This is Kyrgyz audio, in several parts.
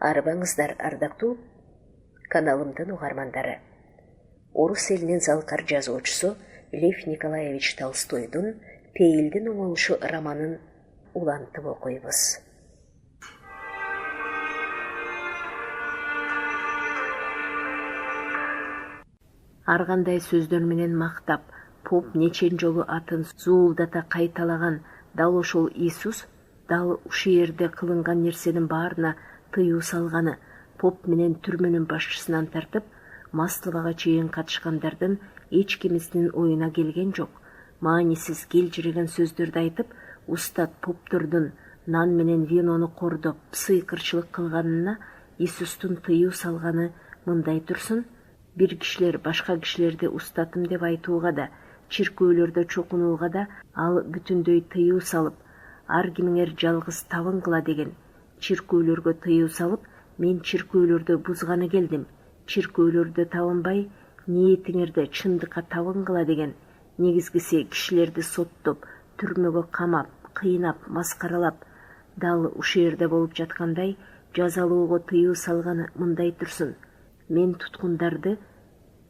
Арбаңыздар ардактуу каналымдын угармандары. Орус элинин залкар жазуучусу Лев Николаевич Толстойдун Пейилдин оңолушу романын улантып окуйбуз. Ар кандай сөздөр менен мактап, поп нечен жолу атын зуулдата кайталаган дал ошол Иисус дал ушул жерде кылынган нерсенин баарына тыюу салганы, поп менен түрмөнүн башчысынан тартып Масловага чейин катышкандардын эч кимисинин оюна келген жок. Маанисиз келжиреген сөздөрдү айтып, устат поптордун нан менен винону кордоп сыйкырчылык кылганына Иисустун тыюу салганы мындай турсун. Бир кишилер башка кишилерди устатым деп айтууга да, чиркөөлөрдө чокунууга да ал бүтүндөй тыюу салып, ар кимиңер жалгыз табын кыла деген. Чиркөөлөргө тыюу салып, мен чиркөөлөрдү бузганы келдим. Чиркөөлөрдө табынбай, ниетиңерде чындыкка табын кыла деген. Негизгиси кишилерди соттоп, түрмөгө камап, кыйнап, маскаралап, дал ушул жерде болуп жаткандай жазалоого тыюу салганы мындай турсун. Мен туткундарды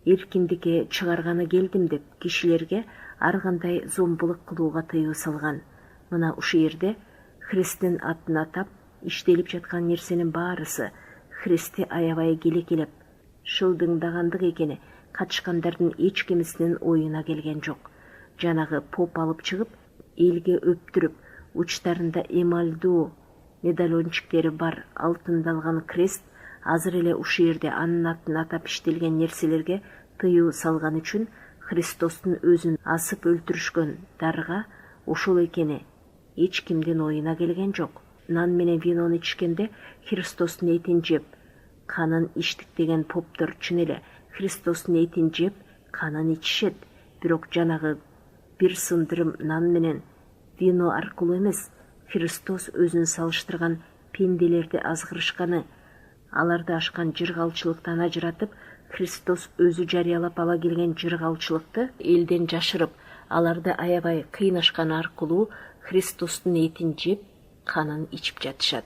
эркиндикке чыгарганы келдим деп кишилерге ар кандай зомбулук кылууга тыюу салган. Мына ушул жерде Христтин атын атап, иштелип жаткан нерсенин баарысы Христти аябай келекелеп, шылдыңдагандык экени катышкандардын эч кимисинин оюна келген жок. Жанагы поп алып чыгып, элге өптүрүп, учтарында эмальдуу медальончиктери бар алтындалган крест азыр эле ушул жерде анын атын атап иштелген нерселерге тыюу салган үчүн Христостун өзүн асып өлтүрүшкөн дарга ошол экени эч кимдин оюна келген жок. Нан менен винону ичкенде Христостун этин жеп, канын иштик деген поптор чын эле Христостун этин жеп, канын ичишет. Бирок жанагы бир сындырым нан менен вино аркылуу эмес, Христос өзүн салыштырган пенделерди азгырышканы, аларды ашкан жыргалчылыктан ажыратып, Христос өзү жарыялап ала келген жыргалчылыкты элден жашырып, аларды аябай кыйнашканы аркылуу Христостун этин жеп, канын ичип жатышат.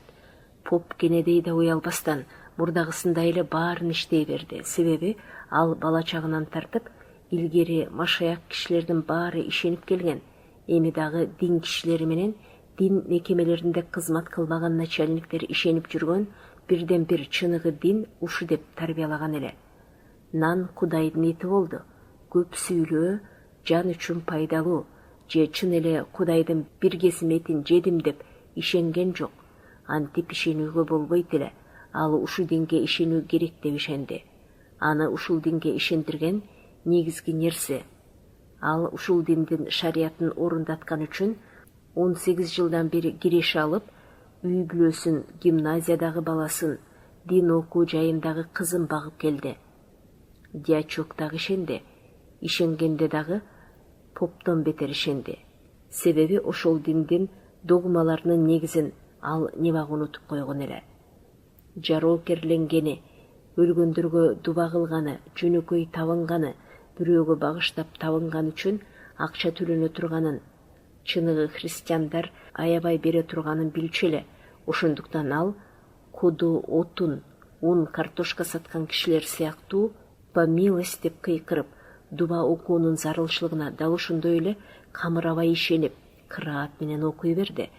Поп Кенедей да уялбастан мурдагысындай эле баарын иштей берди. Себеби ал бала чагынан тартып, илгери машаяк кишилердин баары ишенип келген. Эми дагы дин кишилери менен дин мекемелеринде кызмат кылбаган начальниктер ишенип жүргөн бирден бир чыныгы дин ушу деп тарбиялаган эле. Нан Кудайдын эти болду. Көп сүйлөө жан үчүн пайдалуу, же чын эле Кудайдын бир кесим этин жедим деп ишенген жок. Антип ишенүүгө болбойт эле. Ал ушул динге ишенүү керек деп ишенди. Аны ушул динге ишендирген негизги нерсе. Ал ушул диндин шариятын орундаткан үчүн 18 жылдан бери киреше алып, үй бүлөсүн, гимназиядагы баласын, дин окуу жайындагы кызын багып келди. Дьячок дагы ишенди. Ишенгенде дагы поптон бетер ишенди. Себеби ошол диндин догмаларынын негизин ал небак унутуп койгон эле. Жароокерленгени, өлгөндөргө дуба кылганы, жөнөкөй табынганы, бирөөгө багыштап табынган үчүн акча төлөнө турганын, чыныгы христиандар аябай бере турганын билчү эле. Ошондуктан ал куду отун, ун, картошка саткан кишилер сыяктуу по милость деп кыйкырып, дуба окуунун зарылчылыгына дал ошондой эле камырабай ишенип, кыраат менен окуй берди.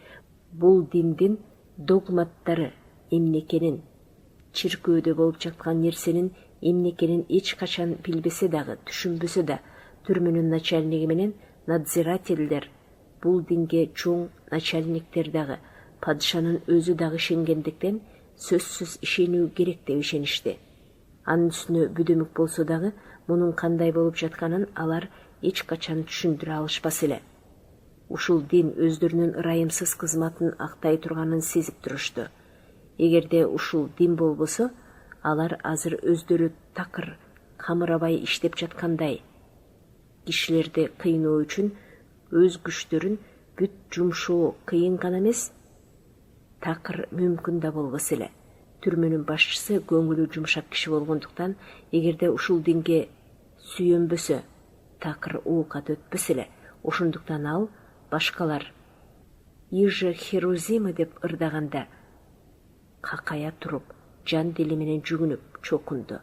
Бул диндин догматтары эмне экенин, чиркөөдө болуп жаткан нерсенин эмне экенин эч качан билбесе дагы, түшүнбөсө да, түрмөнүн начальниги менен надзирательдер, бул динге чоң начальниктер дагы, падышанын өзү дагы ишенгендиктен сөзсүз ишенүү керек деп ишеништи. Анын үстүнө бүдөмүк болсо дагы, мунун кандай болуп жатканын алар эч качан түшүндүрө алышпас эле. Ушул дин өздөрүнүн ырайымсыз кызматын актай турганын сезип турушту. Эгерде ушул дин болбосо, алар азыр өздөрү такыр, камырабай иштеп жаткандай. Кишилерди кыйноо үчүн өз күчтөрүн бүт жумшоо кыйын гана эмес, такыр мүмкүн да болбос эле. Түрмөнүн башчысы көңүлү жумшак киши болгондуктан, эгерде ушул динге сүйөнбөсө, такыр оокат өтпөс эле. Ошондуктан ал башкалар «Иже Херузима» деп ырдаганда какая туруп, жан дили менен жүгүнүп чокунду.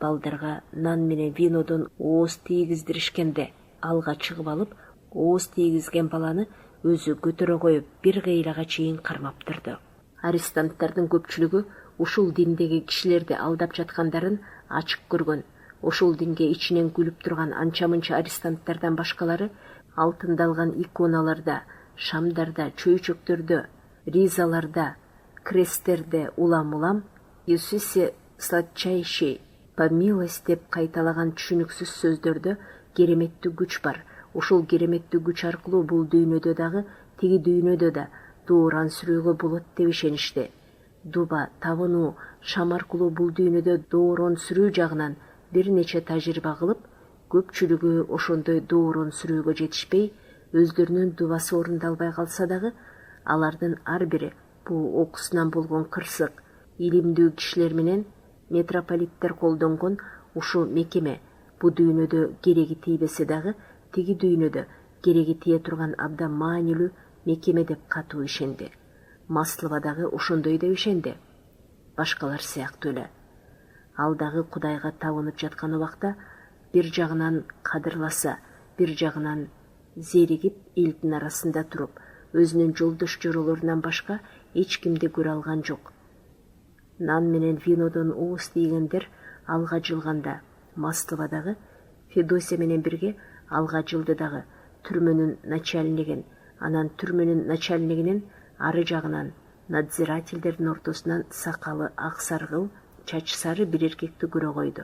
Балдарга нан менен винодон ооз тийгиздиришкенде алга чыгып алып, ооз тийгизген баланы өзү көтөрө коюп бир кыйлага чейин кармап турду. Арестанттардын көпчүлүгү ушул диндеги кишилерди алдап жаткандарын ачык көргөн. Ошол динге ичинен күлүп турган анча-мынча арестанттардан башкалары алтындалган иконаларда, шамдарда, чөйчөктөрдө, ризаларда, кресттерде улам-улам «Иисусе сладчайший, помилость» деп кайталаган түшүнүксүз сөздөрдө кереметтүү күч бар. Ошол кереметтүү күч аркылуу бул дүйнөдө дагы, тиги дүйнөдө да дооран сүрөөгө болот деп ишеништи. Дуба, табынуу, шам аркылуу бул дүйнөдө доорон сүрүү жагынан бир нече тажрыйба кылып, көпчүлүгү ошондой доорон сүрөөгө жетишпей, өздөрүнүн дубасы орундалбай калса дагы, алардын ар бири бул окусунан болгон кырсык, илимдүү кишилер менен митрополиттер колдонгон ушу мекеме бу дүйнөдө кереги тийбесе дагы, тиги дүйнөдө кереги тие турган абдан маанилүү мекеме деп катуу ишенди. Маслова дагы ошондой деп ишенди. Башкалар сыяктуу эле. Ал дагы Кудайга табынып жаткан убакта бир жагынан кадырласа, бир жагынан зеригип элдин арасында туруп, өзүнүн жолдош жоролорунан башка эч кимди көрө алган жок. Нан менен винодон ооз тийгендер алга жылганда, Маслова дагы Федосия менен бирге алга жылды дагы түрмөнүн начальнигин, анан түрмөнүн начальнигинин ары жагынан надзирательдердин ортосунан сакалы ак саргыл, чач сары бир эркекти көрө койду.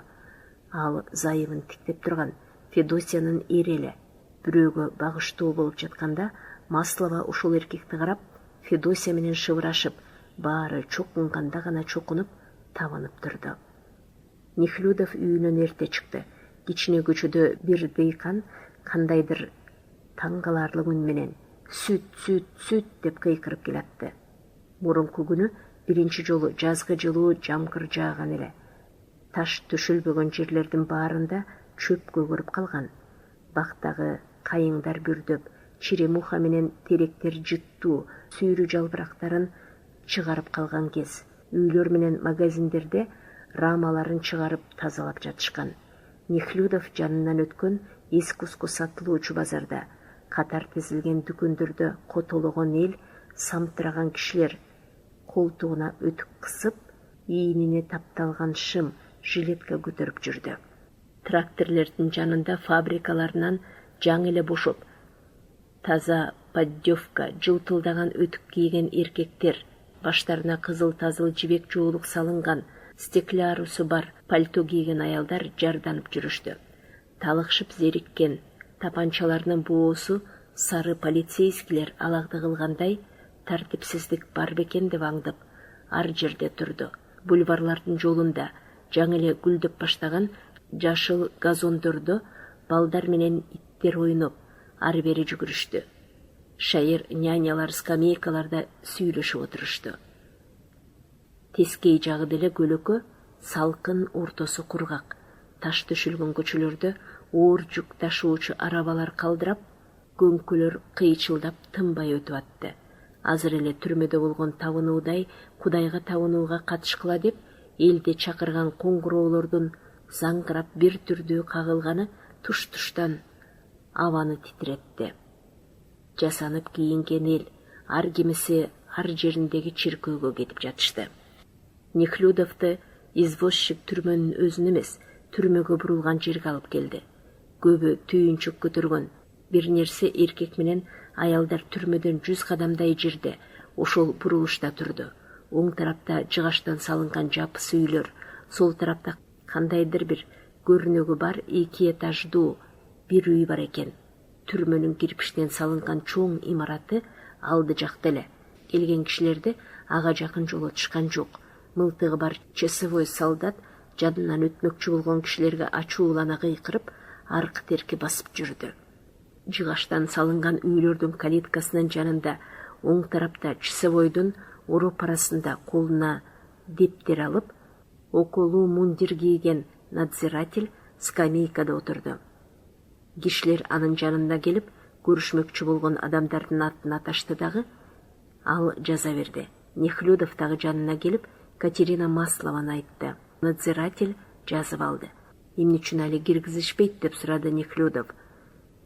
Ал зайыбын тиктеп турган Федосиянын эри эле. Бирөөгө багыштуу болуп жатканда, Маслова ушул эркекти карап, Федосия менен шыбырашып, баары чокунганда гана чокунуп, табынып турду. Нехлюдов үйүнөн эрте чыкты. Кичине көчөдө бир дыйкан кандайдыр таң каларлык үн менен «Сүт, сүт, сүт» деп кыйкырып келатты. Мурунку күнү биринчи жолу жазгы жылуу жамгыр жааган эле. Таш төшөлбөгөн жерлердин баарында чөп көгөрүп калган. Бактагы кайыңдар бүрдөп, черемуха менен теректер жыттуу, сүйрү жалбырактарын чыгарып калган кез. Үйлөр менен магазиндерде рамаларын чыгарып тазалап жатышкан. Нехлюдов жанынан өткөн эски-уску сатылуучу базарда, катар тизилген дүкөндөрдө котологон эл, самтыраган кишилер, колтугуна өтүк кысып, ийинине тапталган шым, жилетка көтөрүп жүрдү. Тракторлордун жанында фабрикаларынан жаңы эле бошоп, таза поддевка, жылтылдаган өтүк кийген эркектер, баштарына кызыл-тазыл жибек жоолук салынган, стеклярусу бар пальто кийген аялдар жарданып жүрүштү. Талыкшып зериккен, тапанчаларынын боосу сары полицейскилер алагды кылгандай тартипсиздик бар бекен деп аңдып, ар жерде турду. Бульварлардын жолунда жаңы эле гүлдөп баштаган жашыл газондордо балдар менен иттер ойноп, ары бери жүгүрүштү. Шайыр нянялар скамейкаларда сүйлөшүп отурушту. Тескей жагы деле көлөкө, салкын, ортосу кургак. Таш төшөлгөн көчөлөрдө оор жүк ташуучу арабалар калдырап, көңкөлөр кыйчылдап тынбай өтүп атты. Азыр эле түрмөдө болгон табынуудай Кудайга табынууга катышкыла деп, элди чакырган коңгуроолордун заңгырап бир түрдүү кагылганы туш-туштан абаны титиретти. Жасанып кийинген эл ар кимиси ар жериндеги чиркөөгө кетип жатышты. Нехлюдовду извозчик түрмөнүн өзүн эмес, түрмөгө бурулган жерге алып келди. Көбү түйүнчүк көтөргөн. Бир нерсе эркек менен аялдар түрмөдөн 100 кадамдай жерде, ошол бурулушта турду. Оң тарапта жыгачтан салынган жапысы үйлөр, сол тарапта кандайдыр бир көрүнөгү бар 2 этаждуу бир үй бар экен. Түрмөнүн кирпиштен салынган чоң имараты алды жакта эле. Келген кишилерди ага жакын жолотушкан жок. Мылтыгы бар часовой солдат жадынан өтмөкчү болгон кишилерге ачуулана кыйкырып, аркы-терки басып жүрдү. Жыгачтан салынган үйлөрдүн калиткасынын жанында, оң тарапта часовойдун ороп арасында колуна дептер алып, околуу мундир кийген надзиратель скамейкада отурду. Кишилер анын жанына келип, көрүшмөкчү болгон адамдардын атын аташты дагы, ал жаза берди. Нехлюдов дагы жанына келип, Катерина Маслованы айтты. Надзиратель жазып алды. Эмне үчүн али киргизишпейт деп сурады Нехлюдов.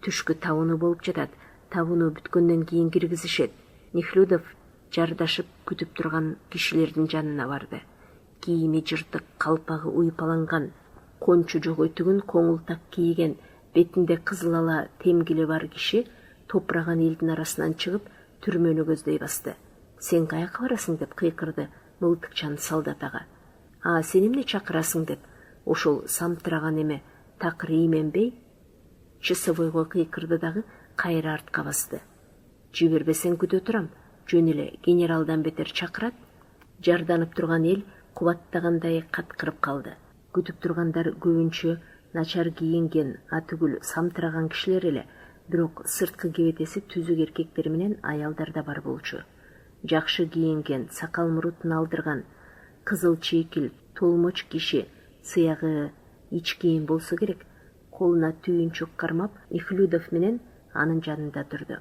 Түшкү табууну болуп жатат. Табууну бүткөндөн кийин киргизишет. Нехлюдов жардашып күтүп турган кишилердин жанына барды. Кийими жыртык, калпагы уйпаланган, кончу жөгөйтүгүн коңултак кийген, бетинде кызыл ала темгили бар киши топураган элдин арасынан чыгып түрмөнү көздөй басты. Сен каяка барасың деп кыйкырды мылтыкчан солдат ага. Сен эмне чакырасың деп ошол самтыраган эме такыр ийменбей часовойго кыйкырды дагы кайра артка басты. Жибербесең күтө турам, жөн эле генералдан бетер чакырат. Жарданып турган эл кубаттагандай каткырып калды. Күтүп тургандар көбүнчө начар кийинген, атүгүл самтыраган кишилер эле, бирок сырткы кебетеси түзүк эркектер менен аялдар да бар болчу. Жакшы кийинген, сакал мурутун алдырган, кызыл чийкил, толмоч киши, сыягы ич кийим болсо керек, колуна түйүнчүк кармап, Нехлюдов менен анын жанында турду.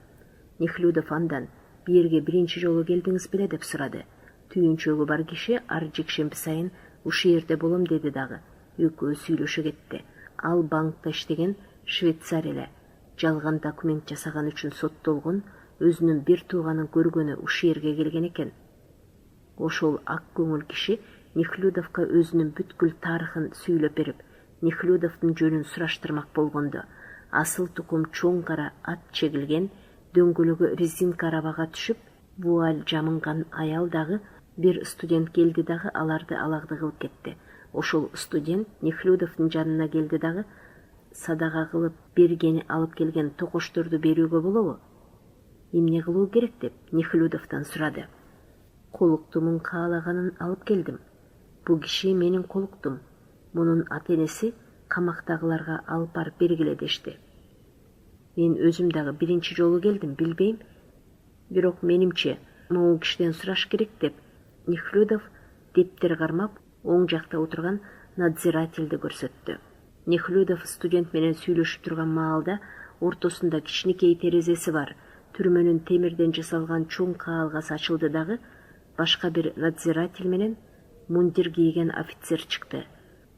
Нехлюдов андан: "Бирге биринчи жолу келдиңиз беле?" деп сурады. Түйүнчөгү бар киши ар жекшемби сайын ушул жерде болом деди дагы. Экөө сүйлөшө кетти. Ал банкта иштеген швейцар эле. Жалган документ жасаган үчүн соттолгон, өзүнүн бир тууганын көргөнү ушул жерге келген экен. Ошол ак көңүл киши Нехлюдовго өзүнүн бүткүл тарыхын сүйлөп берип, Нехлюдовдун жөнүн сураштырмак болгондо, асыл тукум чоң кара ат чегилген, дөңгөлөгү резинка арабага түшүп, вуаль жамынган аял дагы бир студент келди дагы аларды алагды кылып кетти. Ошол студент Нехлюдовдун жанына келди дагы: "Садага кылып бергени алып келген токочторду берүүгө болобу?" "Эмне кылуу керек?" деп Нехлюдовдон сурады. "Колуктумун каалаганын алып келдим. Бу киши менин колуктум. Мунун ата-энеси камактагыларга алып барып бергиле дешти. Мен өзүм дагы биринчи жолу келдим, билбейм. Бирок менимче могу кишиден сураш керек" деп Нехлюдов дептер кармап оң жакта отурган надзирательди көрсөттү. Нехлюдов студент менен сүйлөшүп турган маалда ортосунда кичинекей терезеси бар түрмөнүн темирден жасалган чоң каалгасы ачылды дагы башка бир надзиратель менен мундир кийген офицер чыкты.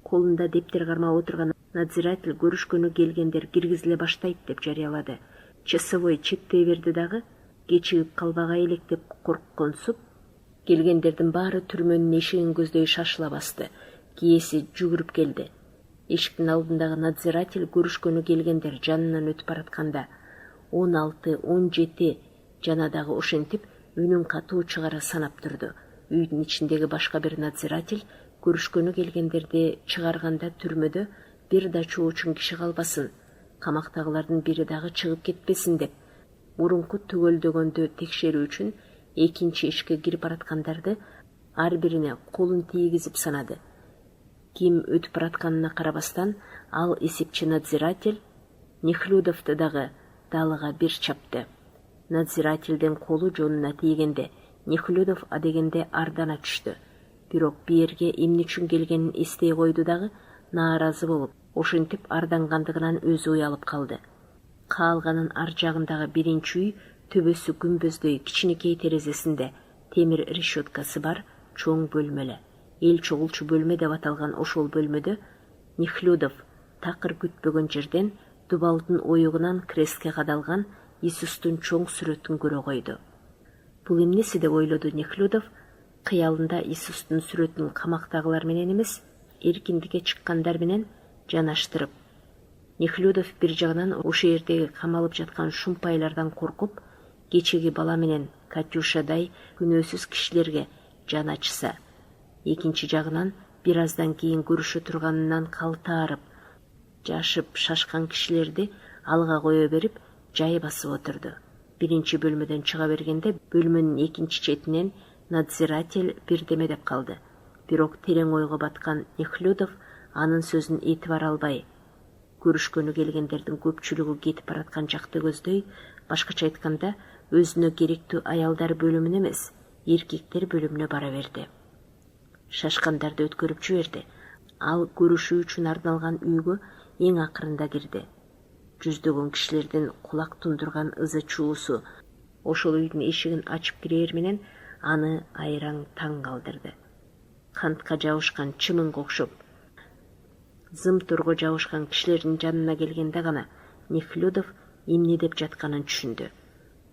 Колунда дептер кармап отурган надзиратель көрүшкөнү келгендер киргизиле баштайт деп жарыялады. Часовой чектей берди дагы кечигип калбагай элек деп коркконсуп, келгендердин баары түрмөнүн эшигин көздөй шашыла басты. Кийеси жүгүрүп келди. Эшиктин алдындагы надзиратель көрүшкөнү келгендер жанынан өтүп баратканда 16, 17 жана дагы ошентип үнүн катуу чыгара санап турду. Үйдүн ичиндеги башка бир надзиратель көрүшкөнү келгендерди чыгарганда түрмөдө бир да чоочун киши калбасын, камактагылардын бири дагы чыгып кетпесин деп мурунку түгөлдөгөндү текшерүү үчүн экинчи эшикке кирип бараткандарды ар бирине колун тийгизип санады. Ким өтүп баратканына карабастан, ал эсепчи надзиратель Нехлюдовду дагы далыга бир чапты. Надзирательдин колу жонуна тийгенде Нехлюдов адегенде ардана түштү. Бирок биерге эмне үчүн келгенин эстей койду дагы нааразы болуп, ошентип ардангандыгынан өзү уялып калды. Каалганын ар жагындагы биринчи үй төбөсү күмбөздөй кичинекей терезесинде темир решеткасы бар чоң бөлмөлө. Эл чогулчу бөлмө деп аталган ошол бөлмөдө Нехлюдов такыр күтпөгөн жерден дубалдын оюгунан крестке кадалган Иисустун чоң сүрөтүн көрө койду. Бул эмнеси деп ойлоду Нехлюдов, кыялында Иисустун сүрөтүн камактагылар менен эмес, эркиндикке чыккандар менен жанаштырып. Нехлюдов бир жагынан ошол жердеги камалып жаткан шумпайлардан коркуп, кечеги бала менен Катюшадай күнөөсүз кишилерге жан ачса, экинчи жагынан бир аздан кийин көрүшө турганынан калтаарып, жашып шашкан кишилерди алга кое берип, жай басып отурду. Биринчи бөлмөдөн чыга бергенде бөлмөнүн экинчи четинен надзиратель бирдеме деп калды. Бирок терең ойго баткан Нехлюдов анын сөзүн этибар албай, көрүшкөнү келгендердин көпчүлүгү кетип бараткан жакты көздөй, башкача айтканда, өзүнө керектүү аялдар бөлүмүнө эмес, эркектер бөлүмүнө бара берди. Шашкандарды өткөрүп жиберди. Ал көрүшүү үчүн арналган үйгө эң акырында кирди. Жүздөгөн кишилердин кулак тундурган ызы чуусу ошол үйдүн эшигин ачып кирээр менен аны айраң таң калтырды. кантка жабышкан чымынга окшоп зым турго жабышкан кишилердин жанына келгенде гана Нехлюдов эмне деп жатканын түшүндү.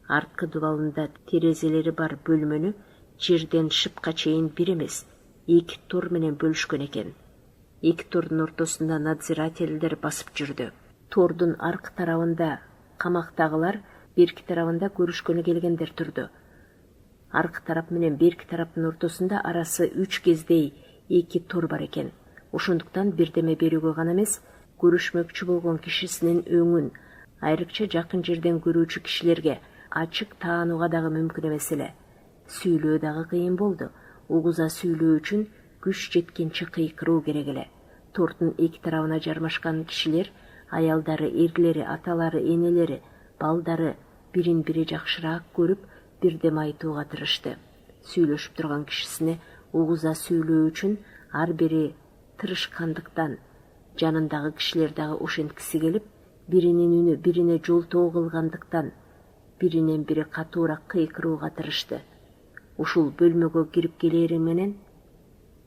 Арткы дубалында терезелери бар бөлмөнү жерден шыпка чейин бир эмес, 2 тур менен бөлүшкөн экен. 2 турдун ортосунда надзирательдер басып жүрдү. Тордун аркы тарабында камактагылар, берки тарабында көрүшкөнү келгендер турду. Аркы тарап менен берки тараптын ортосунда арасы 3 кездей 2 тур бар экен. Ошондуктан бирдеме берүүгө гана эмес, көрүшмөкчү болгон кишисинин өңүн айрыкча жакын жерден көрүүчү кишилерге ачык таанууга дагы мүмкүн эмес эле. Сүйлөө дагы кыйын болду. Угуза сүйлөө үчүн күч жеткенче кыйкыруу керек эле. Тордун эки тарабына жармашкан кишилер, аялдары, эрлери, аталары, энелери, балдары бирин-бири жакшыраак көрүп, бирдем айтууга тырышты. Сүйлөшүп турган кишисине угуза сүйлөө үчүн ар бири тырышкандыктан жанындагы кишилер дагы ошенткиси келип, биринин үнү бирине жолтоо кылгандыктан биринен бири катуураак кыйкырууга тырышты. Ушул бөлмөгө кирип келери менен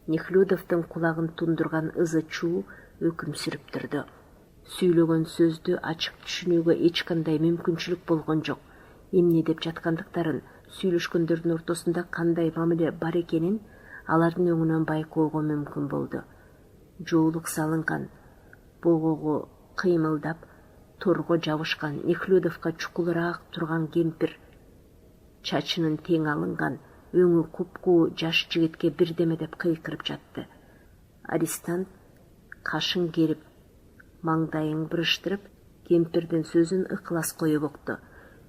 Нехлюдовдун кулагын тундурган ызы чуу өкүм сүрүп турду. Сүйлөгөн сөздү ачык түшүнүүгө эч кандай мүмкүнчүлүк болгон жок. Эмне деп жаткандыктарын, сүйлөшкөндөрдүн ортосунда кандай мамиле бар экенин алардын өңүнөн байкоого мүмкүн болду. Жоолук салынган, богого кыймылдап, торго жабышкан, Нехлюдовго чукулураак турган кемпир, чачынын тең алынган, өңү купкуу жаш жигитке бирдеме деп кыйкырып жатты. Арестант кашын керип, маңдайын бырыштырып, кемпирдин сөзүн ыкылас коюп укту.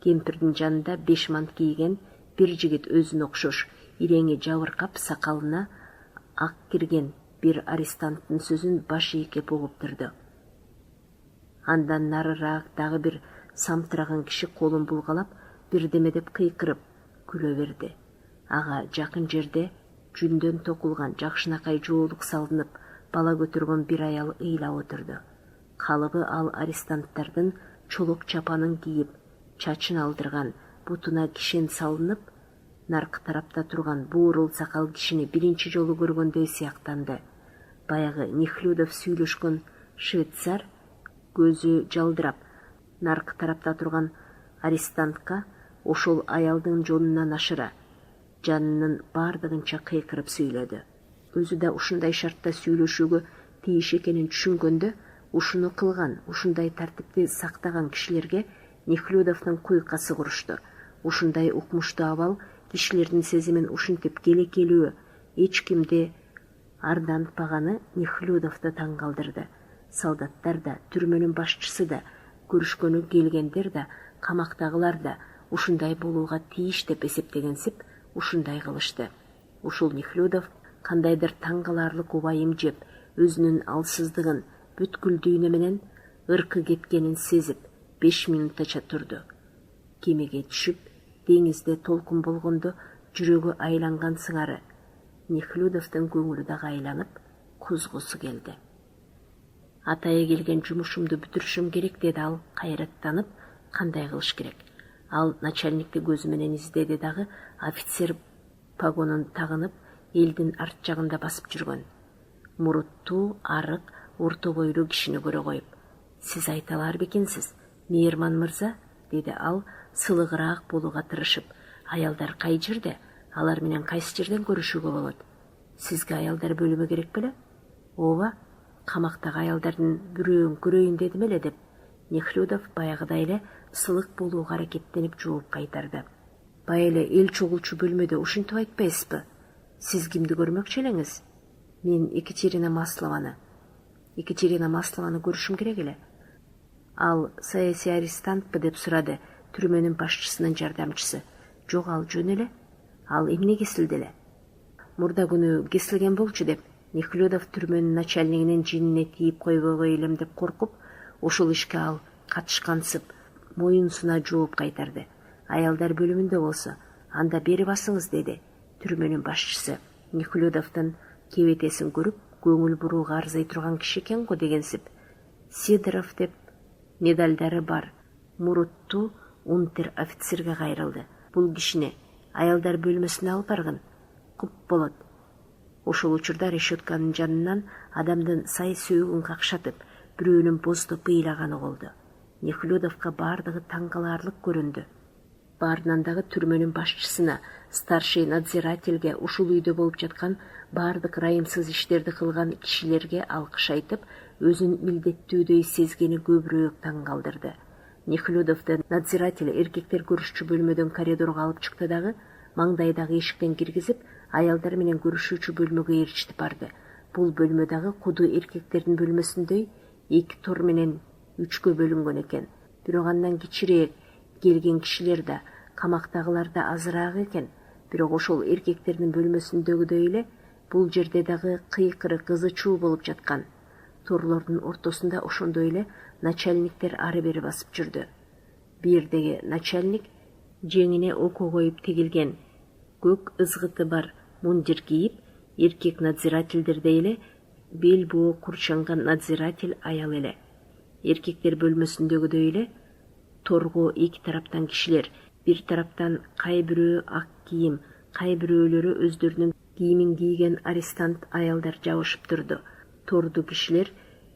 Кемпирдин жанында 5 мант кийген бир жигит өзүнө окшош, иреңи жабыркап, сакалына ак кирген бир арестанттын сөзүн баш ийкеп угуп турду. Андан нарыраак дагы бир самтыраган киши колун булгалап, бирдеме деп кыйкырып күлө берди. Ага жакын жерде жүндөн токулган жакшынакай жоолук салынып, бала көтөргөн бир аял ыйлап отурду. Калыбы ал арестанттардын чолок чапанын кийип, чачын алдырган, бутуна кишен салынып, наркы тарапта турган буурул сакал кишини биринчи жолу көргөндөй сыяктанды. Баягы Нехлюдов сүйлөшкөн швейцар көзү жалдырап, наркы тарапта турган арестантка ошол аялдын жонунан ашыра, жанынын бардыгынча кыйкырып сүйлөдү. Өзү да ушундай шартта сүйлөшүүгө тийиш экенин түшүнгөндө, ушуну кылган, ушундай тартипти сактаган кишилерге Нехлюдовдун куйкасы курушту. Ушундай укмуштуу абал кишилердин сезимин ушинтип келекелөө, эч кимди ардантпаганы Нехлюдовду таң калтырды. Солдаттар да, түрмөнүн башчысы да, көрүшкөнү келгендер да, камактагылар да ушундай болууга тийиш деп эсептегенсип, ушундай кылышты. Ушул Нехлюдов кандайдыр таң каларлык убайым жеп, өзүнүн алсыздыгын, бүткүлдүүнү менен ыркы кеткенин сезип, 5 минуттача турду. Кемеге түшүп, деңизде толкун болгондо жүрөгү айланган сыңары. Нехлюдовдун көңүлү дагы айланып, кузгусу келди. Атайы келген жумушумду бүтүрүшүм керек, деди ал кайраттанып, кандай кылыш керек. Ал начальникти көзү менен издеди дагы, офицер погонун тагынып, элдин арт жагында басып жүргөн. Муруттуу, арык, орто бойлуу кишини көрө коюп: "Сиз айта алар бекенсиз, Мейерман мырза?" деди ал сылыгыраак болууга тырышып. "Аялдар кай жерде? Алар менен кайсы жерден көрүшүүгө болот? Сизге аялдар бөлүмү керек беле?" "Ооба, камактагы аялдардын бирөөүн көрөйүн дедим эле" деп Нехлюдов баягыдай эле сылык болууга аракеттенип жооп кайтарды. "Бая эле эл чогулчу бөлмөдө ушинтип айтпайсызбы? Сиз кимди көрмөкчү элеңиз?" "Мен Екатерина Маслованы көрүшүм керек эле." "Ал саясий арестантпы?" деп сурады түрмөнүн башчысынын жардамчысы. "Жок, ал жөн эле. Ал эмне кесилди эле?" "Мурда күнү кесилген болчу" деп Нехлюдов түрмөнүн начальнигинин жинине тийип койбойго элем деп коркуп, ошол ишке ал катышкансып, моюн суна жооп кайтарды. "Аялдар бөлүмүндө болсо, анда берип басыңыз" деди түрмөнүн башчысы. Нехлюдовдун кебетесин көрүп, көңүл бурууга арзый турган киши экен го дегенсип. Сидоров деп медалдары бар муруттуу унтер-офицерге кайрылды. "Бул кишини аялдар бөлмөсүнө алып баргын. Куп болот. Ошол учурда решетканын жанынан адамдын сай сөөгүн какшатып, бирөөнүн бозду быйлаганы болду. Нехлюдовго бардыгы таң каларлык көрүндү. Баарынан дагы түрмөнүн башчысына, старший надзирательге, ушул үйдө болуп жаткан бардык райымсыз иштерди кылган кишилерге алкыш айтып, өзүн милдеттүүдөй сезгени көбүрөөк таң калдырды. Нехлюдовду надзиратель эркектер көрүшчү бөлмөдөн коридорго алып чыкты дагы, маңдайдагы эшиктен киргизип, аялдар менен көрүшүүчү бөлмөгө ээрчитип барды. Бул бөлмө дагы куду эркектердин бөлмөсүндөй 2 тор менен 3кө бөлүнгөн экен. Бирок андан кичирээк келген кишилер да, камактагылар да азыраак экен. Бирок ошол эркектердин бөлмөсүндөгүдөй эле бул жерде дагы кыйкыры кызычуу болуп жаткан. Торлордун ортосунда ошондой эле начальниктер ары бери басып жүрдү. Бирдеги начальник жеңине око коюп тигилген көк ызгыты бар мундир кийип, эркек надзирательдердей эле бел боо курчанган надзиратель аял эле. Эркектер бөлмөсүндөгүдөй эле торго 2 тараптан кишилер, бир тараптан кай бирөө ак кийим, кай бирөөлөрү өздөрүнүн кийимин кийген арестант аялдар жабышып турду. Торду кишилер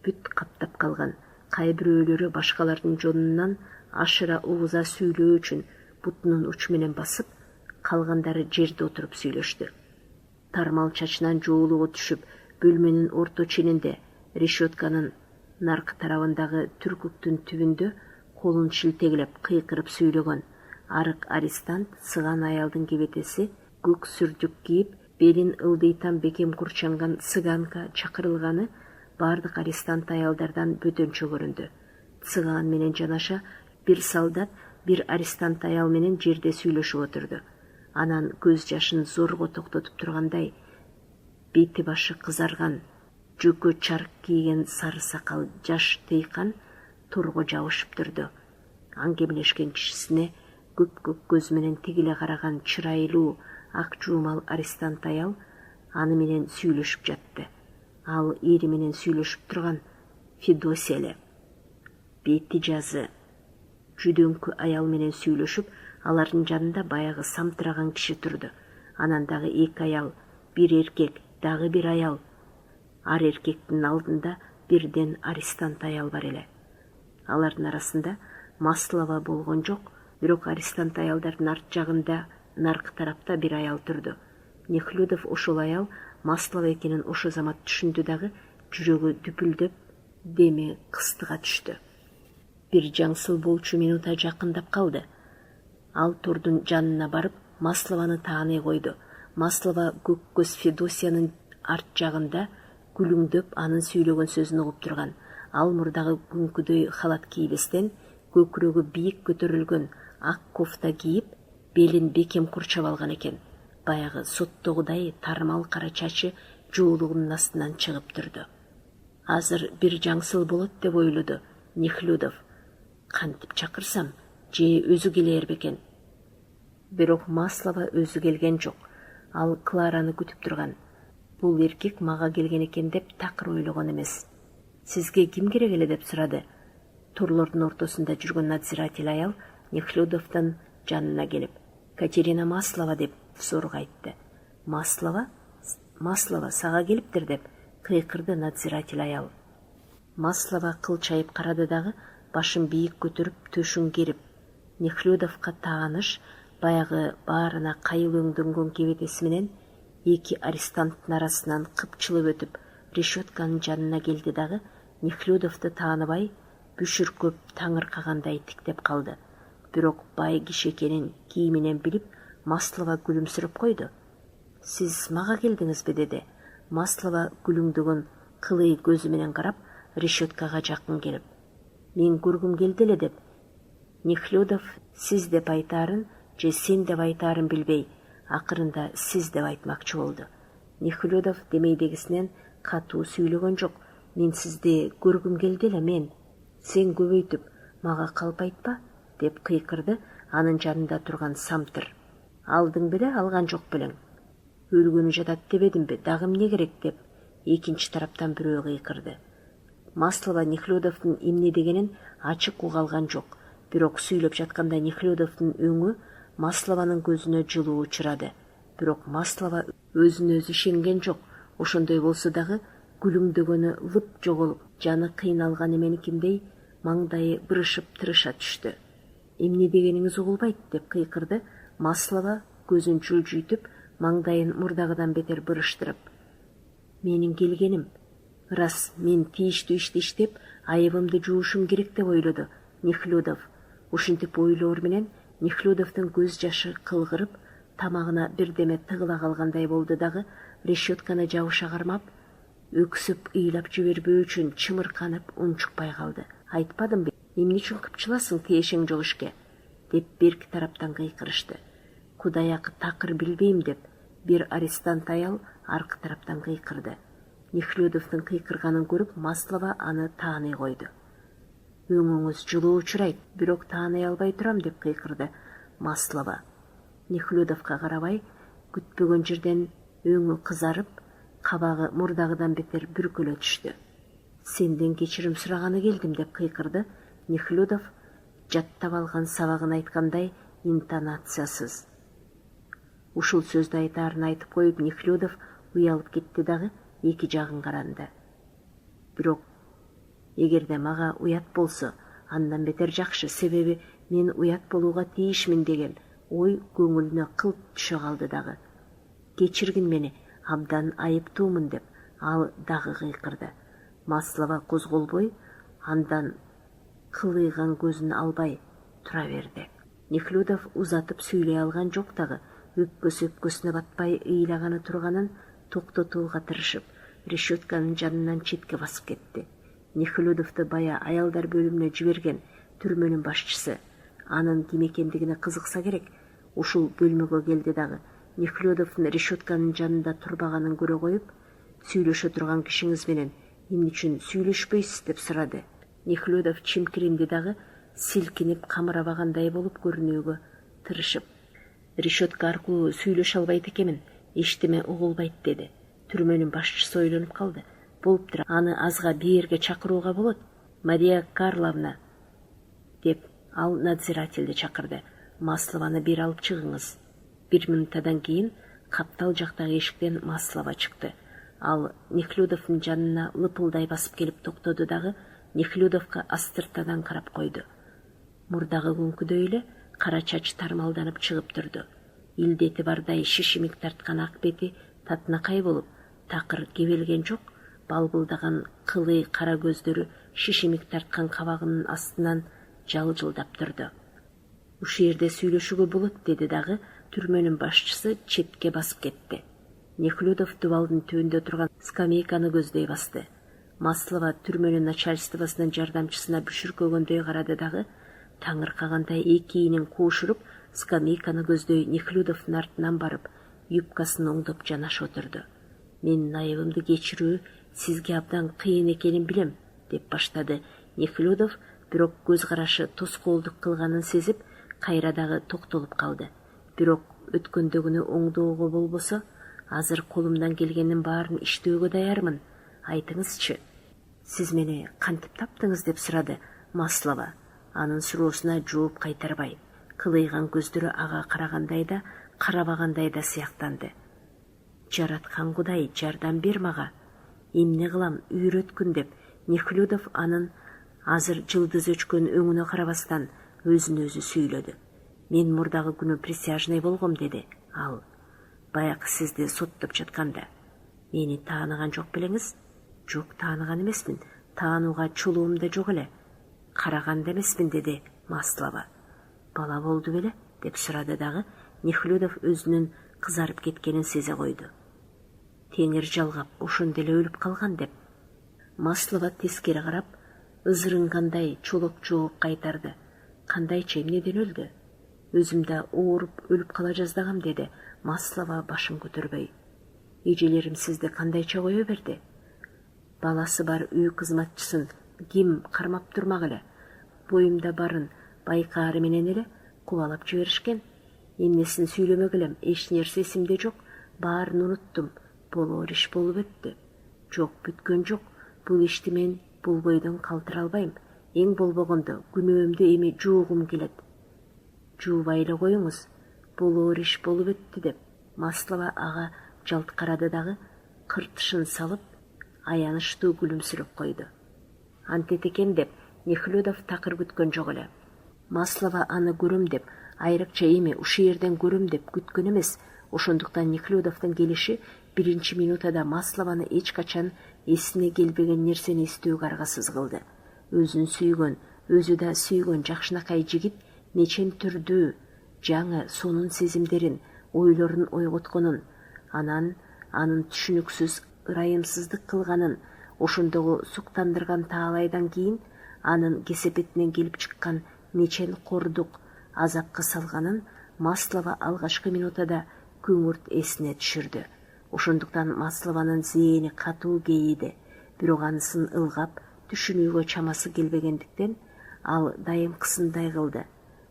бүт каптап калган. Кай бирөөлөрү башкалардын жонунан ашыра угуза сүйлөө үчүн бутунун учу менен басып, калгандары жерде отуруп сүйлөштү. Тармал чачынан жоолугу түшүп, бөлмөнүн орто ченинде, решетканын наркы тарабындагы түркүктүн түбүндө колун шилтегилеп, кыйкырып сүйлөгөн арык арестант сыган аялдын кебетеси көк сүрдүк кийип, белин ылдыйтан бекем курчанган цыганка чакырылганы бардык арестант аялдардан бөтөнчө көрүндү. Цыган менен жанаша бир солдат, бир арестант аял менен жерде сүйлөшүп отурду. Анан көз жашын зорго токтотуп тургандай, бети башы кызарган, жөкө чарк кийген сары сакал жаш тыйкан торго жабышып турду. Аңгемелешкен кишисине көк көз менен тигиле караган чырайлуу ак жуумал арестант аял аны менен сүйлөшүп жатты. Ал эри менен сүйлөшүп турган Федосия эле. Бети жазы жүдөңкү аял менен сүйлөшүп, алардын жанында баягы самтыраган киши турду. Анан дагы 2 аял, бир эркек, дагы бир аял. Ар эркектин алдында бирден арестант аял бар эле. Алардын арасында Маслова болгон жок, бирок арестант аялдардын арт жагында, наркы тарапта бир аял турду. Нехлюдов ошол аял Маслова экенин ошо замат түшүндү дагы, жүрөгү дүпүлдөп, деми кыстыга түштү. Бир жаңсыл болчу минута жакындап калды. Ал тордун жанына барып, Маслованы тааный койду. Маслова көк көз Федосиянын арт жагында күлүңдөп анын сүйлөгөн сөзүн угуп турган. Ал мурдагы күнкүдөй халат кийбестен, көкүрөгү бийик көтөрүлгөн ак кофта кийип, белин бекем курчап алган экен. Баягы соттогудай тармал кара чачы жоолугунун астынан чыгып турду. Азыр бир жаңсыл болот деп ойлоду Нехлюдов. Кантип чакырсам, же өзү келер бекен. Бирок Маслова өзү келген жок. Ал Клараны күтүп турган. Бул эркек мага келген экен деп такыр ойлогон эмес. Сизге ким керек эле деп сурады. Торлордун ортосунда жүргөн надзиратель аял Нехлюдовдун жанына келип, Катерина Маслова деп сорго айтты. Маслова сага келиптир деп кыйкырды надзиратель аял. Маслова кылчайып карады дагы, башын бийик көтөрүп, төшүн керип, Нехлюдовго тааныш, баягы баарына кайыл өңдөнгөн кебетеси менен 2 арестанттын арасынан кыпчылып өтүп, решетканын жанына келди дагы, Нехлюдовду тааныбай, бүшүркөп таңыркагандай тиктеп калды. Бирок бай киши экенин кийиминен билип, Маслова күлүмсүрөп койду. Сиз мага келдиңизби деди. Маслова күлүңдөгөн кылый көзү менен карап, решеткага жакын келип, мен көргүм келди эле деп. Нехлюдов сиз деп айтаарын же сен деп айтаарын билбей, акырында сиз деп айтмакчы болду. Нехлюдов демейдегисинен катуу сүйлөгөн жок. Мен сизди көргүм келди эле мен. Сен көбөйтүп, мага калп айтпа, деп кыйкырды анын жанында турган самтыр. Алдың беле, алган жок белең. Өлгөнү жатат дебедимби, дагы эмне керек деп экинчи тараптан бирөө кыйкырды. Маслова Нехлюдовдун эмне дегенин ачык уга алган жок. Бирок сүйлөп жатканда Нехлюдовдун өңү Маслованын көзүнө жылуу учурады. Бирок Маслова өзүнө өзү ишенген жок. Ошондой болсо дагы күлүңдөгөнү лып жоголуп, жаны кыйналган эменикиндей маңдайы бырышып тырыша түштү. Эмне дегениңиз угулбайт деп кыйкырды Маслова, көзүн чүлжүйтүп, маңдайын мурдагыдан бетер бырыштырып. Менин келгеним, рас, мен тийиштүү ишти иштеп, айыбымды жуушум керек деп ойлоду Нехлюдов. Ушинтип ойлоор менен Нехлюдовдун көз жашы кылгырып, тамагына бирдеме тыгыла калгандай болду дагы, решетканы жабыша кармап, өксүп ыйлап жибербөө үчүн чымырканып унчукпай калды. Айтпадымбы, эмне үчүн кыпчыласың тиешең жок ишке, деп берки тараптан кыйкырышты. Кудаяк такыр билбейм деп, бир арестант аял аркы тараптан кыйкырды. Нехлюдовдун кыйкырганын көрүп, Маслова аны тааный койду. Өңүңүз жылуу учурайт, бирок тааный албай турам деп кыйкырды Маслова. Нехлюдовго карабай, күтпөгөн жерден өңү кызарып, кабагы мурдагыдан бетер бүркөлө түштү. Сенден кечирим сураганы келдим деп кыйкырды Нехлюдов, жаттап алган сабагын айткандай интонациясыз. Ушул сөздү айтаарын айтып коюп, Нехлюдов уялып кетти дагы эки жагын каранды. Бирок эгерде мага уят болсо, андан бетер жакшы, себеби мен уят болууга тийишмин деген ой көңүлүнө кылт түшө калды дагы. Кечиргин мени, абдан айыптуумун деп ал дагы кыйкырды. Маслова козголбой, андан кылыйган көзүн албай тура берди. Нехлюдов узатып сүйлөй алган жок дагы, өпкөсүнө батпай ыйлаганы турганын токтотууга тырышып, решетканын жанынан четке басып кетти. Нехлюдовду бая аялдар бөлүмүнө жиберген түрмөнүн башчысы, анын ким экендигине кызыкса керек, ушул бөлмөгө келди дагы. Нехлюдовдун решетканын жанында турбаганын көрө коюп, сүйлөшө турган кишиңиз менен эмне үчүн сүйлөшпөйсүз деп сурады. Нехлюдов чимкиринди дагы, силкинип камырабагандай болуп көрүнүүгө тырышып. Решетка аркылуу сүйлөшө албайт экенмин, эчтеме угулбайт деди. Түрмөнүн башчысы ойлонуп калды. Болуптур, аны азга бээрге чакырууга болот. Мария Карловна, деп ал надзирательди чакырды. Маслованы бир алып чыгыңыз. 1 минуттадан кийин каптал жактагы эшиктен Маслова чыкты. Ал Нехлюдовдун жанына лыпылдай басып келип токтоду дагы, Нехлюдовго астыртадан карап койду. Мурдагы күнкүдөй эле кара чач тармалданып чыгып турду. Илдети бардай шишимик тарткан ак бети татынакай болуп, такыр кебелген жок, балбылдаган кылый кара көздөрү шишимик тарткан кабагынын астынан жалжылдап турду. Ушул жерде сүйлөшүүгө болот, деди дагы түрмөнүн башчысы четке басып кетти. Нехлюдов дубалдын түбүндө турган скамейканы көздөй басты. Маслова түрмөнүн начальствосунун жардамчысына бүшүркөгөндөй карады дагы, таңыркагандай эки ийнин куушуруп, скамейканы көздөй Нехлюдовдун артынан барып, юбкасын оңдоп жанаша отурду. Менин айыбымды кечирүү сизге абдан кыйын экенин билем, деп баштады Нехлюдов, бирок көз карашы тоскоолдук кылганын сезип, кайра дагы токтолуп калды. Бирок өткөндөгүнү оңдоого болбосо, азыр колумдан келгендин баарын иштөөгө даярмын. Айтыңызчы, сиз мени кантип таптыңыз деп сурады Маслова. Анын суроосуна жооп кайтарбай, кылыйган көздөрү ага карагандай да, карабагандай да сыяктанды. Жараткан Кудай, жардам бер мага. Эмне кылам, үйрөткүн деп, Нехлюдов анын азыр жылдыз өчкөн өңүнө карабастан өзүн өзү сүйлөдү. Мен мурдагы күнү присяжный болгом, деди ал. Баягы сизди соттоп жатканда. Мени тааныган жок белеңиз? Жок, тааныган эмесмин. Таанууга чулуум да жок эле. Караган да эмесмин, деди Маслова. Бала болду беле? Деп сурады дагы. Нехлюдов өзүнүн кызарып кеткенин сезе койду. Теңир жалгап, ошондо эле өлүп калган деп. Маслова тескери карап, ызырынгандай чолок жооп кайтарды. Кандайча, эмнеден өлдү? Өзүм да ооруп өлүп кала жаздагам, деди Маслова башын көтөрбөй. Эжелерим сизди кандайча кое берди? Баласы бар үй кызматчысын ким кармап турмак эле? Боюмда барын байкаары менен эле кубалап жиберишкен. Эмнесин сүйлөмөк элем, эч нерсе эсимде жок, баарын унуттум. Болоор иш болуп өттү. Жок, бүткөн жок. Бул ишти мен бул бойдон калтыра албайм. Эң болбогондо күнөөмдү эми жуугум келет. Жуубай эле коюңуз. Болоор иш болуп өттү деп Маслова ага жалт карады дагы, кыртышын салып, аянычтуу күлүмсүрөп койду. Антет экен деп Нехлюдов такыр күткөн жок эле. Маслова аны көрөм деп, айрыкча эми ушул жерден көрөм деп күткөн эмес. Ошондуктан Нехлюдовдун келиши биринчи минутада Маслованы эч качан эсине келбеген нерсени эстөөгө аргасыз кылды. Өзүн сүйгөн, өзү да сүйгөн жакшынакай жигит нечен түрдүү жаңы сонун сезимдерин, ойлорун ойготконун, анан анын түшүнүксүз ырайымсыздык кылганын, ошондогу суктандырган таалайдан кийин анын кесепетинен келип чыккан нечен кордук, азапка салганын Маслова алгачкы минутада күңүрт эсине түшүрдү. Ошондуктан Маслованын зээни катуу кейиди, бирок анысын ылгап түшүнүүгө чамасы келбегендиктен ал дайымкысындай кылды.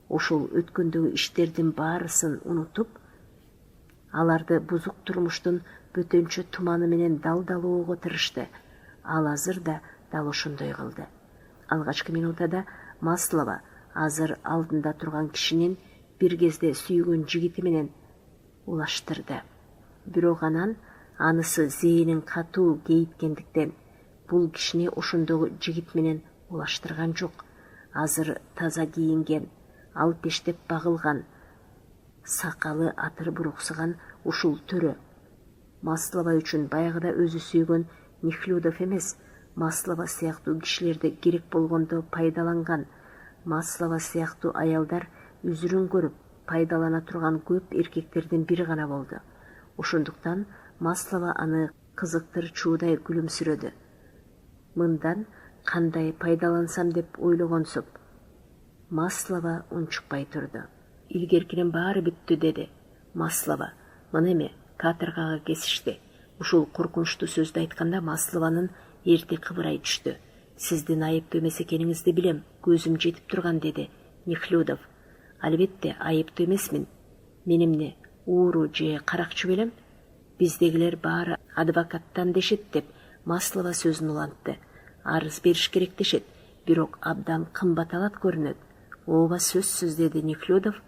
Ошол өткөндөгү иштердин баарысын унутуп, аларды бузук турмуштун бөтөнчө туманы менен далдалоого тырышты. Ал азыр да дал ошондой кылды. Алгачкы минутада Маслова азыр алдында турган кишинин бир кезде сүйгөн жигити менен улаштырды. Бирок анан анысы зээнин катуу кейиткендиктен бул кишини ошондогу жигит менен улаштырган жок. Азыр таза кийинген, алпештеп багылган, сакалы атыр буруксуган ушул төрө Маслова үчүн баягыда өзү сүйгөн Нехлюдов эмес, Маслова сыяктуу кишилерди керек болгондо пайдаланган, Маслова сыяктуу аялдар үзүрүн көрүп пайдалана турган көп эркектердин бири гана болду. Ошондуктан Маслова аны кызыктырчуудай күлүмсүрөдү. Мындан кандай пайдалансам деп ойлогонсуп, Маслова унчукпай турду. Илгеркинин баары бүттү, деди. Маслова, мына эме каторгага кесишти. Ушул коркунучтуу сөздү айтканда Маслованын эрти кыбырай түштү. Сиздин айыптуу эмес экениңизди билем, көзүм жетип турган, деди Нехлюдов. Албетте айыптуу эмесмин. Мен эмне ууру же каракчы белем? Биздегилер баары адвокаттан дешет, деп Маслова сөзүн улантты. Арыз бериш керек дешет, бирок абдан кымбат алат көрүнөт. Ооба сөзсүз, деди Нехлюдов.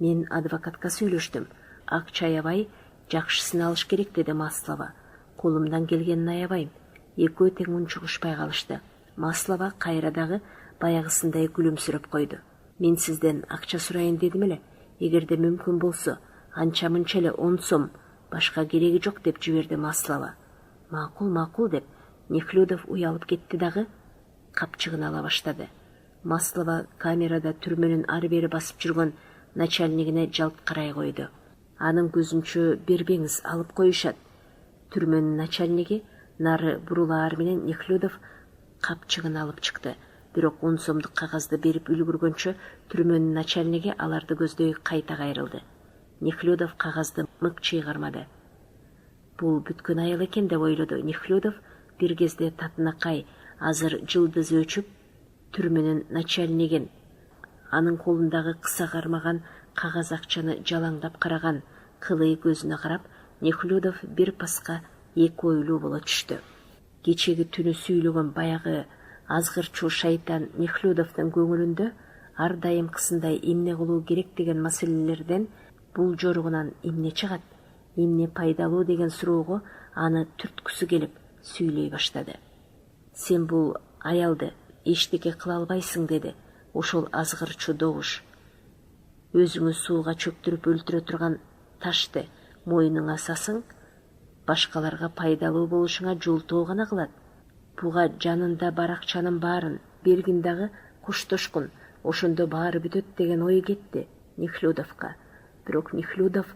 Мен адвокатка сүйлөштүм. Акча аябай, жакшысын алыш керек, деди Маслова. Колумдан келгенин аябайм. Экөө тең унчугушпай калышты. Маслова кайра дагы баягысындай күлүмсүрөп койду. Мен сизден акча сурайын дедим эле. Эгерде мүмкүн болсо, анча-мынча эле 10 сом, башка кереги жок, деп жиберди Маслова. Макул, деп Нехлюдов уялып кетти дагы капчыгын ала баштады. Маслова камерада түрмөнүн ары бери басып жүргөн начальнигине жалт карай койду. Анын көзүнчө бербеңиз, алып коюшат. Түрмөнүн начальниги нары бурулаар менен Нехлюдов капчыгын алып чыкты. Бирок 10 сомдук кагазды берип үлгүргөнчө түрмөнүн начальниги аларды көздөй кайта кайрылды. Нехлюдов кагазды мык чыйгармады. Бул бүткөн аял экен, деп ойлоду Нехлюдов. Бир кезде татынакай, азыр жылдызы өчүп, түрмөнүн начальнигин, анын колундагы кыса кармаган кагаз акчаны жалаңдап караган кылый көзүнө карап, Нехлюдов бир паска эки ойлуу боло түштү. Кечеги түнү сүйлөгөн баягы азгырчу шайтан Нехлюдовдун көңүлүндө ар дайымкысындай эмне кылуу керек деген маселелерден бул жоругунан эмне чыгат, эмне пайдалуу деген суроого аны түрткүсү келип сүйлөй баштады. Сен бул аялды эчтеке кыла албайсың, деди ошол азгырчу добуш. Өзүңү сууга чөктүрүп өлтүрө турган ташты мойнуңа асасың, башкаларга пайдалуу болушуңа жолтоо гана кылат. Буга жанында бар акчанын баарын бергин дагы коштошкун, ошондо баары бүтөт деген ой кетти Нехлюдовго. Бирок Нехлюдов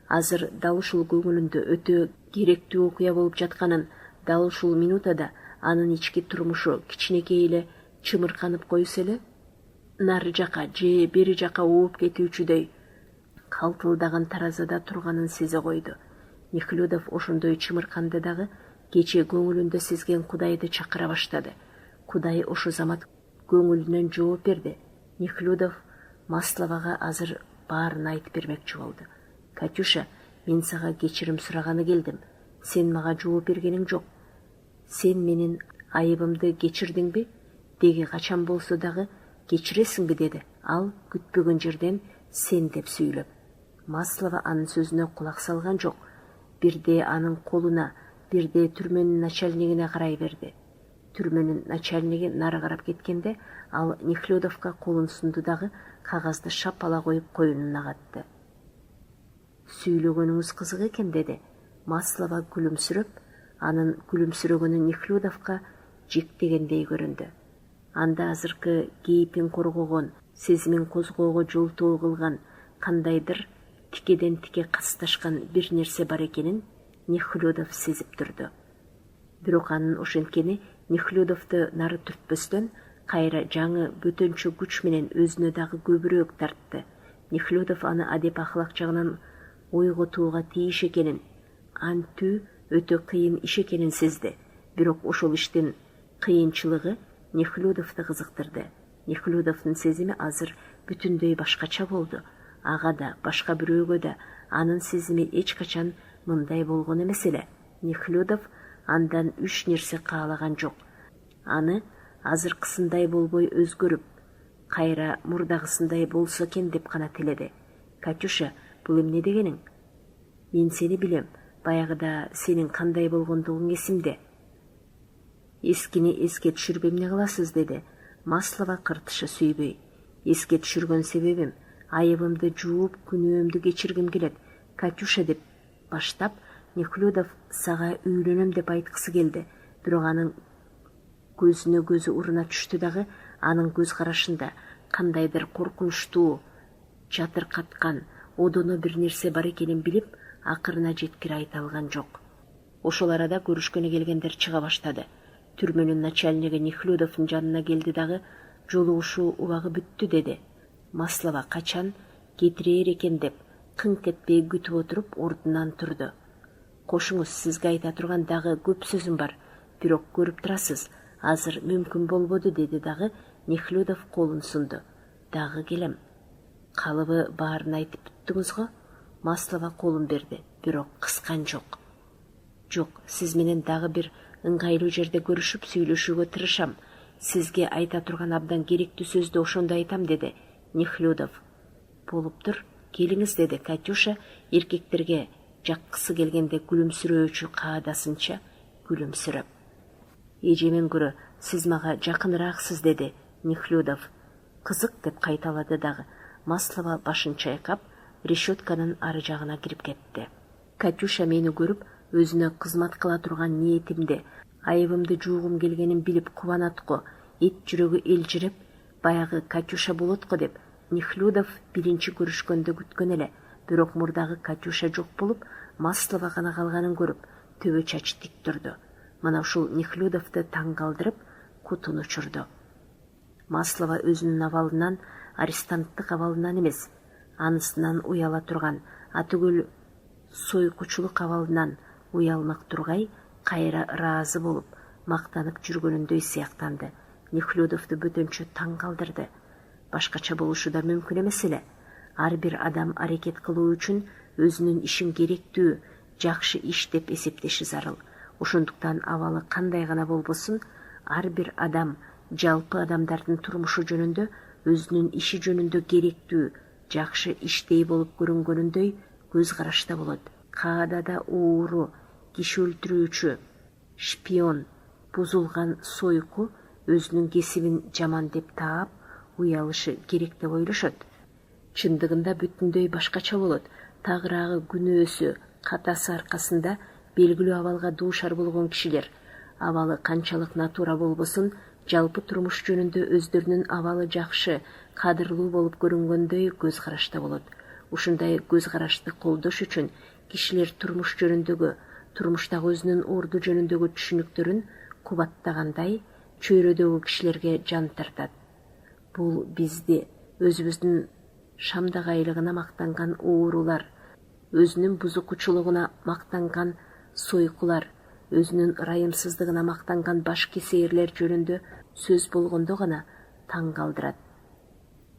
азыр дал ушул көңүлүндө өтө керектүү окуя болуп жатканын, дал ушул минутада анын ички турмушу кичинекей эле чымырканып койсо эле, нары жака же бери жака ооп кетүүчүдөй калтылдаган таразада турганын сезе койду. Нехлюдов ошондой чымырканды дагы кече көңүлүндө сезген Кудайды чакыра баштады. Кудай ошо замат көңүлүнөн жооп берди. Нехлюдов Масловага азыр баарын айтып бермекчи болду. Катюша, мен сага кечирим сураганы келдим. Сен мага жооп бергениң жок. Сен менин айыбымды кечирдиңби? Деги качан болсо дагы кечиресиңби, деди ал күтпөгөн жерден сен деп сүйлөп. Маслова анын сөзүнө кулак салган жок. Бирде анын колуна бирде түрмөнүн начальнигине карай берди. Түрмөнүн начальниги нары карап кеткенде ал Нехлюдовго колун сунду дагы кагазды шапала коюп коюнуна катты. Сүйлөгөнүңүз кызык экен деди. Маслова күлүмсүрөп, анын күлүмсүрөгөнү Нехлюдовго жектегендей көрүндү. Анда азыркы кейипин коргогон, сезимин козгоого жолтоо кылган, кандайдыр тикеден тике касташкан бир нерсе бар экенин Нехлюдов сезип турду. Бирок анын ошенткени Нехлюдовду нары түртпөстөн кайра жаңы бөтөнчө күч менен өзүнө дагы көбүрөөк тартты. Нехлюдов аны адеп ахлак жагынан ойготууга тийиш экенин, антүү өтө кыйын иш экенин сезди. Бирок ошол иштин кыйынчылыгы Нехлюдовду кызыктырды. Нехлюдовдун сезими азыр бүтүндөй башкача болду. Ага да, башка бирөөгө да анын сезими эч качан мындай болгон эмес эле. Нехлюдов андан үч нерсе каалаган жок. Аны азыркысындай болбой өзгөрүп, кайра мурдагысындай болсо экен деп гана тиледи. Катюша, бул эмне дегениң? Мен сени билем, баягыда сенин кандай болгондугуң эсимде. Эскини эске түшүрүп эмне кыласыз, деди Маслова кыртышы сүйбөй. Эске түшүргөн себебим, айыбымды жууп, күнөөмдү кечиргим келет. Катюша деп баштап, Нехлюдов сага үйлөнөм деп айткысы келди. Бирок анын көзүнө көзү уруна түштү дагы, анын көз карашында кандайдыр коркунучтуу, жатыркаткан, одоно бир нерсе бар экенин билип, акырына жеткире айта алган жок. Ошол арада көрүшкөнү келгендер чыга баштады. Түрмөнүн начальниги Нехлюдовдун жанына келди дагы, жолугушуу убагы бүттү деди. Маслова качан кетирээр экен деп кыңк этпей күтүп отуруп ордунан турду. Кошуңуз, сизге айта турган дагы көп сөзүм бар, бирок көрүп турасыз, азыр мүмкүн болбоду, деди дагы Нехлюдов колун сунду. Дагы келем. Калыбы баарын айтып бүттүңүз го? Маслова колун берди, бирок кыскан жок. Жок, сиз менен дагы бир ыңгайлуу жерде көрүшүп сүйлөшүүгө тырышам. Сизге айта турган абдан керектүү сөздү ошондо айтам, деди Нехлюдов. Болуптур, келиңиз, деди Катюша эркектерге жаккысы келгенде күлүмсүрөөчү каадасынча күлүмсүрөп. Эжемен көрө сиз мага жакынырааксыз, деди Нехлюдов. Кызык, деп кайталады дагы. Маслова башын чайкап, решетканын ары жагына кирип кетти. Катюша мени көрүп, өзүнө кызмат кыла турган ниетимди, айыбымды жуугум келгенин билип кубанат го. Эт жүрөгү элжиреп, баягы Катюша болот го деп Нехлюдов биринчи көрүшкөндө күткөн эле. Бирок мурдагы Катюша жок болуп, Маслова гана калганын көрүп, төбө чач тик турду. Мына ушул Нехлюдовду таң калтырып, кутун учурду. Маслова өзүнүн абалынан, арестанттык абалынан эмес, анысынан уяла турган, атүгүл сойкучулук абалынан уялмак тургай, кайра ыраазы болуп, мактанып жүргөнүндөй сыяктанды. Нехлюдовду бөтөнчө таң калтырды. Башкача болушу да мүмкүн эмес эле. Ар бир адам аракет кылуу үчүн өзүнүн ишин керектүү, жакшы иш деп эсептеши зарыл. Ошондуктан абалы кандай гана болбосун, ар бир адам жалпы адамдардын турмушу жөнүндө, өзүнүн иши жөнүндө керектүү, жакшы иштей болуп көрүнгөнүндөй көз карашта болот. Каадада ууру, киши өлтүрүүчү, шпион, бузулган сойку өзүнүн кесибин жаман деп таап, уялышы керек деп ойлошот. Чындыгында бүтүндөй башкача болот. Тагыраагы күнөөсү, катасы аркасында белгилүү абалга дуушар болгон кишилер, абалы канчалык натура болбосун, жалпы турмуш жөнүндө өздөрүнүн абалы жакшы, кадырлуу болуп көрүнгөндөй көз карашта болот. Ушундай көз карашты колдош үчүн кишилер турмуш жөнүндөгү, турмуштагы өзүнүн орду жөнүндөгү түшүнүктөрүн кубаттагандай чөйрөдөгү кишилерге жан тартат. Бул бизди, өзүбүздүн шамдагайлыгына мактанган уурулар, өзүнүн бузукучулугуна мактанган сойкулар, өзүнүн ырайымсыздыгына мактанган баш кесээрлер жөнүндө сөз болгондо гана таң калтырат.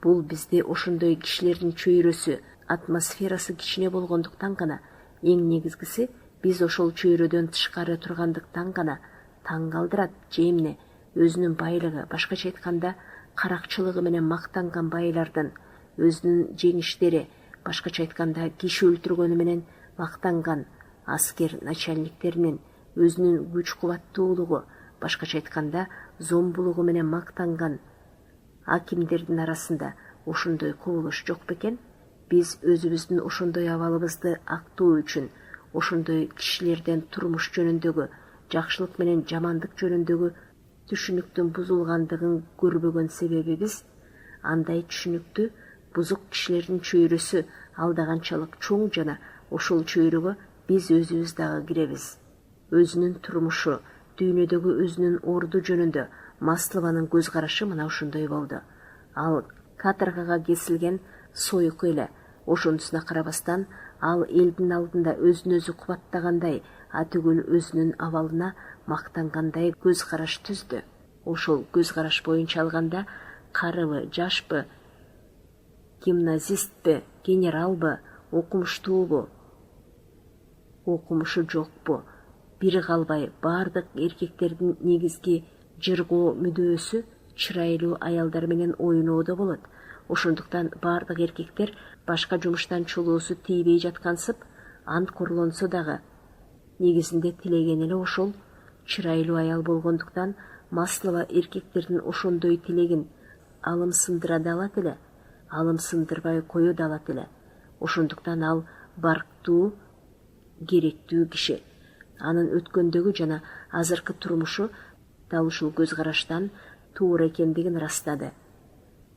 Бул бизде ошондой кишилердин чөйрөсү, атмосферасы кичине болгондуктан гана, эң негизгиси биз ошол чөйрөдөн тышкары тургандыктан гана таң калтырат. Же эмне, өзүнүн байлыгы, башкача айтканда каракчылыгы менен мактанган байлардын, өзүнүн жеңиштери, башкача айтканда киши өлтүргөнү менен мактанган аскер начальниктеринин, өзүнүн күч кубаттуулугу, башкача айтканда зомбулугу менен мактанган акимдердин арасында ошондой кубулуш жок бекен? Биз өзүбүздүн ошондой абалыбызды актоо үчүн, ошондой кишилерден турмуш жөнүндөгү, жакшылык менен жамандык жөнүндөгү түшүнүктүн бузулгандыгын көрбөгөн себебибиз андай түшүнүктү бузук кишилердин чөйрөсү алдаганчалык чоң жана ошол чөйрөгө биз өзүбүз дагы киребиз. Өзүнүн турмушу, дүйнөдөгү өзүнүн орду жөнүндө Маслованын көз карашы мына ошондой болду. Ал каторгага кесилген сойку эле. Ошонусуна карабастан, ал элдин алдында өзүн өзү кубаттагандай, атүгүл өзүнүн абалына мактангандай көз караш түздү. Ошол көз караш боюнча алганда, карыбы, жашпы, гимназистпи, генералбы, окумуштуубу, окумушу жокпу, бир калбай бардык эркектердин негизги жыргоо мүдөөсү чырайлуу аялдар менен ойноодо болот. Ошондуктан бардык эркектер башка жумуштан чулуусу тийбей жаткансып, анткорлонсо дагы негизинде тилеген эле ошол чырайлуу аял болгондуктан Маслова эркектердин ошондой тилегин алымсындыра да алат эле, алымсындырбай кое да алат эле. Ошондуктан ал барктуу, керектүү киши. Анын өткөндөгү жана азыркы турмушу дал ушул көз караштан туура экендигин ырастады.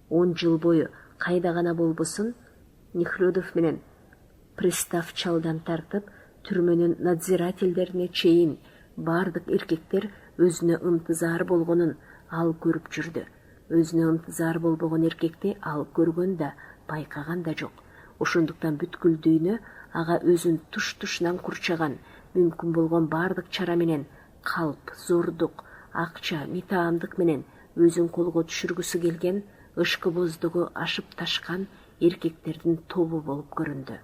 10 жыл бою кайда гана болбосун Нехлюдов менен пристав чалдан тартып түрмөнүн надзирательдерине чейин бардык эркектер өзүнө ынтызар болгонун ал көрүп жүрдү. Өзүнө ынтызар болбогон эркекти ал көргөн да, байкаган да жок. Ошондуктан бүткүл дүйнө ага өзүн туш-тушунан курчаган, мүмкүн болгон бардык чара менен калп, зордук, акча, митаамдык менен өзүн колго түшүргүсү келген, ышкыбоздугу ашып ташкан эркектердин тобу болуп көрүндү.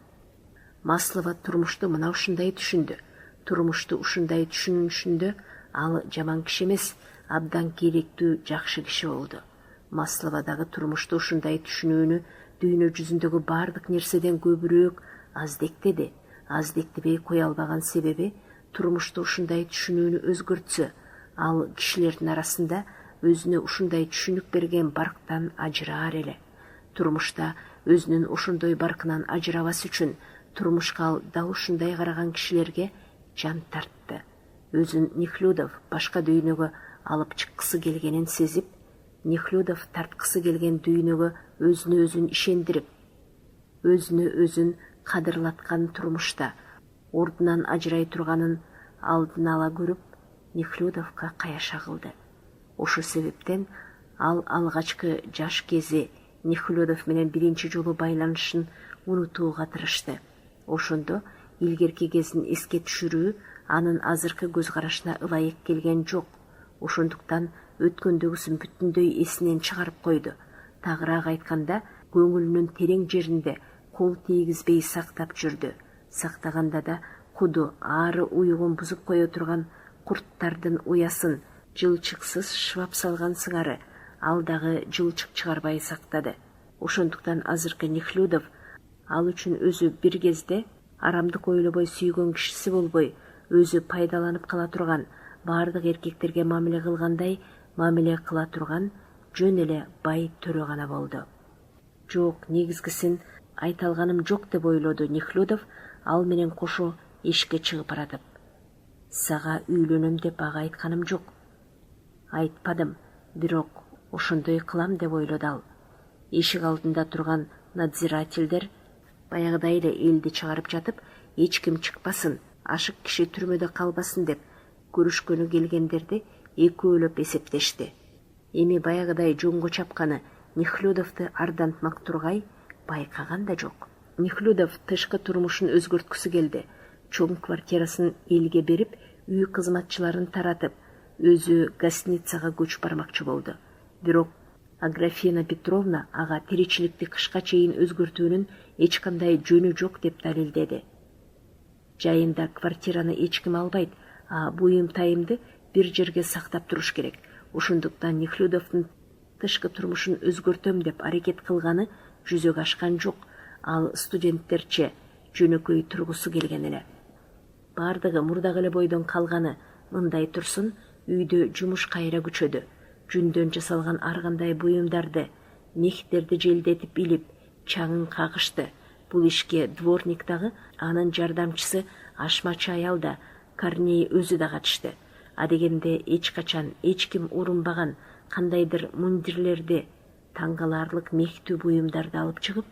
Маслова турмушту мына ушундай түшүндү. Турмушту ушундай түшүнүшүндө ал жаман киши эмес, абдан керектүү, жакшы киши болду. Маслова дагы турмушту ушундай түшүнүүнү дүйнө жүзүндөгү бардык нерседен көбүрөөк аздектеди. Аздектебей кое албаган себеби турмушту ушундай түшүнүүнү өзгөртсө, ал кишилердин арасында өзүнө ушундай түшүнүк берген барктан ажыраар эле. Турмушта өзүнүн ошондой баркынан ажырабас үчүн турмушка ал дал ушундай караган кишилерге жан тартты. Өзүн Нехлюдов башка дүйнөгө алып чыккысы келгенин сезип, Нехлюдов тарткысы келген дүйнөгө өзүнө өзүн ишендирип, өзүнө өзүн кадырлаткан турмушта ордунан ажырай турганын алдын ала көрүп, Нехлюдовго каяша кылды. Ошол себептен ал алгачкы жаш кези Нехлюдов менен биринчи жолу байланышын унутууга тырышты. Ошондо илгерки кезин эске түшүрүү анын азыркы көз карашына ылайык келген жок. Ошондуктан өткөндөгүсүн бүтүндөй эсинен чыгарып койду. Тагыраак айтканда, көңүлүнүн терең жеринде кол тийгизбей сактап жүрдү. Сактаганда да куду ары уюгун бузуп кое турган курттардын уясын жылчыксыз шыбап салган сыңары ал дагы жылчык чыгарбай сактады. Ошондуктан азыркы Нехлюдов ал үчүн өзү бир кезде арамдык ойлобой сүйгөн кишиси болбой, өзү пайдаланып кала турган, бардык эркектерге мамиле кылгандай мамиле кыла турган жөн эле бай төрө гана болду. Жок, негизгисин айта алганым жок деп ойлоду Нехлюдов ал менен кошо эшикке чыгып баратып. Сага үйлөнөм деп ага айтканым жок. Айтпадым, бирок ошондой кылам деп ойлоду ал. Эшик алдында турган надзирательдер баягыдай эле элди чыгарып жатып, эч ким чыкпасын, ашык киши түрмөдө калбасын деп көрүшкөнү келгендерди экөөлөп эсептешти. Эми баягыдай жоңго чапканы Нехлюдовду ардантмак тургай байкаган да жок. Нехлюдов тышкы турмушун өзгөрткүсү келди. Чоң квартирасын элге берип, үй кызматчыларын таратып, өзү гостиницага көчүп бармакчы болду. Бирок Аграфена Петровна ага тиричиликти кышка чейин өзгөртүүнүн эч кандай жөнү жок деп далилдеди. Жайында квартираны эч ким албайт, а буюм тайымды бир жерге сактап туруш керек. Ошондуктан Нехлюдовдун тышкы турмушун өзгөртөм деп аракет кылганы жүзөгө ашкан жок. Ал студенттерче жөнөкөй тургусу келген эле. Бардыгы мурдагы эле бойдон калганы мындай турсун, үйдө жумуш кайра күчөдү. Жүндөн жасалган ар кандай буюмдарды, мехтерди желдетип илип, чаңын кагышты. Бул ишке дворник дагы, анын жардамчысы ашмачы аял да, Корней өзү да катышты. Адегенде эч качан эч ким урунбаган кандайдыр мундирлерди, таңгаларлык мектүү буюмдарды алып чыгып,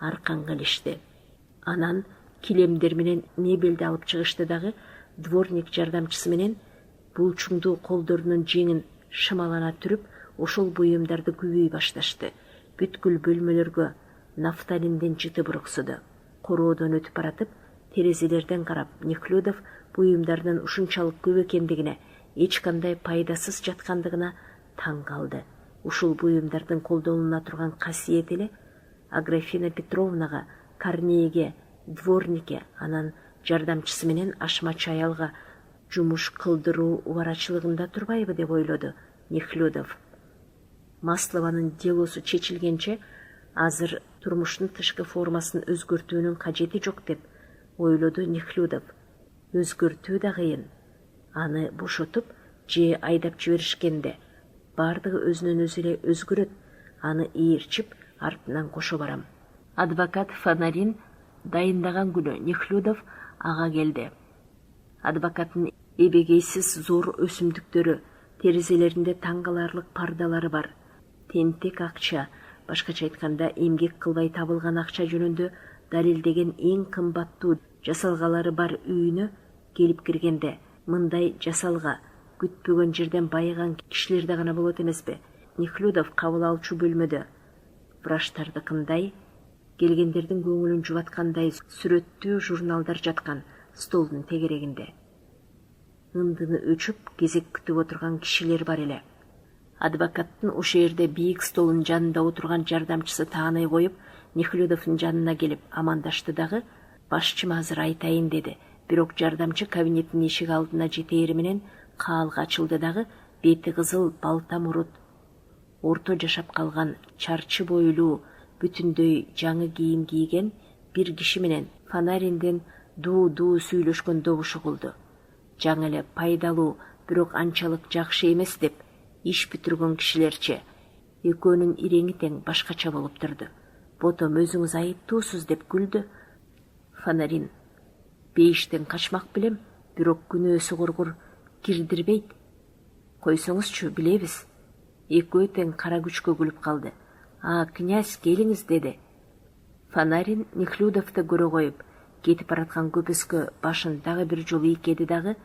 арканга илишти. Анан килемдер менен мебелди алып чыгышты дагы, дворник жардамчысы менен булчуңдуу колдорунун жеңин шымалана түрүп, ошол буюмдарды күбөй башташты. Бүткүл бөлмөлөргө нафталинден жыты буруксуду. Короодон өтүп баратып, терезелерден карап, Нехлюдов буюмдардын ушунчалык көп экендигине, эч кандай пайдасыз жаткандыгына таң калды. Ушул буюмдардын колдонула турган касиети эле Аграфена Петровнага, Корнейге, дворникке, анан жардамчысы менен ашмачы аялга жумуш кылдыруу убарачылыгында турбайбы деп ойлоду Нехлюдов. Маслованын делосу чечилгенче азыр турмуштун тышкы формасын өзгөртүүнүн кажети жок деп ойлоду Нехлюдов. Өзгөртүү да кыйын. Аны бошотуп же айдап жиберишкенде бардыгы өзүнөн өзү эле өзгөрөт. Аны ээрчип артынан кошо барам. Адвокат Фонарин дайындаган күнү Нехлюдов ага келди. Адвокаттын эбегейсиз зор өсүмдүктөрү, терезелеринде таңгаларлык пардалары бар. Тентек акча, башкача айтканда эмгек кылбай табылган акча жөнүндө далилдеген эң кымбаттуу жасалгалары бар үйүнө келип киргенде, мындай жасалга күтпөгөн жерден байыган кишилерде гана болот эмеспи? Нехлюдов кабыл алчу бөлмөдө врачтардыкындай, келгендердин көңүлүн жубаткандай сүрөттүү журналдар жаткан столдун тегерегинде. Ындыны өчүп, кезек күтүп отурган кишилер бар эле. Адвокаттын ошо жерде бийик столдун жанында отурган жардамчысы тааный коюп, Нехлюдовдун жанына келип амандашты дагы, башчым азыр айтайын деди. Бирок жардамчы кабинеттин эшик алдына жетери менен каалга ачылды дагы, бети кызыл, балта мурут, орто жашап калган, чарчы бойлуу, бүтүндөй жаңы кийим кийген бир киши менен Фонаринден дуу сүйлөшкөн добуш угулду. Жаңы эле пайдалуу, бирок анчалык жакшы эмес деп иш бүтүргөн кишилерче. Экөөнүн иреңи тең башкача болуп турду. Ботом өзүңүз айыптуусуз деп күлдү. Фонарин: бейиштен качмак билем, бирок күнөөсү кургур кирдирбейт. Койсоңузчу, билебиз. Экөө тең кара күчкө күлүп калды. Князь, келиңиз, деди. Фонарин Нехлюдовду көрө коюп, кетип бараткан көпөскө башын дагы бир жолу ийкеди дагы,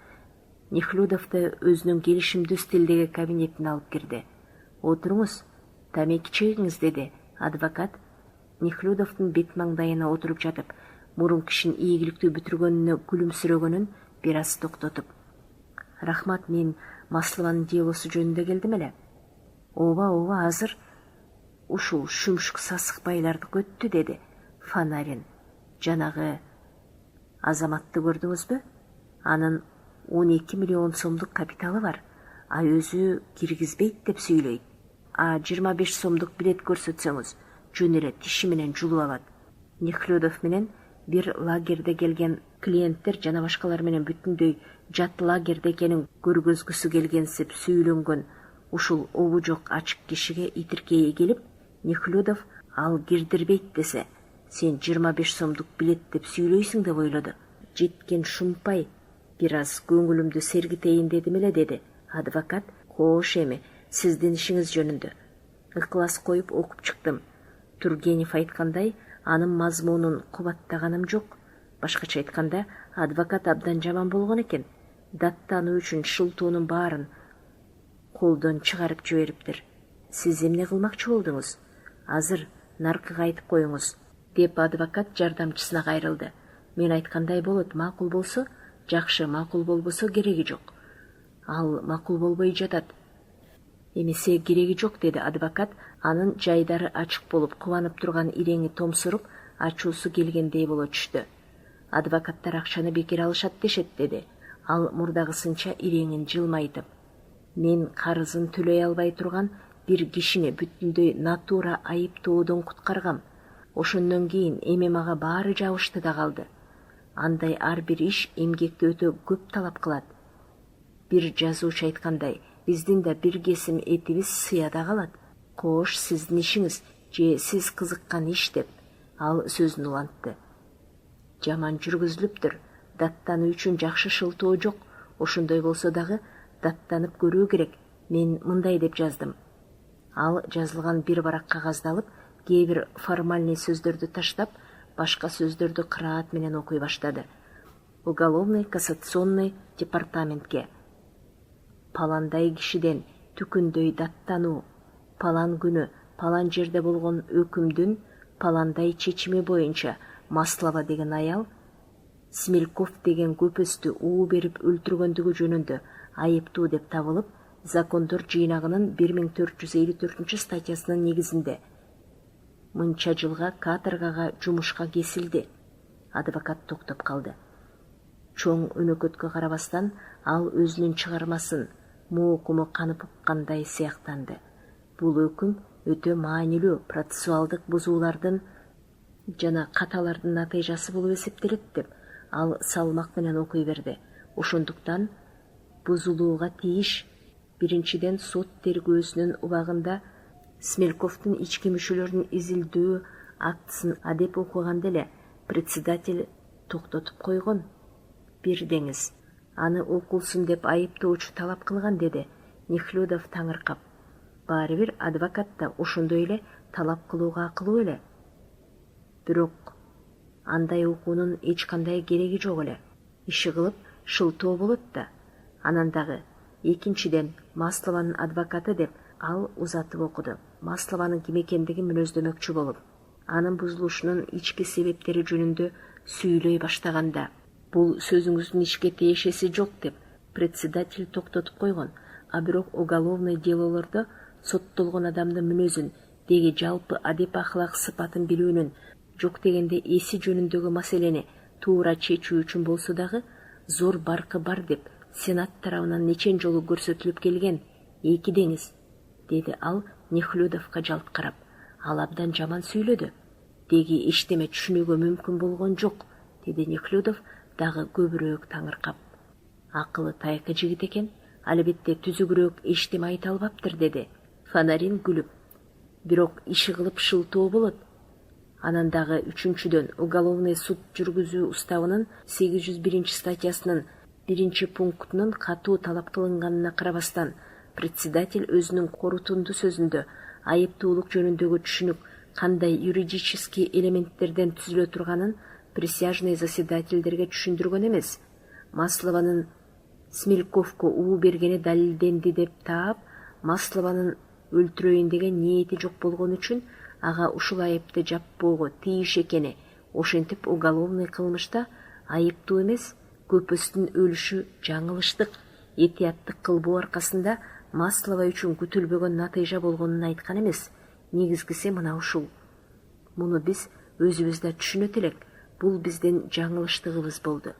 Нехлюдовду өзүнүн келишимдүү стилдеги кабинетине алып кирди. Отуруңуз, тамеки чегиңиз, деди адвокат. Нехлюдовдун бет маңдайына отуруп жатып, мурун кишин ийгиликтүү бүтүргөнүнө күлүмсүрөгөнүн бир аз токтотуп: рахмат, мен Маслованын делосу жөнүндө келдим эле. Ооба, азыр ушул шүмшүк сасык байлардык өттү, деди Фонарин. Жанагы азаматты көрдүңүзбү? Анын 12 миллион сомдук капиталы бар, өзү киргизбейт деп сүйлөйт. 25 сомдук билет көрсөтсөңүз, жөн эле тиши менен жулуп алат. Нехлюдов менен бир лагерде келген клиенттер жана башкалар менен бүтүндөй жат лагерде экенин көргөзгүсү келгенсип сүйлөнгөн ушул обу жок ачык кишиге итиркейи келип, Нехлюдов ал кирдирбейт десе, сен 25 сомдук билет деп сүйлөйсүң деп ойлоду. Жеткен шумпай, бир аз көңүлүмдү сергитейин дедим эле, деди адвокат. Кош эми, сиздин ишиңиз жөнүндө. Ыклас коюп окуп чыктым. Тургенев айткандай, анын мазмунун кубаттаганым жок. Башкача айтканда, адвокат абдан жаман болгон экен. Даттануу үчүн шылтоонун баарын колдон чыгарып жибериптир. Сиз эмне кылмакчы болдуңуз? Азыр наркыга айтып коюңуз, деп адвокат жардамчысына кайрылды. Мен айткандай болот, макул болсо жакшы, макул болбосо кереги жок. Ал макул болбой жатат. Эмесе кереги жок, деди адвокат. Анын жайдары ачык болуп, кубанып турган иреңи томсуруп, ачуусу келгендей боло түштү. Адвокаттар акчаны бекер алышат дешет, деди. Ал мурдагысынча иреңин жылмайтып. Мен карызын төлөй албай турган бир кишини бүтүндөй натура айыптоодон куткаргам. Ошондон кийин эми мага баары жабышты да калды. Андай ар бир иш эмгекти өтө көп талап кылат. Бир жазуучу айткандай, биздин да бир кесим этибиз сыяда калат. Кош, сиздин ишиңиз же сиз кызыккан иш деп ал сөзүн улантты. Жаман жүргүзүлүптүр. Даттануу үчүн жакшы шылтоо жок. Ошондой болсо дагы даттанып көрүү керек. Мен мындай деп жаздым. Ал жазылган бир барак кагазды алып, кээ бир формальный сөздөрдү таштап, башка сөздөрдү кыраат менен окуй баштады. Уголовный кассационный департаментке. Паландай кишиден түкүндөй даттануу, палан күнү, палан жерде болгон өкүмдүн паландай чечими боюнча Маслова деген аял Смельков деген көпөстү уу берип өлтүргөндүгү жөнүндө айыптуу деп табылып, закондор жыйнагынын 1454 статьясынын негизинде мынча жылга каторгага жумушка кесилди. Адвокат токтоп калды. Чоң өнөкөткө карабастан ал өзүнүн чыгармасын моокуму канып уккандай сыяктанды. Бул өкүм өтө маанилүү процессуалдык бузуулардын жана каталардын натыйжасы болуп эсептелет деп ал салмак менен окуй берди. Ошондуктан бузулууга тийиш. Биринчиден, сот тергөөсүнүн убагында Смельковдун ички мүчөлөрүнүн изилдөө актысын адеп окуганда эле председатель токтотуп койгон. Бир деңиз, аны окулсун деп айыптоочу талап кылган, деди Нехлюдов таңыркап. Баары бир адвокат да ошондой эле талап кылууга акылуу эле. Бирок андай окуунун эч кандай кереги жок эле. Иши кылып шылтоо болот да. Анан дагы экинчиден, Маслованын адвокаты деп ал узатып окуду. Маслованын ким экендигин мүнөздөмөкчү болуп, анын бузулушунун ички себептери жөнүндө сүйлөй баштаганда, бул сөзүңүздүн ишке тиешеси жок деп председатель токтотуп койгон. А бирок уголовный делолордо соттолгон адамдын мүнөзүн, деги жалпы адеп ахлак сыпатын билүүнүн жок дегенде эси жөнүндөгү маселени туура чечүү үчүн болсо дагы зор баркы бар деп Сенат тарабынан нечен жолу көрсөтүлүп келген. Эки деңиз, деди ал Нехлюдовго жалт карап. Ал абдан жаман сүйлөдү. Деги эчтеме түшүнүүгө мүмкүн болгон жок, деди Нехлюдов дагы көбүрөөк таңыркап. Акылы тайкы жигит экен, албетте түзүгүрөөк эчтеме айта албаптыр, деди Фонарин күлүп. Бирок иши кылып шылтоо болот. Анан дагы үчүнчүдөн, уголовный суд жүргүзүү уставынын 801 статьясынын 1 пунктунун катуу талап кылынганына карабастан, председатель өзүнүн корутунду сөзүндө айыптуулук жөнүндөгү түшүнүк кандай юридический элементтерден түзүлө турганын присяжный заседательдерге түшүндүргөн эмес. Маслованын Смельковко уу бергени далилденди деп таап, Маслованын өлтүрөйүн деген ниети жок болгон үчүн ага ушул айыпты жаппоого тийиш экени, ошентип уголовный кылмышта айыптуу эмес, көпөстүн өлүшү жаңылыштык, этияттык кылбоо аркасында Маслова үчүн күтүлбөгөн натыйжа болгонун айткан эмес. Негизгиси мына ушул. Муну биз өзүбүз да түшүнөт элек. Бул биздин жаңылыштыгыбыз болду.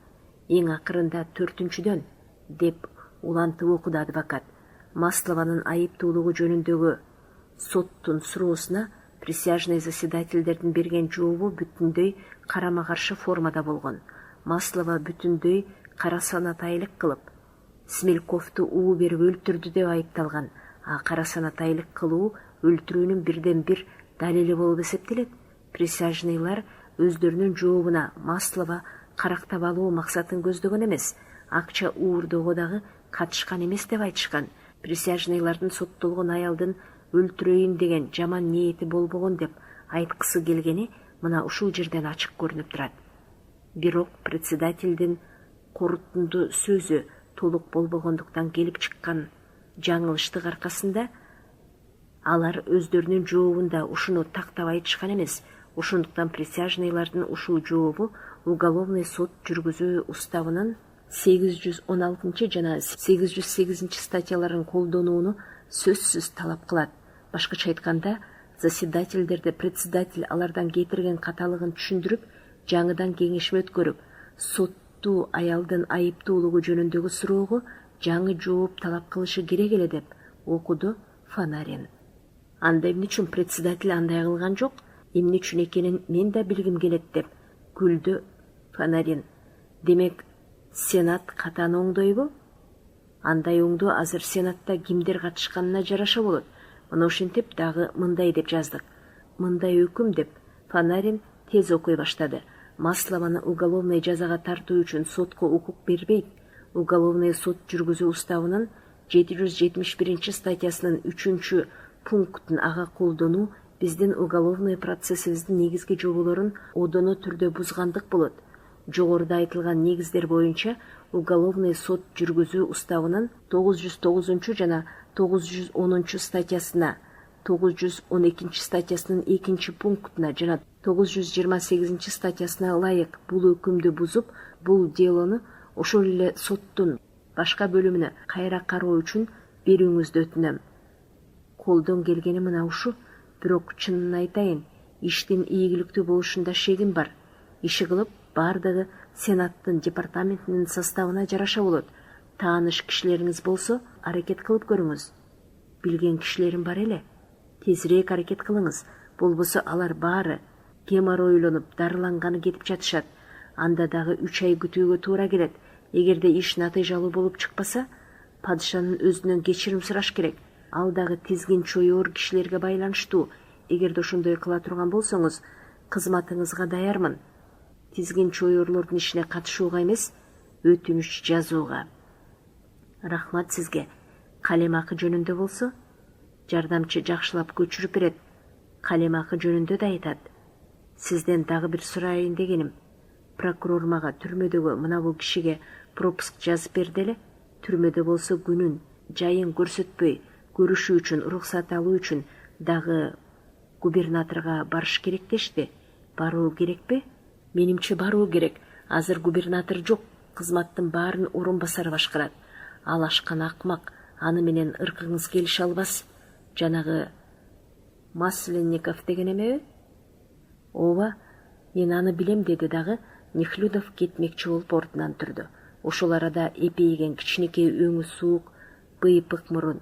Эң акырында төртүнчүдөн, деп улантып окуду адвокат. Маслованын айыптуулугу жөнүндөгү соттун суроосуна присяжный заседательдердин берген жообу бүтүндөй карама-каршы формада болгон. Маслова бүтүндөй карасанатайлык кылып, Смельковду уу берип өлтүрдү деп айыпталган. А карасанатайлык кылуу өлтүрүүнүн бирден бир далили болуп эсептелет. Присяжныйлар өздөрүнүн жообуна Маслова карактап алуу максатын көздөгөн эмес, акча уурдоого дагы катышкан эмес деп айтышкан. Присяжныйлардын соттолгон аялдын өлтүрөйүн деген жаман ниети болбогон деп айткысы келгени мына ушул жерден ачык көрүнүп турат. Бирок председательдин корутунду сөзү толук болбогондуктан келип чыккан жаңылыштык аркасында алар өздөрүнүн жообунда ушуну тактап айтышкан эмес. Ошондуктан присяжныйлардын ушул жообу уголовный суд жүргүзүү уставынын 816 жана 808 статьяларын колдонууну сөзсүз талап кылат. Башкача айтканда, заседательдерди председатель алардан кетирген каталыгын түшүндүрүп, жаңыдан кеңешме өткөрүп, соттуу аялдын айыптуулугу жөнүндөгү суроого жаңы жооп талап кылышы керек эле деп окуду Фонарин. Анда эмне үчүн председатель андай кылган жок? Эмне үчүн экенин мен да билгим келет деп күлдү Фонарин. Демек, Сенат катан оңдойбу? Андай оңду азыр Сенатта кимдер катышканына жараша болот. Мына ошентип дагы мындай деп жаздык. Мындай өкүм деп Фонарин тез окуй баштады. Маслованы уголовный жазага тартуу үчүн сотко укук бербейт. Уголовный сот жүргүзүү уставынын 771 статьясынын 3 пунктун ага колдонуу биздин уголовный процессибиздин негизги жоболорун одоно түрдө бузгандык болот. Жогоруда айтылган негиздер боюнча уголовный сот жүргүзүү уставынын 909 жана 910 статьясына, 912 статьясынын 2 пунктуна жана 928 статьясына ылайык бул өкүмдү бузуп, бул делону ошол эле соттун башка бөлүмүнө кайра кароо үчүн берүүңүздү өтүнөм. Колдон келгени мына ушу, бирок чынын айтайын, иштин ийгиликтүү болушунда шегим бар. Иши кылып бардыгы Сенаттын департаментинин составына жараша болот. Тааныш кишилериңиз болсо, аракет кылып көрүңүз. Билген кишилерим бар эле. Тезирээк аракет кылыңыз. Болбосо алар баары геморройлонуп, дарыланганы кетип жатышат. Анда дагы 3 ай күтүүгө туура келет. Эгерде иш натыйжалуу болуп чыкпаса, падышанын өзүнөн кечирим сураш керек. Ал дагы тизгин чоёр кишилерге байланыштуу. Эгерде ошондой кыла турган болсоңуз, кызматыңызга даярмын. Тизгин чоёрлордун ишине катышууга эмес, өтүнүч жазууга. Рахмат сизге. Калем акы жөнүндө болсо, жардамчы жакшылап көчүрүп берет. Калем акы жөнүндө да айтат. Сизден дагы бир сурайын дегеним. Прокурор мага түрмөдөгү мына бул кишиге пропуск жазып берди эле. Түрмөдө болсо күнүн, жайын көрсөтпөй, көрүшүү үчүн уруксат алуу үчүн дагы губернаторго барыш керек дешти. Баруу керекпи? Менимче баруу керек. Азыр губернатор жок, кызматтын баарын орун басары башкарат. Ал ашкан акмак, аны менен ыркыңыз келише албас. Жанагы Масленников деген эмеби? Ооба, мен аны билем, деди дагы Нехлюдов кетмекчи болуп ордунан турду. Ошол арада эпейген кичинекей өңү суук, быйпык мурун,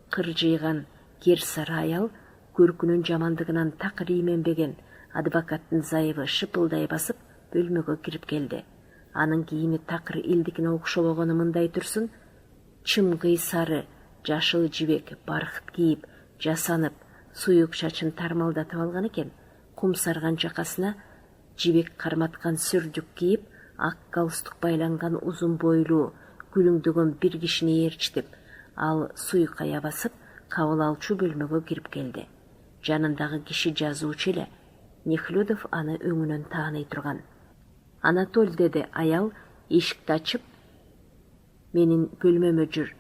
кыр жыйган кер сары аял көркүнүн жамандыгынан так ийменбеген адвокаттын зайыбы шыпылдай басып бөлмөгө кирип келди. Анын кийими такыр илдикине окшобогону мындай турсун, чымгый сары, жашыл жибек бархыт кийип, жасанып, суюк чачын тармалдатып алган экен. Кум сарган жакасына жибек карматкан сүрдүк кийип, ак галстук байланган узун бойлуу, күлүңдөгөн бир кишини ээрчитип, ал суйкая басып, кабыл алчу бөлмөгө кирип келди. Жанындагы киши жазуучу эле. Нехлюдов аны өңүнөн тааный турган. Анатоль, деди аял эшикти ачып, менин бөлмөмө жүр.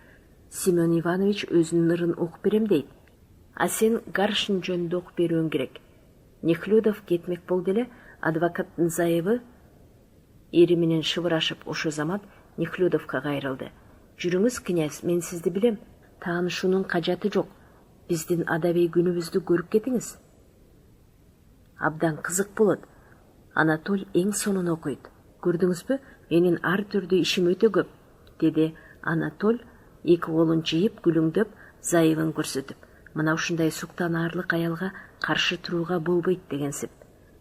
Семен Иванович өзүнүн ырын окуп берем дейт. А сен Гаршин жөнүндө окуп берүүң керек. Нехлюдов кетмек болду эле, адвокаттын зайыбы эри менен шыбырашып ошо замат Нехлюдовго кайрылды. Жүрүңүз, князь, мен сизди билем. Таанышуунун кажаты жок. Биздин адабий күнүбүздү көрүп кетиңиз. Абдан кызык болот. Анатоль эң сонун окуйт. Көрдүңүзбү? Менин ар түрдүү ишим өтө көп, деди Анатоль, эки колун жыйып, күлүңдөп, зайыбын көрсөтүп. Мына ушундай суктан аарлык аялга каршы турууга болбойт дегенсип.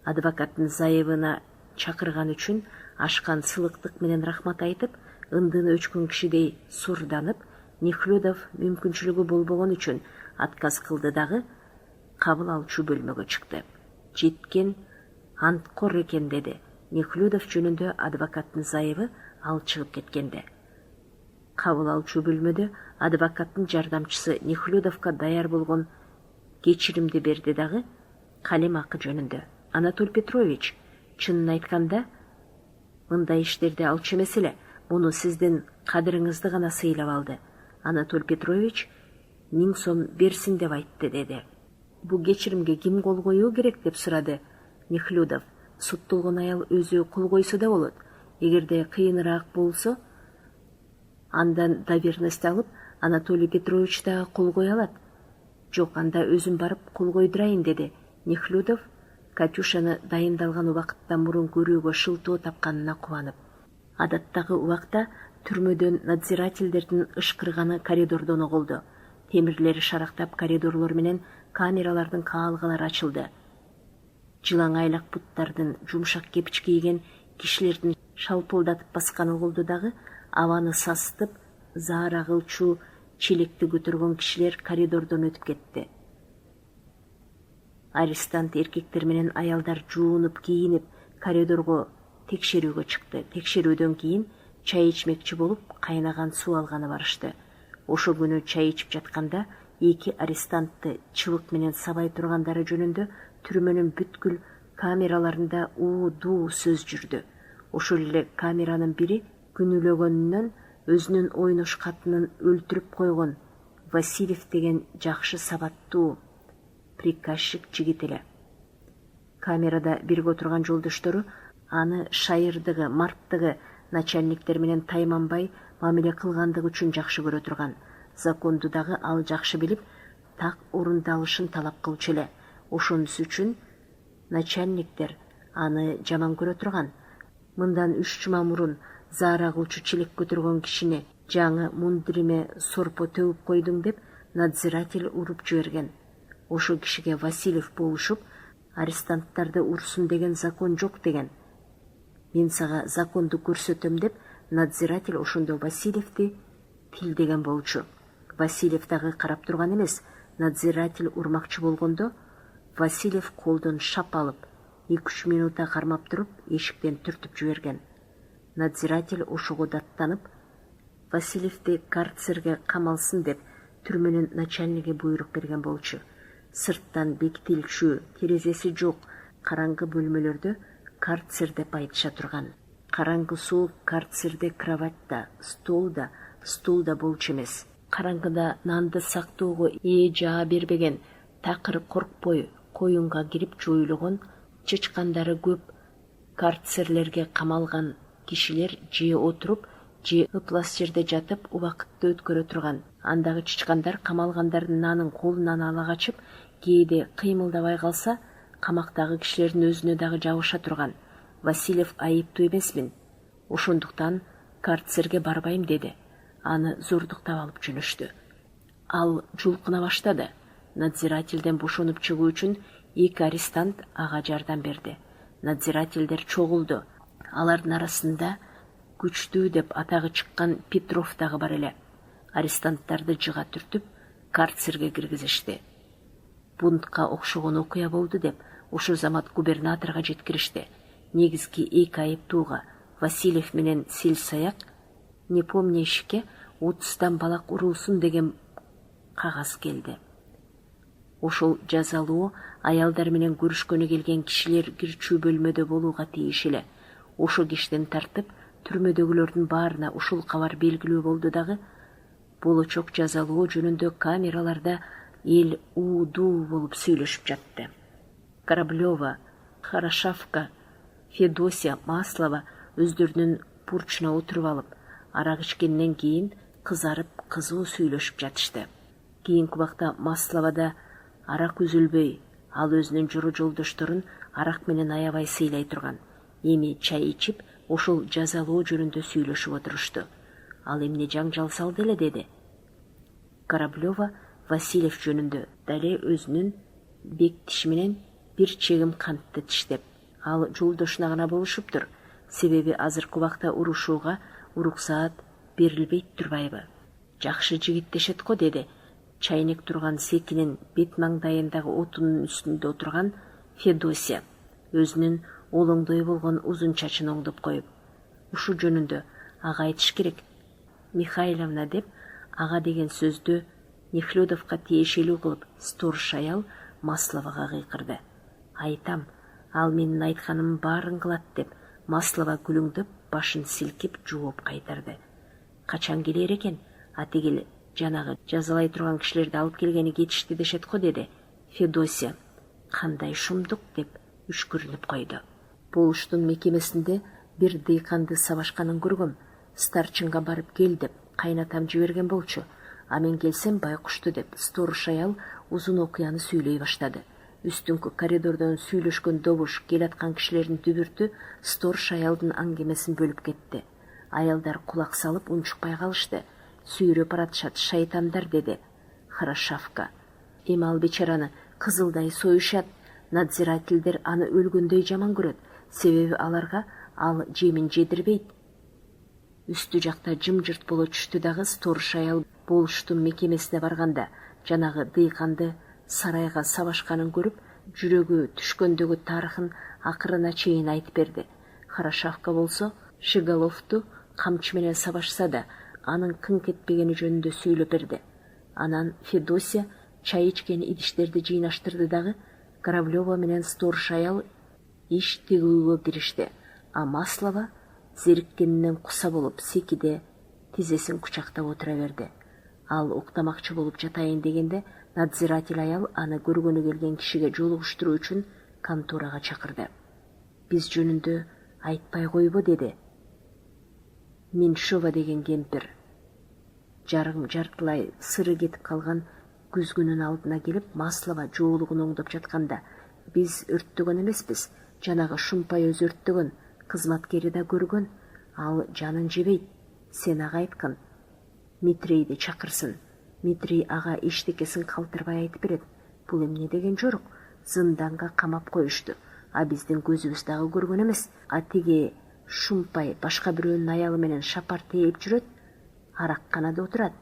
Адвокаттын зайыбына чакырган үчүн ашкан сылыктык менен рахмат айтып, ындыны өчкөн кишидей сурданып, Нехлюдов мүмкүнчүлүгү болбогон үчүн отказ кылды дагы кабыл алчу бөлмөгө чыкты. Жеткен анткор экен, деди Нехлюдов жөнүндө адвокаттын зайыбы ал чыгып кеткенде. Кабыл алчу бөлмөдө адвокаттын жардамчысы Нехлюдовго даяр болгон кечиримди берди дагы калем акы жөнүндө. Анатолий Петрович, чынын айтканда, мындай иштерди алчу эмес эле, муну сиздин кадырыңызды гана сыйлап алды. Анатолий Петрович 1000 сом берсин деп айтты, деди. Бул кечиримге ким кол коюу керек деп сурады Нехлюдов. Соттолгон аял өзү кол койсо да болот. Эгерде кыйыныраак болсо, андан доверенность алып, Анатолий Петрович да кол кое алат. Жок, анда өзүм барып кол койдурайын, деди Нехлюдов, Катюшаны дайындалган убакыттан мурун көрүүгө шылтоо тапканына кубанып. Адаттагы убакта түрмөдөн надзирательдердин ышкырганы коридордон угулду. Темирлери шарактап, коридорлор менен камералардын каалгалары ачылды. Жылаң айлак буттардын, жумшак кепич кийген кишилердин шалпылдатып баскан угулду дагы абаны сасытып, заара кылчу челекти көтөргөн кишилер коридордон өтүп кетти. Арестант эркектер менен аялдар жуунуп, кийинип, коридорго текшерүүгө чыкты. Текшерүүдөн кийин чай ичмекчи болуп, кайнаган суу алганы барышты. Ошо күнү чай ичип жатканда эки арестантты чыбык менен сабай тургандары жөнүндө түрмөнүн бүткүл камераларында уу-дуу сөз жүрдү. Ошол эле камеранын бири күнүлөгөнүнөн өзүнүн ойнош катынын өлтүрүп койгон Васильев деген жакшы сабаттуу приказчик жигит эле. Камерада бирге отурган жолдоштору аны шайырдыгы, марттыгы начальниктер менен тайманбай мамиле кылгандыгы үчүн жакшы көрө турган. Законду дагы ал жакшы билип, так орундалышын талап кылчу эле. Ошонусу үчүн начальниктер аны жаман көрө турган. Мындан 3 жума мурун заара кылчу челек көтөргөн кишини жаңы мундириме сорпо төгүп койдуң деп надзиратель уруп жиберген. Ошо кишиге Васильев болушуп, арестанттарды урсун деген закон жок деген. Мен сага законду көрсөтөм деп надзиратель ошондо Васильевди тилдеген болчу. Васильев дагы карап турган эмес. Надзиратель урмакчы болгондо Васильев колдон шап алып, 2-3 минутта кармап туруп, эшиктен түртүп жиберген. Надзиратель ошого даттанып, Васильевди карцерге камалсын деп түрмөнүн начальниги буйрук берген болчу. Сырттан бекитилчү, терезеси жок, караңгы бөлмөлөрдө карцер деп айтыша турган. Караңгы суук карцерде кроватьта, стулда болчу эмес. Караңгыда нанды сактоого жаа бербеген, такыр коркпой коюнга кирип жоюлгон чычкандары көп карцерлерге камалган кишилер же отуруп, же ыплас жерде жатып убакытты өткөрө турган. Андагы чычкандар камалгандардын нанын колунан ала качып, кээде кыймылдабай калса, камактагы кишилердин өзүнө дагы жабыша турган. Васильев айыптуу эмесмин. Ошондуктан карцерге барбайм деди. Аны зордуктап алып жөнөштү. Ал жулкуна баштады. Надзирательден бошонуп чыгуу үчүн 2 арестант ага жардам берди. Надзирательдер чогулду. Алардын арасында күчтүү деп атагы чыккан Петров дагы бар эле. Арестанттарды жыга түртүп, карцерге киргизишти. Бунтка окшогон окуя болду деп ошол замат губернаторго жеткиришти. Негизги 2 айыптууга Васильев менен Селсаяк непомнящикке 30 балак урулсун деген кагаз келди. Ошол жазалуу аялдар менен көрүшкөнү келген кишилер кирчүү бөлмөдө болууга тийиш эле. Ошо киштен тартып түрмөдөгүлөрдүн баарына ушул кабар белгилүү болду дагы. Болочок жазалоо жөнүндө камераларда эл уу-дуу болуп сүйлөшүп жатты. Кораблёва, Хорошавка, Федосия, Маслова өздөрүнүн бурчуна отуруп алып, арак ичкенден кийин кызарып, кызуу сүйлөшүп жатышты. Кийинки убакта Масловада арак үзүлбөй, ал өзүнүн жору жолдошторун арак менен аябай сыйлай турган. Эми чай ичип, ошол жазалоо жөнүндө сүйлөшүп отурушту. Ал эмне жаңжал салды эле деди. Кораблёва Васильев жөнүндө дале өзүнүн бек тиши менен бир чегим кантты тиштеп, ал жолдошуна гана болушуптур. Себеби азыркы убакта урушууга уруксаат берилбейт турбайбы? Жакшы жигит дешет го деди. Чайнек турган секинин бет маңдайындагы отунун үстүндө отурган Федосия, өзүнүн олоңдой болгон узун чачын оңдоп коюп. Ушу жөнүндө ага айтыш керек. Михайловна деп ага деген сөздү Нефлёдовго тиешелүү кылып, сторож аял Масловага кыйкырды. Айтам, ал менин айтканымдын баарын кылат деп, Маслова күлүңдөп, башын силкип жооп кайтарды. Качан келер экен? Атигил жанагы жазалай турган кишилерди алып келгени кетишти дешет го деди. Федосия, кандай шумдук деп үшкүрүнүп койду. Болуштун мекемесинде бир дыйканды сабашканын көргөм. Старчынга барып кел деп кайнатам жиберген болчу. А мен келсем байкушту деп сторож аял узун окуяны сүйлөй баштады. Үстүңкү коридордон сүйлөшкөн добуш келаткан кишилердин дүбүртү сторож аялдын аңгемесин бөлүп кетти. Аялдар кулак салып унчукпай калышты. Сүйрөп баратышат, шайтандар деди Хорошавка. Эми ал бечараны кызылдай союшат. Надзирательдер аны өлгөндөй жаман көрөт. Себеби аларга ал жемин жедирбейт. Үстү жакта жымжырт боло түштү дагы сторож аял болуштун мекемесине барганда жанагы дыйканды сарайга сабашканын көрүп, жүрөгү түшкөндөгү тарыхын акырына чейин айтып берди. Хорошавка болсо Шиголовду камчы менен сабашса да, анын кыңк этпегени жөнүндө сүйлөп берди. Анан Федосия чай ичкен идиштерди жыйнаштырды дагы Кораблёва менен сторож аял иш тигүүгө киришти. А Маслова зериккенинен куса болуп секиде тизесин кучактап отура берди. Ал уктамакчы болуп жатайын дегенде надзиратель аял аны көргөнү келген кишиге жолугуштуруу үчүн конторага чакырды. Биз жөнүндө айтпай койбо деди. Меншова деген кемпир. Жарым жартылай сыры кетип калган күзгүнүн алдына келип Маслова жоолугун оңдоп жатканда, биз өрттөгөн эмеспиз, жанагы Шумпай өзү өрттөгөн, кызматкери да көргөн, ал жанын жебейт. Сен ага айткын, Митрейди чакырсын. Митрей ага эчтекесин калтырбай айтып берет. Бул эмне деген жорук? Зынданга камап коюшту. А биздин көзүбүз дагы көргөн эмес. А тиги Шумпай башка бирөөнүн аялы менен шапар тээп жүрөт, аракканада отурат.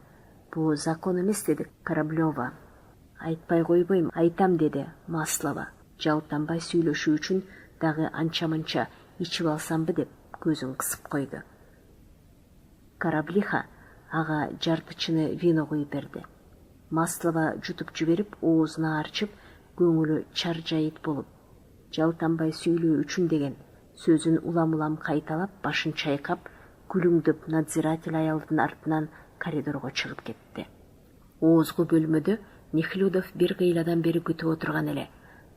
Бул закон эмес, деди Кораблёва. Айтпай койбойм, айтам, деди Маслова. Жалтанбай сүйлөшүү үчүн дагы анча-мынча ичип алсамбы деп көзүн кысып койду. Кораблиха ага жартычыны вино куюп берди. Маслова жутуп жиберип, оозуна арчып, көңүлү чаржайыт болуп, жалтанбай сүйлөө үчүн деген сөзүн улам-улам кайталап, башын чайкап, күлүңдөп надзиратель аялдын артынан коридорго чыгып кетти. Оозгу бөлмөдө Нехлюдов бир кыйладан бери күтүп отурган эле.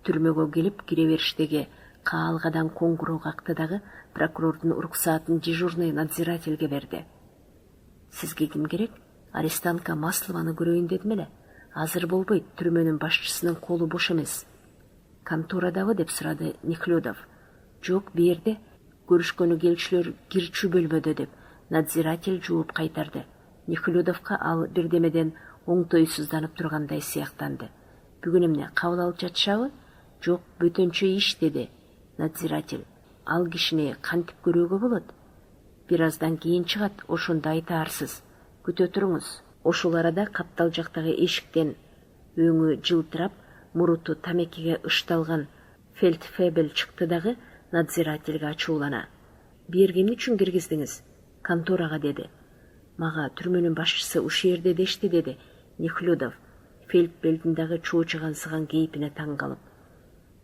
Түрмөгө келип кире бериштеги каалгадан коңгуроо какты дагы прокурордун уруксаатын дежурный надзирательге берди. Сизге ким керек? Арестантка Маслованы көрөйүн дедим эле. Азыр болбойт, түрмөнүн башчысынын колу бош эмес. Конторадабы деп сурады Нехлюдов. Жок, берди. Көрүшкөнү келчүлөр кирчүү бөлмөдө деп надзиратель жооп кайтарды. Нехлюдовго ал бирдемеден оңтойсузданып тургандай сыяктанды. Бүгүн эмне, кабыл алып жатышабы? Жок, бөтөнчө иш, деди надзиратель. Ал кишини кантип көрүүгө болот? Бир аздан кийин чыгат, ошондо айтаарсыз. Күтө туруңуз. Ошол арада каптал жактагы эшиктен өңү жылтырап, муруту тамекиге ышталган фельдфебель чыкты дагы надзирательге ачуулана. Бир кимни үчүн киргиздиңиз? Конторага, деди. Мага түрмөнүн башчысы ушул жерде дешти, деди Нехлюдов, фельдфебелдин дагы чоочугансыган кейпине таң калып.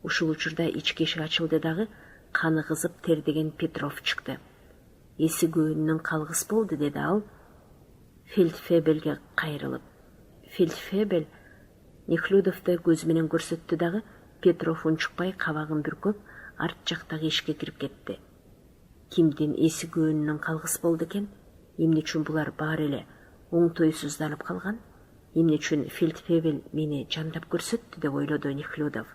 Ушул учурда ички эшик ачылды дагы каны кызып тердеген Петров чыкты. Эси көөнүнөн калгыс болду, деди ал фельдфебелге кайрылып. Фельдфебель Нехлюдовду көзү менен көрсөттү дагы Петров унчукпай кабагын бүркөп арт жактагы эшикке кирип кетти. Кимдин эси көөнүнөн калгыс болду экен? Эмне үчүн булар баары эле оңтойсузданып калган? Эмне үчүн фельдфебель мени жандап көрсөттү деп ойлоду Нехлюдов.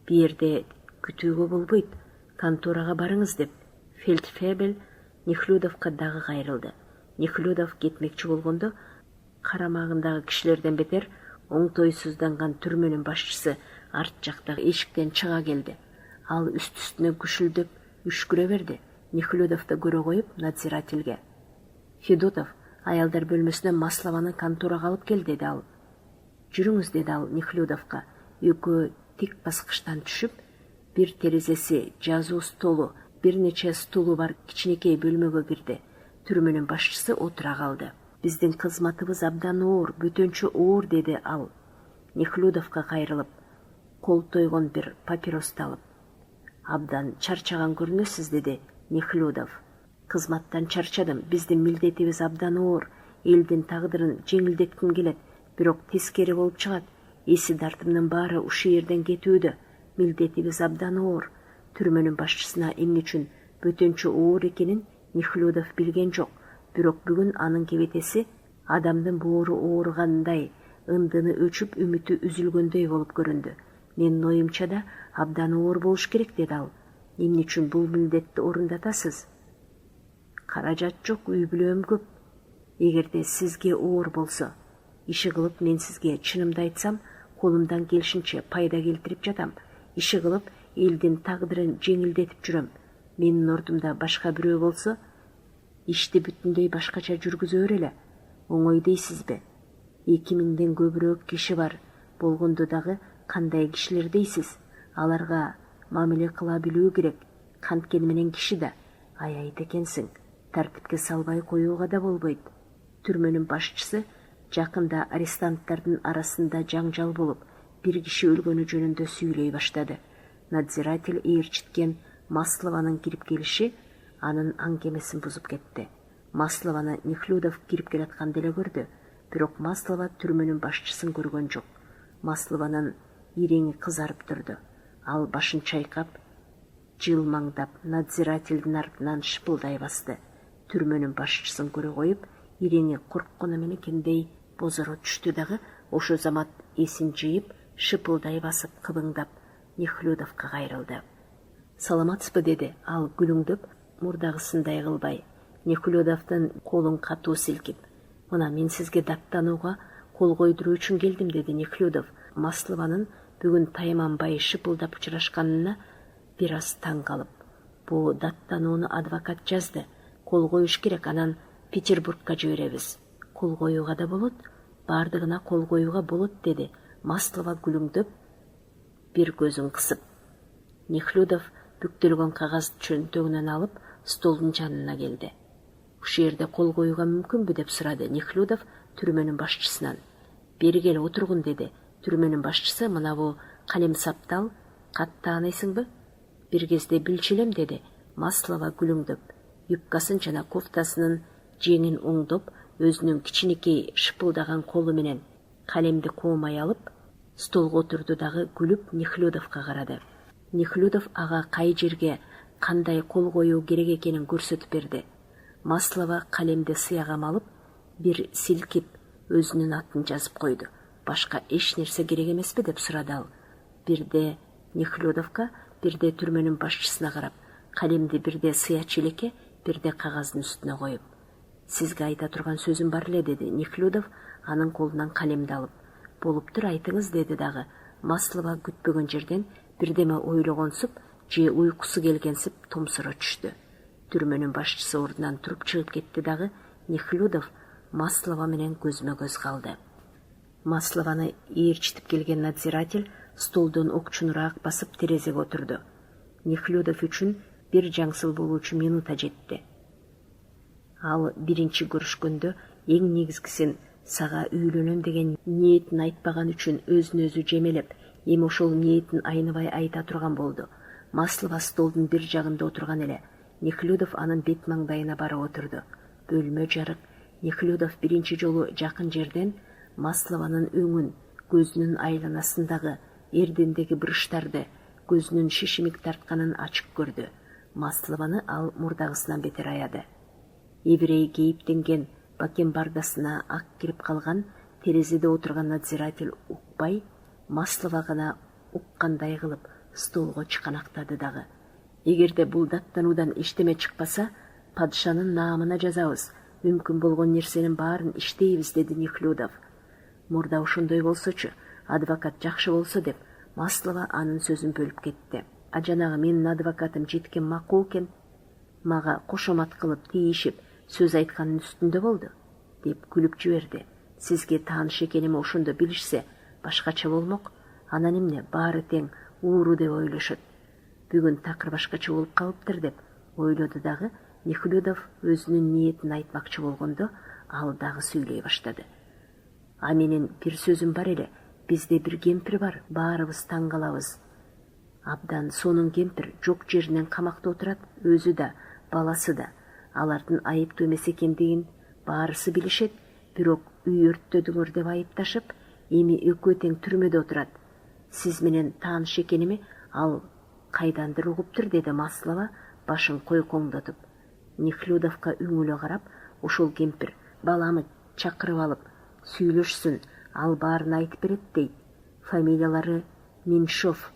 Бу жерде күтүүгө болбойт, конторага барыңыз, деп фельдфебель Нехлюдовго дагы кайрылды. Нехлюдов кетмекчи болгондо карамагындагы кишилерден бетер оңтойсузданган түрмөнүн башчысы арт жактагы эшиктен чыга келди. Ал үст-үстүнө күшүлдөп үшкүрө берди. Нехлюдовду көрө коюп надзирательге: Федотов, аялдар бөлмөсүнө Маслованы конторага алып кел, деди ал. Жүрүңүз, деди ал Нехлюдовго. Экөө тик баскычтан түшүп, бир терезеси, жазуу столу, бир нече стулу бар кичинекей бөлмөгө кирди. Түрмөнүн башчысы отура калды. Биздин кызматыбыз абдан оор, бөтөнчө оор, деди ал Нехлюдовго кайрылып, кол тойгон бир папиросту алып. Абдан чарчаган көрүнөсүз, деди Нехлюдов. Кызматтан чарчадым, биздин милдетибиз абдан оор, элдин тагдырын жеңилдетким келет, бирок тескери болуп чыгат. Эси дартымдын баары ушул жерден кетүүдө. Милдетибиз абдан оор. Түрмөнүн башчысына эмне үчүн бөтөнчө оор экенин Нехлюдов билген жок. Бирок бүгүн анын кебетеси адамдын боору ооругандай, ындыны өчүп, үмүтү үзүлгөндөй болуп көрүндү. Менин оюмча да абдан оор болуш керек, деди ал. Эмне үчүн бул милдетти орундатасыз? Каражат жок, үй бүлөм көп. Эгерде сизге оор болсо, иши кылып мен сизге чынымды айтсам, колумдан келишинче пайда келтирип жатам. Иши кылып элдин тагдырын жеңилдетип жүрөм. Менин ордумда башка бирөө болсо, ишти бүтүндөй башкача жүргүзөр эле. Оңой дейсизби? 2000ден көбүрөөк киши бар. Болгондо дагы кандай кишилер дейсиз? Аларга мамиле кыла билүү керек. Канткени менен киши да аябайт экенсиң. Тартипке салбай коюуга да болбойт. Түрмөнүн башчысы жакында арестанттардын арасында жаңжал болуп, бир киши өлгөнү жөнүндө сүйлөй баштады. Надзиратель ээрчиткен Маслованын кирип келиши анын аңгемесин бузуп кетти. Маслованы Нехлюдов кирип келатканды эле көрдү, бирок Маслова түрмөнүн башчысын көргөн жок. Маслованын иреңи кызарып турду. Ал башын чайкап, жылмаңдап, надзирательдин артынан шыпылдай басты. Түрмөнүн башчысын көрө коюп, иреңи корккону менекендей бозоро түштү дагы, ошо замат эсин жыйып, шыпылдай басып, кыбыңдап, Нехлюдовго кайрылды. Саламатсызбы деди, ал күлүңдөп, мурдагысындай кылбай. Нехлюдовдун колун катуу силкип, мына мен сизге даттанууга кол койдуруу үчүн келдим, деди Нехлюдов. Маслованын бүгүн тайманбай шыпылдап учурашканына бир аз таң калып. Бу даттанууну адвокат жазды. Кол коюш керек, анан Петербургка жиберебиз. Кол коюуга да болот, бардыгына кол коюуга болот, деди Маслова күлүңдөп, бир көзүн кысып. Нехлюдов бүктөлгөн кагаз чөнтөгүнөн алып, столдун жанына келди. Ушул жерде кол коюуга мүмкүнбү деп сурады Нехлюдов түрмөнүн башчысынан. Бери кел отургун, деди түрмөнүн башчысы. Мына бу калем саптал, кат тааныйсыңбы? Бир кезде билчилем, деди Маслова күлүңдөп. Юбкасын жана кофтасынын жеңин оңдоп, өзүнүн кичинекей шыпылдаган колу менен калемди коомай алып, столго отурду дагы күлүп Нехлюдовго карады. Нехлюдов ага кай жерге кандай кол коюу керек экенин көрсөтүп берди. Маслова калемди сыягам алып, бир силкип өзүнүн атын жазып койду. Башка эч нерсе керек эмеспи деп сурады ал. Бирде Нехлюдовго, бирде түрмөнүн башчысына карап, калемди бирде сыя челекке, бирде кагаздын үстүнө коюп. Сизге айта турган сөзүм бар эле, деди Нехлюдов анын колунан калемди алып. Болуптур, айтыңыз, деди дагы. Маслова күтпөгөн жерден бирдеме ойлогонсуп, же уйкусу келгенсип томсоро түштү. Түрмөнүн башчысы ордунан туруп чыгып кетти дагы Нехлюдов Маслова менен көзмө көз калды. Маслованы ээрчитип келген надзиратель столдон окчунураак басып терезеге отурду. Нехлюдов үчүн бир жаңсыл болуучу минута жетти. Ал биринчи көрүшкөндө эң негизгисин сага үйлөнөм деген ниетин айтпаган үчүн өзүн өзү жемелеп, эми ошол ниетин айныбай айта турган болду. Маслова столдун бир жагында отурган эле. Нехлюдов анын бет маңдайына барып отурду. Бөлмө жарык. Нехлюдов биринчи жолу жакын жерден Маслованын өңүн, көзүнүн айланасындагы эрдендеги буручтарды, көзүнүн шишимик тартканын ачык көрдү. Маслованы ал мурдагысынан бетер аяды. Еврей кейиптенген бакенбардасына ак кирип калган терезеде отурган надзиратель укпай, Маслова гана уккандай кылып столго чыканактады дагы. Эгерде бул даттануудан эчтеме чыкпаса, падышанын наамына жазабыз. Мүмкүн болгон нерсенин баарын иштейбиз, деди Нехлюдов. Мурда ошондой болсочу, адвокат жакшы болсо, деп Маслова анын сөзүн бөлүп кетти. А жанагы менин адвокатым жеткен макул экен, мага кошомат кылып тийишип сөз айтканын үстүндө болду, деп күлүп жиберди. Сизге тааныш экеними ошондо билишсе, башкача болмок. Анан эмне, баары тең ууру деп ойлошот. Бүгүн такыр башкача болуп калыптыр, деп ойлоду дагы. Нехлюдов өзүнүн ниетин айтмакчы болгондо, ал дагы сүйлөй баштады. А менин бир сөзүм бар эле. Бизде бир кемпир бар, баарыбыз таң калабыз. Абдан сонун кемпир, жок жеринен камакта отурат, өзү да, баласы да. Алардын айыптуу эмес экендигин баарысы билишет, бирок үй өрттөдүңөр деп айыпташып, эми экөө тең түрмөдө отурат. Сиз менен тааныш экеними ал кайдандыр угуптур, деди Маслова башын койкоңдотуп. Нехлюдовго үңүлө карап, ошол кемпир баламы чакырып алып, сүйлөшсүн, ал баарын айтып берет, дейт. Фамилиялары Меньшов.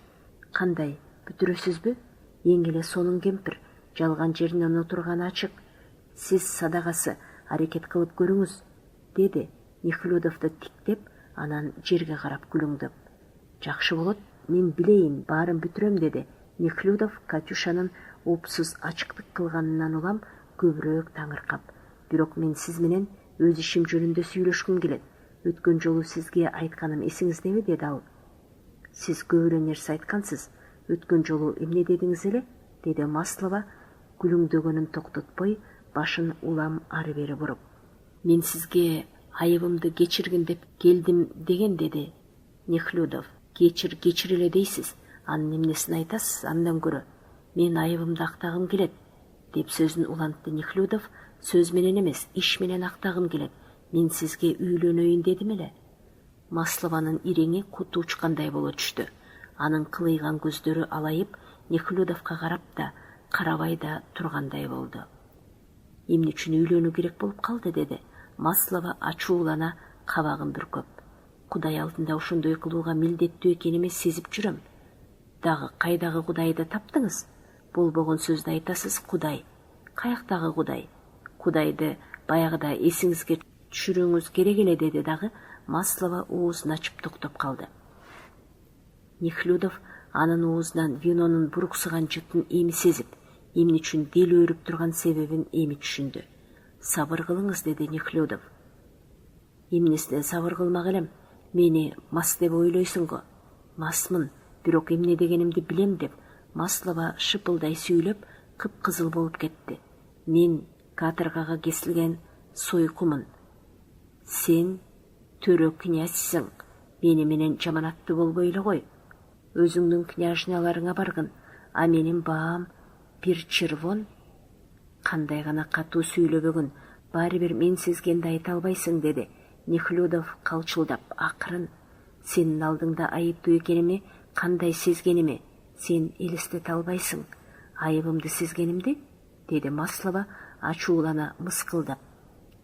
Кандай, бүтүрөсүзбү? Эң эле сонун кемпир, жалган жеринен отурганы ачык. Сиз садагасы аракет кылып көрүңүз, деди Нехлюдовду тиктеп, анан жерге карап күлүңдөп. Жакшы болот, мен билейин, баарын бүтүрөм, деди Нехлюдов Катюшанын опсуз ачыктык кылганынан улам көбүрөөк таңыркап, бирок мен сиз менен өз ишим жөнүндө сүйлөшкүм келет. Өткөн жолу сизге айтканым эсиңиздеби, деди ал. Сиз көп эле нерсе айткансыз. Өткөн жолу эмне дедиңиз эле? Деди Маслова күлүңдөгөнүн токтотпой, башын улам ары бери буруп. Мен сизге айыбымды кечиргин деп келдим деген, деди Нехлюдов. Кечир эле дейсиз. Анын эмнесин айтасыз? Андан көрө мен айыбымды актагым келет, деп сөзүн улантты Нехлюдов. Сөз менен эмес, иш менен актагым келет. Мен сизге үйлөнөйүн дедим эле. Маслованын иреңи куту учкандай боло түштү. Анын кылыйган көздөрү алайып, Нехлюдовго карап да, карабай да тургандай болду. Эмне үчүн үйлөнүү керек болуп калды, деди. Маслова ачуулана, кабагын бүркөп. Кудай алдында ошондой кылууга милдеттүү экеними сезип жүрөм. Дагы кайдагы Кудайды таптыңыз? Болбогон сөздү айтасыз, Кудай. Каяктагы Кудай? Кудайды баягыда эсиңизге түшүрүүңүз керек эле, деди дагы. Маслова оозун ачып токтоп калды. Нехлюдов анын оозунан винонун буруксуган жытын эми сезип, эмне үчүн дел өөрүп турган себебин эми түшүндү. Сабыр кылыңыз, деди Нехлюдов. Эмнесине сабыр кылмак элем? Мени мас деп ойлойсуң го? Масмын, бирок эмне дегенимди билем, деп Маслова шыпылдай сүйлөп, кыпкызыл болуп кетти. Мен каторгага кесилген сойкумун. Сен төрө князьсың. Мени менен жаманаттуу болбой эле кой. Өзүңдүн княжналарыңа баргын, а менин баам бир червон. Кандай гана катуу сүйлөбөгүн, баары бир мен сезгенди айта албайсың, деди Нехлюдов калчылдап. Акырын, сенин алдыңда айыптуу экеними, кандай сезгеними сен элестете албайсың. Айыбымды сезгенимди, деди Маслова ачуулана, мыскылдап.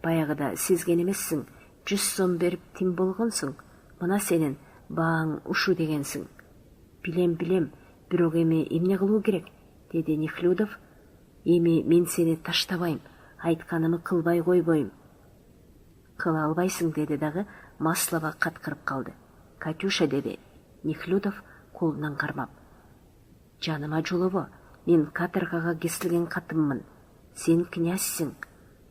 Баягыда сезген эмессиң, 100 сом берип тим болгонсуң. Мына сенин бааң ушу дегенсиң. Билем, бирок эми эмне кылуу керек, деди Нехлюдов. Эми мен сени таштабайм, айтканымы кылбай койбойм. Кыла албайсың, деди дагы. Маслова каткырып калды. Катюша, деди Нехлюдов колунан кармап. Жаныма жолобо, мен каторгага кесилген катыммын. Сен князьсиң.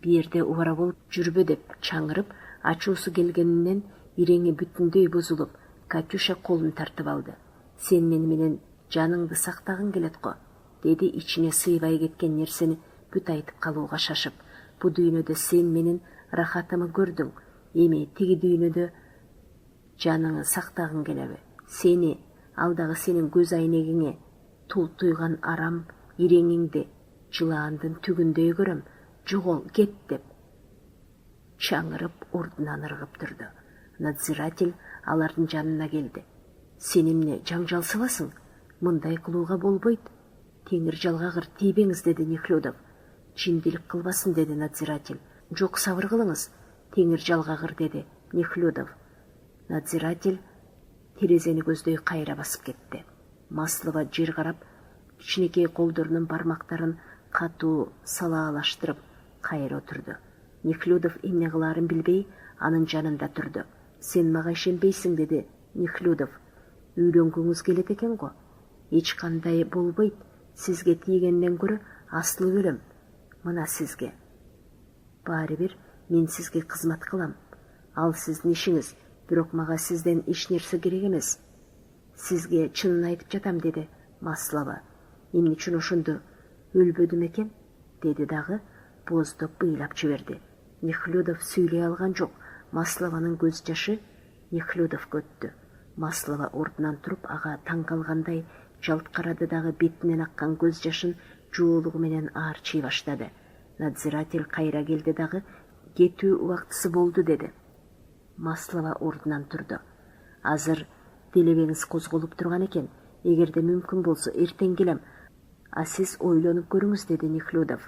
Биерде убара болуп жүрбө, деп чаңырып, ачуусу келгенинен иреңи бүтүндөй бузулуп, Катюша колун тартып алды. Сен мени менен жаныңды сактагың келет го, деди ичине сыйбай кеткен нерсени бүт айтып калууга шашып. Бу дүйнөдө сен менин рахатымы көрдүң, эми тиги дүйнөдө жаныңы сактагың келеби? Сени, ал дагы сенин көз айнегиңе тултуйган арам иреңиңди жылаандын түгүндөй көрөм. Жогол, кет, деп чаңырып ордунан ыргып турду. Надзиратель алардын жанына келди. Сен эмне жаңжалсыбасың? Мындай кылууга болбойт. Теңир жалгагыр тийбеңиз, деди Нехлюдов. Жиндилик кылбасын, деди надзиратель. Жок, сабыр кылыңыз. Теңир жалгагыр, деди Нехлюдов. Надзиратель терезени көздөй кайра басып кетти. Маслова жер карап, кичинекей колдорунун бармактарын катуу салаалаштырып кайра отурду. Нехлюдов эмне кылаарын билбей, анын жанында турду. Сен мага ишенбейсиң, деди Нехлюдов. Үйлөнгүңүз келет экен го. Эч кандай болбойт. Сизге тийгенден көрө аслы өлөм. Мына сизге. Баары бир мен сизге кызмат кылам. Ал сиздин ишиңиз, бирок мага сизден эч нерсе керек эмес. Сизге чынын айтып жатам, деди Маслова. Эмне үчүн ошондо өлбөдүм экен, деди дагы боздоп ыйлап жиберди. Нехлюдов сүйлөй алган жок. Маслованын көз жашы Нехлюдовго өттү. Маслова ордунан туруп, ага таң калгандай жалт карады дагы бетинен аккан көз жашын жоолугу менен аарчый баштады. Надзиратель кайра келди дагы. Кетүү убактысы болду, деди. Маслова ордунан турду. Азыр делебеңиз козголуп турган экен. Эгерде мүмкүн болсо эртең келем. А сиз ойлонуп көрүңүз, деди Нехлюдов.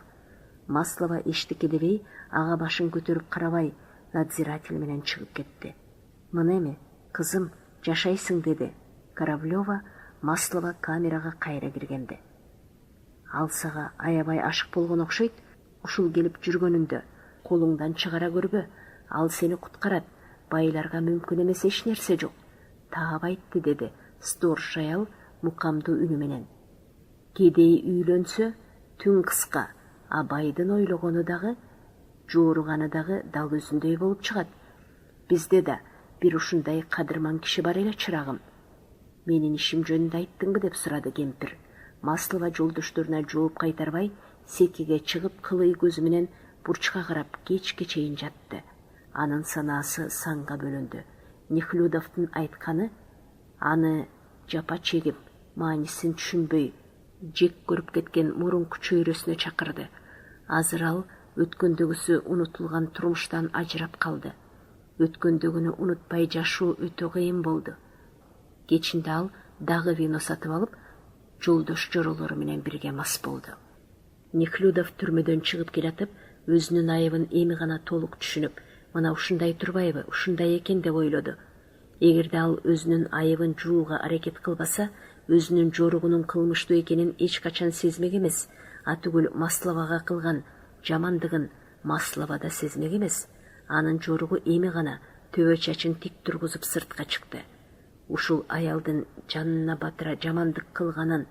Маслова эчтеке дебей, ага башын көтөрүп карабай, надзиратель менен чыгып кетти. Мына эми, кызым, жашайсың, деди Кораблёва Маслова камерага кайра киргенде. Ал сага аябай ашык болгон окшойт. Ушул келип жүргөнүндө колуңдан чыгара көрбө. Ал сени куткарат. Байларга мүмкүн эмес эч нерсе жок. Таап айтты, деди сторож аял мукамдуу үнү менен. Кедей үйлөнсө, түн кыска, абайдын ойлогону дагы, жууруганы дагы дал өзүндөй болуп чыгат. Бизде да бир ушундай кадырман киши бар эле, чырагым. Менин ишим жөнүндө айттыңбы деп сурады кемпир. Маслова жолдошторуна жооп кайтарбай, секиге чыгып кылый көзү менен бурчка карап кечке чейин жатты. Анын санаасы санга бөлөндү. Нехлюдовдун айтканы аны жапа чегип, маанисин түшүнбөй, жек көрүп кеткен мурунку чөйрөсүнө чакырды. Азыр ал өткөндөгүсү унутулган турмуштан ажырап калды. Өткөндөгүнү унутпай жашоо өтө кыйын болду. Кечинде ал дагы вино сатып алып, жолдош жоролору менен бирге мас болду. Нехлюдов түрмөдөн чыгып келатып, өзүнүн айыбын эми гана толук түшүнүп, мына ушундай турбайбы, ушундай экен деп ойлоду. Эгерде ал өзүнүн айыбын жууга аракет кылбаса, өзүнүн жоругунун кылмыштуу экенин эч качан сезмек эмес. Атүгүл Масловага кылган жамандыгын Маслова да сезмек эмес. Анын жоругу эми гана төбө чачын тик тургузуп сыртка чыкты. Ушул аялдын жанына батыра жамандык кылганын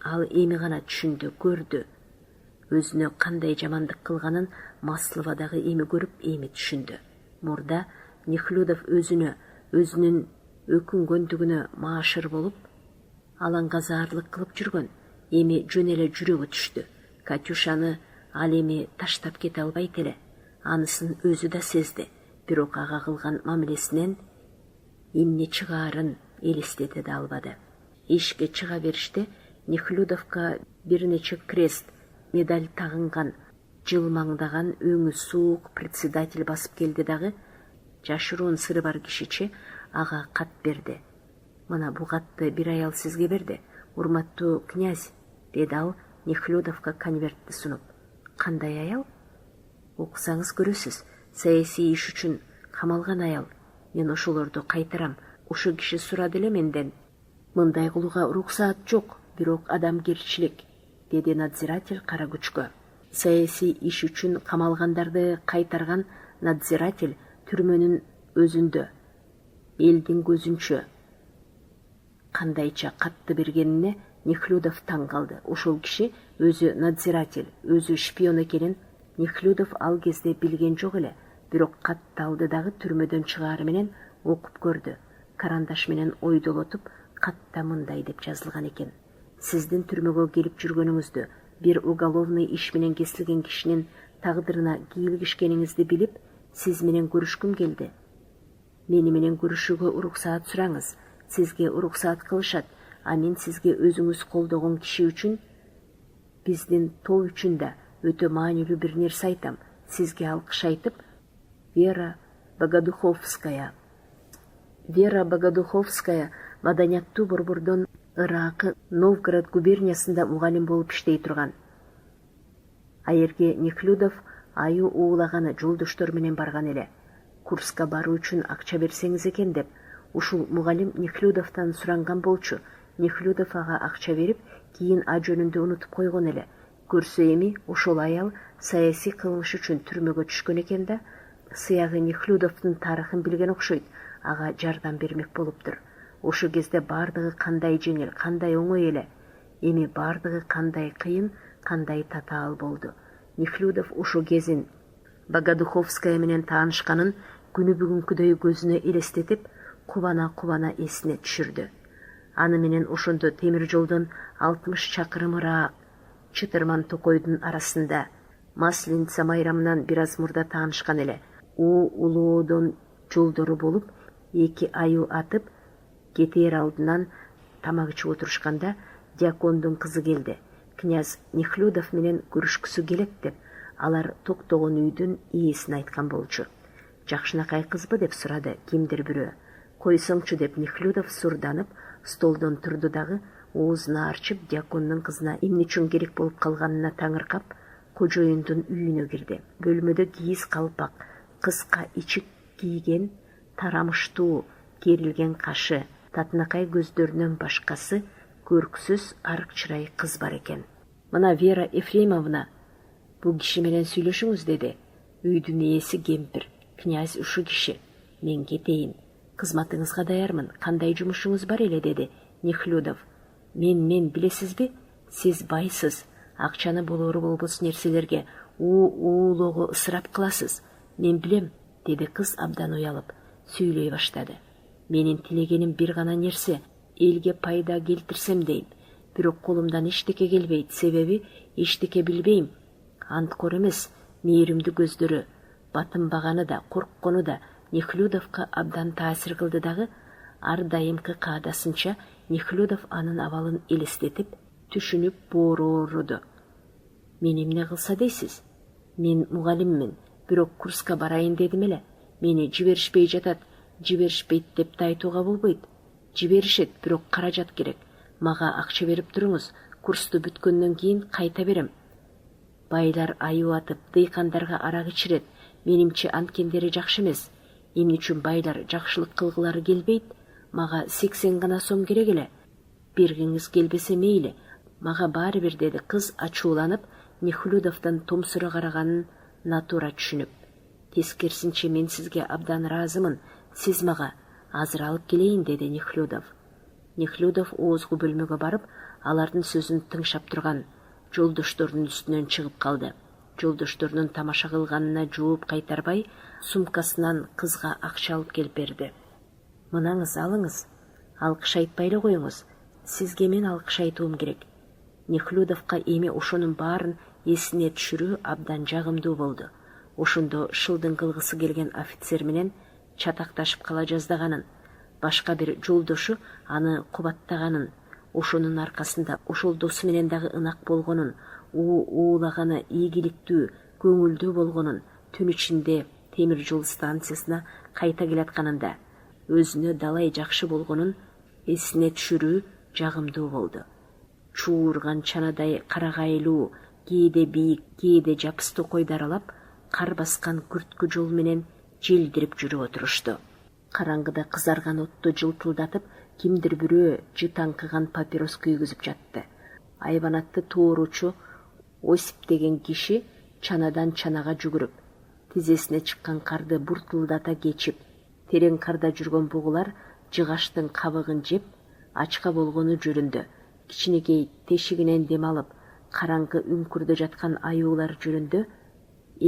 ал эми гана түшүндү, көрдү. Өзүнө кандай жамандык кылганын Маслова дагы эми көрүп, эми түшүндү. Мурда Нехлюдов өзүнүн өкүнгөндүгүнө маашыр болуп, алаңгазаарлык кылып жүргөн. Эми жөн эле жүрөгү түштү. Катюшаны ал эми таштап кете албайт эле. Анысын өзү да сезди. Бирок ага кылган мамилесинен эмне чыгаарын элестете да албады. Эшикке чыга бериште Нехлюдовго бир нече крест, медаль тагынган, жылмаңдаган өңү суук председатель басып келди дагы, жашыруун сыры бар кишиче ага кат берди. Мына бу катты бир аял сизге берди, урматтуу князь, деди ал Нехлюдовго конвертти сунуп. Кандай аял? Окусаңыз көрөсүз, саясий иш үчүн камалган аял. Мен ошолорду кайтарам. Ошо киши сурады эле менден. Мындай кылууга уруксаат жок, бирок адамгерчилик, деди надзиратель кара күчкө. Саясий иш үчүн камалгандарды кайтарган надзиратель түрмөнүн өзүндө, элдин көзүнчө кандайча катты бергенине Нехлюдов таң калды. Ошол киши өзү надзиратель, өзү шпион экенин Нехлюдов ал кезде билген жок эле. Бирок катты алды дагы түрмөдөн чыгаары менен окуп көрдү. Карандаш менен ойдолотуп, катта мындай деп жазылган экен. Сиздин түрмөгө келип жүргөнүңүздү, бир уголовный иш менен кесилген кишинин тагдырына кийлигишкениңизди билип, сиз менен көрүшкүм келди. Мени менен көрүшүүгө уруксаат сураңыз. Сизге уруксаат кылышат, а мен сизге өзүңүз колдогон киши үчүн, биздин топ үчүн да өтө маанилүү бир нерсе айтам. Сизге алкыш айтып, Вера Богодуховская маданияттуу борбордон Ыракы Новгород губерниясында мугалим болуп иштей турган. Аерге Нехлюдов аю уулаганы жолдоштор менен барган эле. Курска баруу үчүн акча берсеңиз экен деп, ушул мугалим Нехлюдовдон суранган болчу. Нехлюдов ага акча берип, кийин а жөнүндө унутуп койгон эле. Көрсө эми ошол аял саясий кылмыш үчүн түрмөгө түшкөн экен да, сыягы Нехлюдовдун тарыхын билген окшойт, ага жардам бермек болуптур. Ошо кезде бардыгы кандай жеңил, кандай оңой эле. Эми бардыгы кандай кыйын, кандай татаал болду. Нехлюдов ошо кезин Богодуховская менен таанышканын күнү бүгүнкүдөй көзүнө элестетип, кубана эсине түшүрдү. Аны менен ошондо темир жолдон 60 чакырым ыраак, Чытырман Токойдун арасында Масленица майрамынан бир аз мурда таанышкан эле. Улоодон жолдору болуп, 2 аю атып, кетээр алдынан тамак ичип отурушканда Дьякондун кызы келди. Князь Нехлюдов менен көрүшкүсү келет деп, алар токтогон үйдүн ээсине айткан болчу. Жакшынакай кызбы деп сурады кимдир бирөө. Койсоңчу деп Нехлюдов сурданып, столдон турду дагы, оозуну арчып, Дьякондун кызына эмне үчүн керек болуп калганына таңыркап, кожоюндун үйүнө кирди. Бөлмөдө кийиз калпак, кыска ичик кийген, тарамыштуу, керилген кашы, татынакай көздөрүнөн башкасы көрксүз арык чырай кыз бар экен. Мына Вера Ефремовна, бу киши менен сүйлөшүңүз, деди. Үйдүн ээси кемпир. Князь ушу киши. Мен кетейин. Кызматыңызга даярмын. Кандай жумушуңуз бар эле, деди Нехлюдов. Мен билесизби? Сиз байсыз. Акчаны болору болбос нерселерге уулоого ысырап кыласыз. Мен билем, деди кыз абдан уялып, сүйлөй баштады. Менин тилегеним бир гана нерсе, элге пайда келтирсем дейм. Бирок колумдан эчтеке келбейт, себеби эчтеке билбейм. Анткор эмес, мээримдүү көздөрү, батынбаганы да, корккону да Нехлюдовго абдан таасир кылды дагы. Ар дайымкы каадасынча Нехлюдов анын абалын элестетип, түшүнүп боорооруду. Мен эмне кылса дейсиз? Мен мугалиммин, бирок курска барайын дедим эле. Мени жиберишпей жатат, жиберишпейт деп да айтууга болбойт. Жиберишет, бирок каражат керек. Мага акча берип туруңуз, курсту бүткөндөн кийин кайта берем. Байлар аюу атып, дыйкандарга арак ичирет. Менимче анткендери жакшы эмес. Эмне үчүн байлар жакшылык кылгылары келбейт? Мага 80 гана сом керек эле. Бергиңиз келбесе мейли, мага баары бир, деди кыз ачууланып, Нехлюдовдун томсура караганын натура түшүнүп. Тескерисинче мен сизге абдан ыраазымын, сиз мага азыр алып келейин, деди Нехлюдов. Нехлюдов оозгу бөлмөгө барып, алардын сөзүн тыңшап турган жолдошторунун үстүнөн чыгып калды. Жолдошторунун тамаша кылганына жооп кайтарбай, сумкасынан кызга акча алып келип берди. Мынаңыз, алыңыз. Алкыш айтпай эле коюңуз. Сизге мен алкыш айтуум керек. Нехлюдовго эми ошонун баарын эсине түшүрүү абдан жагымдуу болду. Ошондо шылдың кылгысы келген офицер менен чатакташып кала жаздаганын, башка бир жолдошу аны кубаттаганын, ошонун аркасында ошол досу менен дагы ынак болгонун, уулаганы ийгиликтүү, көңүлдүү болгонун, түн ичинде темир жол станциясына кайта келатканында өзүнө далай жакшы болгонун эсине түшүрүү жагымдуу болду. Чуурган чанадай карагайлуу, кээде бийик, кээде жапыс токойду аралап, кар баскан күрткү жол менен желдирип жүрүп отурушту. Караңгыда кызарган отту жылтылдатып, кимдир бирөө жытаңкыган папирос күйгүзүп жатты. Айбанатты тооручу Осип деген киши чанадан чанага жүгүрүп, тизесине чыккан карды буртулдата кечип, терең карда жүргөн бугулар жыгаштын кабыгын жеп, ачка болгону жөрүндө, кичинекей тешигинен дем алып, караңгы үңкүрдө жаткан аюулар жөрүндө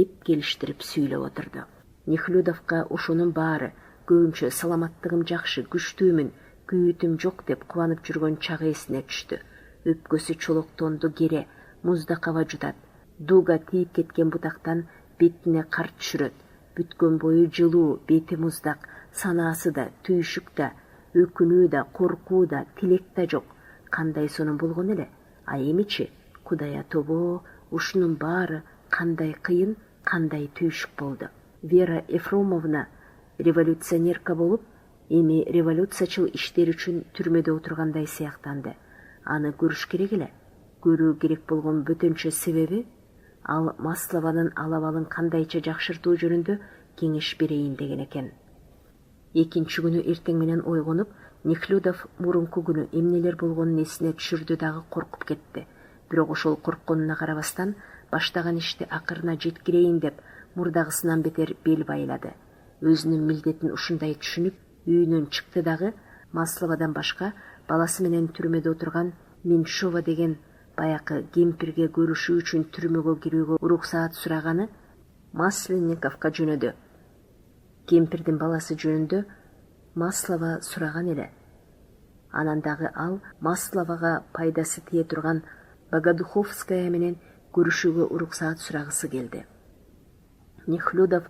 эп келиштирип сүйлөп отурду. Нехлюдовго ошонун баары көбүнчө саламаттыгым жакшы, күчтүүмүн, күйүтүм жок деп кубанып жүргөн чагы эсине түштү. Өпкөсү чолоктонду кере, муздак аба жутат. Дуга тийип кеткен бутактан бетине кар түшүрөт. Бүткөн бою жылуу, бети муздак, санаасы да, түйшүк да, өкүнүү да, коркуу да, тилек да жок. Кандай сонун болгон эле. А эмичи, Кудая тобо, ушунун баары кандай кыйын, кандай түйшүк болду. Вера Ефромовна революционерка болуп, эми революциячыл иштер үчүн түрмөдө отургандай сыяктанды. Аны көрүш керек эле. Көрүү керек болгон бөтөнчө себеби, ал Маслованын алабалын кандайча жакшыртуу жөнүндө кеңеш берейин деген экен. Экинчи күнү эртең менен ойгонуп, Нехлюдов мурунку күнү эмнелер болгонун эсине түшүрдү дагы коркуп кетти. Бирок ошол коркконуна карабастан, баштаган ишти акырына жеткирейин деп, мурдагысынан бетер бел байлады. Өзүнүн милдетин ушундай түшүнүп, үйүнөн чыкты дагы, Масловадан башка баласы менен түрмөдө отурган Меньшова деген баякы кемпирге көрүшүү үчүн түрмөгө кирүүгө уруксаат сураганы Масленниковго жөнөдү. Кемпирдин баласы жөнүндө Маслова сураган эле. Анан дагы ал Масловага пайдасы тие турган Богодуховская менен көрүшүүгө уруксаат сурагысы келди. Нехлюдов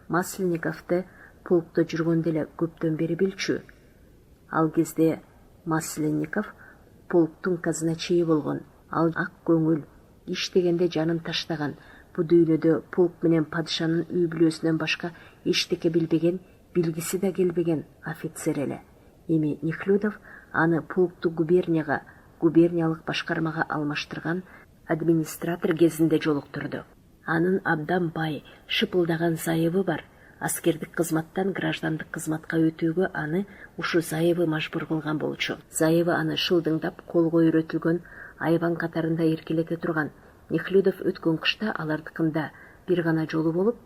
Масленниковду полкто жүргөндө эле көптөн бери билчү. Ал кезде Масленников полктун казначейи болгон. Ал ак көңүл, иштегенде жанын таштаган, бу дүйнөдө полк менен падышанын үй бүлөсүнөн башка эчтеке билбеген, билгиси да келбеген офицер эле. Эми Нехлюдов аны полкту губерниялык башкармага алмаштырган администратор кезинде жолуктурду. Анын абдан бай, шыпылдаган зайыбы бар. Аскердик кызматтан граждандык кызматка өтүүгө аны ушу зайыбы мажбур кылган болчу. Зайыбы аны шылдыңдап колго үйрөтүлгөн айбан катарында эркелете турган. Нехлюдов өткөн кышта алардыкында бир гана жолу болуп,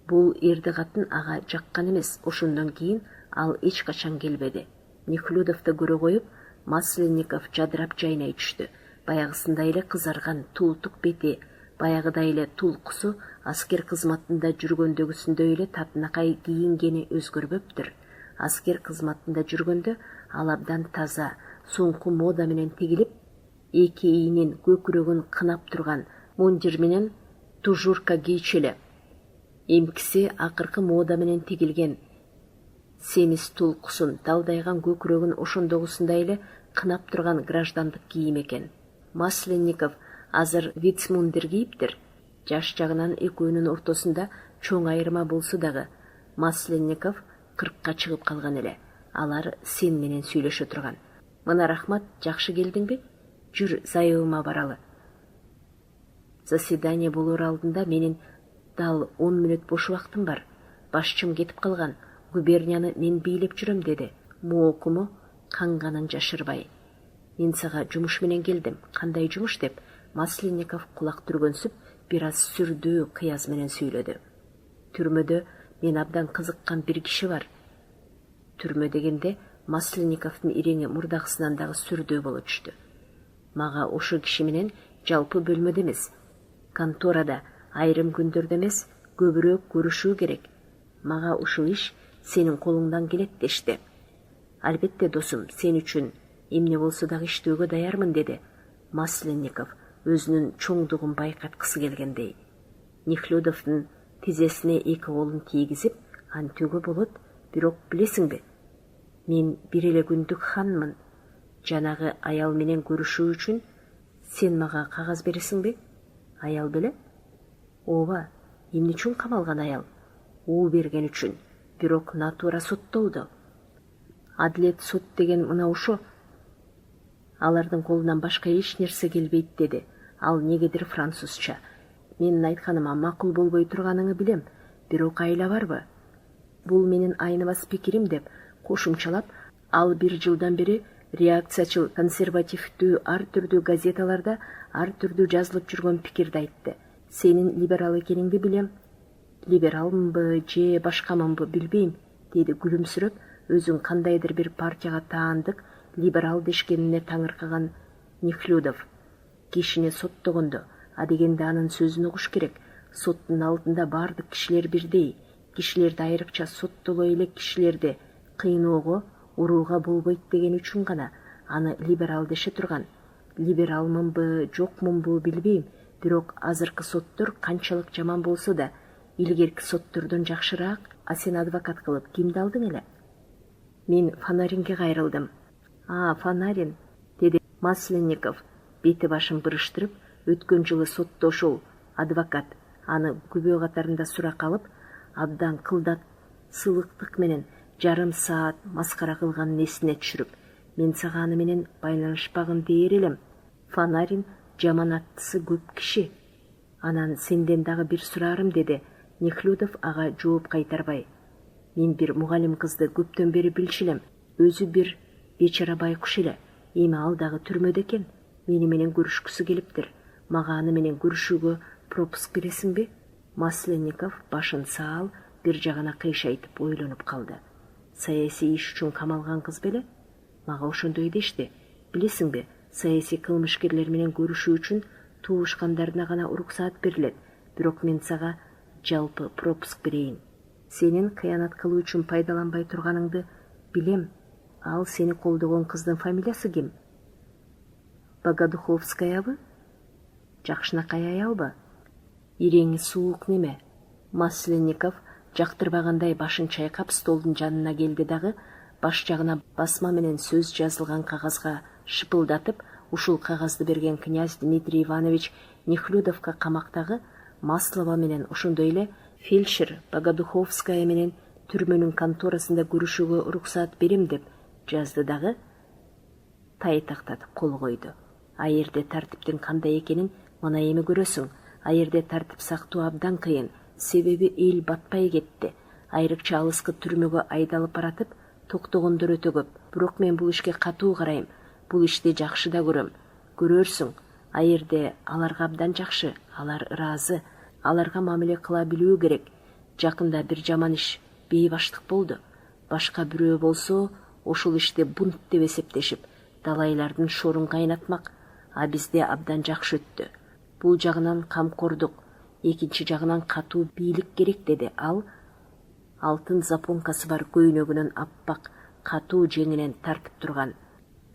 бул эрди катын ага жаккан эмес. Ошондон кийин ал эч качан келбеди. Нехлюдовду көрө коюп, Масленников жадырап жайнай түштү. Баягысында эле кызарган тултук бети, баягыдай эле тулкусу аскер кызматында жүргөндөгүсүндөй эле татынакай кийингени өзгөрбөптүр. Аскер кызматында жүргөндө ал абдан таза, соңку мода менен тигилип, эки ийинин көкүрөгүн кынап турган мундир менен тужурка кийчү. Эмкиси акыркы мода менен тигилген семиз тулкусун, далдайган көкүрөгүн ошондогусундай эле кынап турган граждандык кийим экен. Масленников азыр вицмундир кийиптир. Жаш жагынан экөөнүн ортосунда чоң айырма болсо дагы Масленников 40ка чыгып калган эле. Алар сен менен сүйлөшө турган. Мына рахмат, жакшы келдиңби? Жүр зайыбыма баралы. Заседание болор алдында менин дал 10 мүнөт бош убактым бар. Башчым кетип калган. Губернияны мен бийлеп жүрөм, деди. Моокуму канганын жашырбай. Мен сага жумуш менен келдим. Кандай жумуш деп Масленников кулак түргөнсүп, бир аз сүрдүү кыяз менен сүйлөдү. Түрмөдө мен абдан кызыккан бир киши бар. Түрмө дегенде Масленниковдун иреңи мурдагысынан дагы сүрдүү боло түштү. Мага ошо киши менен жалпы бөлмөдө эмес, конторада айрым күндөрдө эмес, көбүрөөк көрүшүү керек. Мага ушул иш сенин колуңдан келет дешти. Албетте досум, сен үчүн эмне болсо дагы иштөөгө даярмын, деди Масленников өзүнүн чоңдугун байкаткысы келгендей. Нехлюдовдун тизесине эки колун тийгизип, антүүгө болот, бирок билесиңби, мен бир эле күндүк ханмын. Жанагы аял менен көрүшүү үчүн сен мага кагаз бересиңби? Аял беле? Ооба, эмне үчүн камалган аял? Уу берген үчүн, бирок натура соттолду. Адилет сот деген мына ошо. Алардын колунан башка эч нерсе келбейт, деди. Ал негедир французча. Менин айтканыма макул болбой турганыңы билем, бирок айла барбы? Бул менин айныбас пикирим, деп кошумчалап, ал бир жылдан бери реакциячыл, консервативдүү ар түрдүү газеталарда ар түрдүү жазылып жүргөн пикирди айтты. Сенин либерал экениңди билем. Либералмынбы же башкамынбы билбейм, деди күлүмсүрөп, өзүн кандайдыр бир партияга таандык либерал дешкенине таңыркаган Нехлюдов. Кишини соттогондо, адегенде анын сөзүн угуш керек. Соттун алдында бардык кишилер бирдей. Кишилерди айрыкча соттолой элек кишилерди кыйноого, урууга болбойт деген үчүн гана аны либерал деше турган. Либералмынбы, жокмунбу билбейм, бирок азыркы соттор канчалык жаман болсо да, илгерки соттордон жакшыраак. А сен адвокат кылып кимди алдың эле? Мен Фонаринге кайрылдым. Фонарин, деди Масленников, бети башын бырыштырып, өткөн жылы сотто ошол адвокат аны күбө катарында сурак алып, абдан кылдат сылыктык менен жарым саат маскара кылганын эсине түшүрүп, мен сага аны менен байланышпагын дээр элем. Фонарин жаманаттысы көп киши. Анан сенден дагы бир сураарым, деди Нехлюдов ага жооп кайтарбай. Мен бир мугалим кызды көптөн бери билчилем. Өзү бир бечара байкуш эле. Эми ал дагы түрмөдө экен. Мени менен көрүшкүсү келиптир. Мага аны менен көрүшүүгө пропуск бересиңби? Масленников башын саал бир жагына кыйшайтып ойлонуп калды. Саясий иш үчүн камалган кыз беле? Мага ошондой дешти. Билесиңби, саясий кылмышкерлер менен көрүшүү үчүн туушкандарына гана уруксаат берилет. Бирок мен сага жалпы пропуск берейин. Сенин кыянат кылуу үчүн пайдаланбай турганыңды билем. Ал сени колдогон кыздын фамилиясы ким? Богодуховскаябы? Жакшынакай аялбы? Иреңи суук неме? Масленников жактырбагандай башын чайкап столдун жанына келди дагы, баш жагына басма менен сөз жазылган кагазга шыпылдатып, ушул кагазды берген князь Дмитрий Иванович Нехлюдовка камактагы Маслова менен ошондой эле фельдшер Богодуховская менен түрмөнүн конторасында көрүшүүгө уруксаат берем деп жазды дагы тайтактатып кол койду. Аерде тартиптин кандай экенин мына эми көрөсүң. Аерде тартип сактоо абдан кыйын, себеби эл батпай кетти. Айрыкча алыскы түрмөгө айдалып баратып, токтогондор өтө көп. Бирок мен бул ишке катуу карайм. Бул ишти жакшы да көрөм. Көрөрсүң, аерде аларга абдан жакшы, алар ыраазы. Аларга мамиле кыла билүү керек. Жакында бир жаман иш бейбаштык болду. Башка бирөө болсо, ошол ишти бунт деп эсептешип, далайлардын шорун кайнатмак. бизде абдан жакшы өттү. Бул жагынан камкордук, экинчи жагынан катуу бийлик керек, деди ал. Алтын запонкасы бар көйнөгүнүн аппак катуу жеңинен тартып турган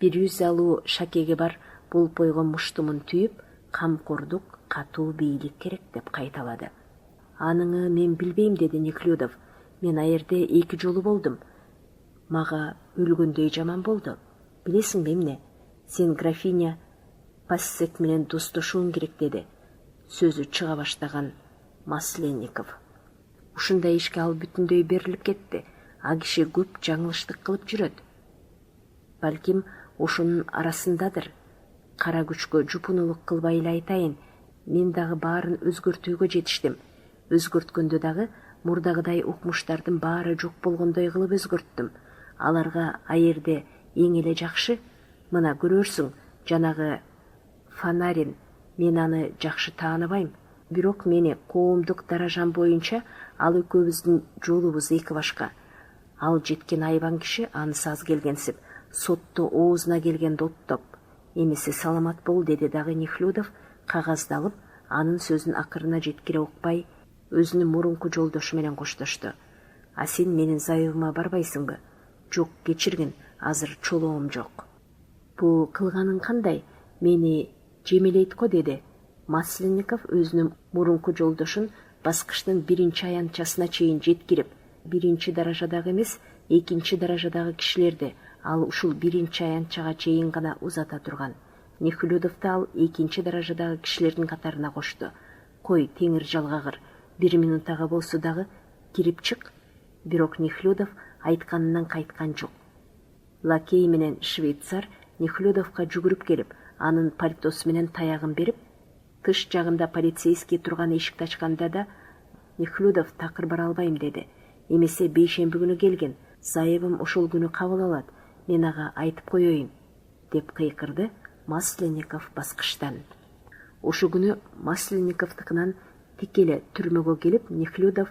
100 алуу шакеги бар болпойгон муштумун түйүп, камкордук, катуу бийлик керек деп кайталады. Аныңы мен билбейм, деди Неклюдов. Мен аерде 2 жолу болдум. Мага өлгөндөй жаман болду. Билесиңби эмне? Сен графиня Пассек менен достошуң керек, деди. Сөзү чыга баштаган Масленников. Ушундай ишке ал бүтүндөй берилип кетти. А киши көп жаңылыштык кылып жүрөт. Балким ошонун арасындадыр. Кара күчкө жупунулук кылбай эле айтайын. Мен дагы баарын өзгөртүүгө жетиштим. Өзгөрткөндө дагы мурдагыдай укмуштардын баары жок болгондой кылып өзгөрттүм. Аларга аерде эң эле жакшы. Мына көрөрсүң, жанагы Фонарин, мен аны жакшы тааныбайм. Бирок мени коомдук даражам боюнча ал экөөбүздүн жолубуз эки башка. Ал жеткен айбан киши анысы аз келгенсип, сотто оозуна келгенди оттоп. Эмеси саламат бол, деди дагы Неклюдов, кагазды алып, анын сөзүн акырына жеткире укпай, өзүнүн мурунку жолдошу менен коштошту. А сен менин зайыбыма барбайсыңбы? Жок, кечиргин, азыр чолоом жок. Бул кылганың кандай? Мени жемелейт го, деди. Масленников өзүнүн мурунку жолдошун баскычтын биринчи аянтчасына чейин жеткирип, биринчи даражадагы эмес, экинчи даражадагы кишилерди ал ушул биринчи аянтчага чейин гана узата турган. Неклюдовду ал экинчи даражадагы кишилердин катарына кошту. Кой, теңир жалгагыр, 1 минутага болсо дагы кирип чык. Бирок Неклюдов айтканынан кайткан жок. Лакей менен швейцар Неклюдовго жүгүрүп келип, анын пальтосу менен таягын берип, тыш жагында полицейский турган эшикти ачканда да Неклюдов такыр бара албайм, деди. Эмесе бейшемби күнү келген, зайыбым ошол күнү кабыл алат, мен ага айтып коеюн, деп кыйкырды Масленников баскычтан. Ошо күнү Масленниковдукунан тик эле түрмөгө келип, Неклюдов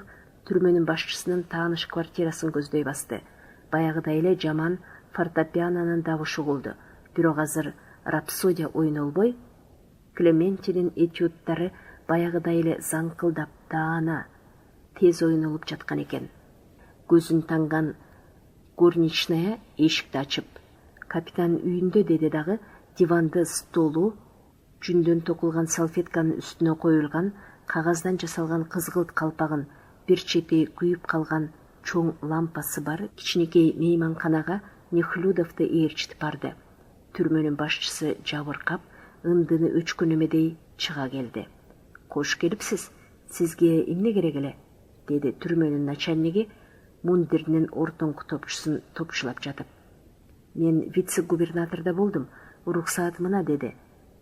түрмөнүн башчысынын тааныш квартирасын көздөй басты. Баягыдай эле жаман фортепианонун дабышы угулду. Бирок азыр рапсодия ойнолбой, Клементинин этюдтары баягыдай эле заңкылдап, даана, тез ойнолуп жаткан экен. Көзүн танган горничная эшикти ачып, капитан үйүндө, деди дагы. Диванды, столу, жүндөн токулган салфетканын үстүнө коюлган кагаздан жасалган кызгылт калпагын бир чети күйүп калган чоң лампасы бар кичинекей мейманканага Неклюдовду ээрчитип барды. Түрмөнүн башчысы жабыркап, ындыны өчкөн эмедей чыга келди. Кош келипсиз, сизге эмне керек эле? Деди түрмөнүн начальниги мундиринин ортоңку топчусун топчулап жатып. Мен вице-губернаторда болдум, уруксаат мына, деди.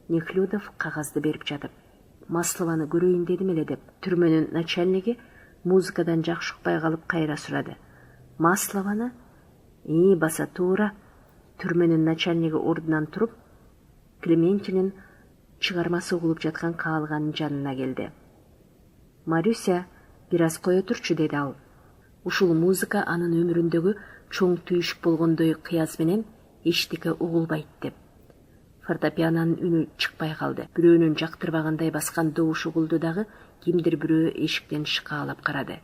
Неклюдов кагазды берип жатып. Маслованы көрөйүн дедим эле, деп түрмөнүн начальниги музыкадан жакшы укпай калып кайра сурады. Маслованы? Баса туура. Түрмөнүн начальниги ордунан туруп, Клементинин чыгармасы угулуп жаткан каалганын жанына келди. Марюся, бир аз кое турчу, деди ал. Ушул музыка анын өмүрүндөгү чоң түйүшүк болгондой кыяз менен эчтеке угулбайт, деп. Фортепианонун үнү чыкпай калды. Бирөөнүн жактырбагандай баскан добуш угулду дагы, кимдир бирөө эшиктен шыкаалап карады.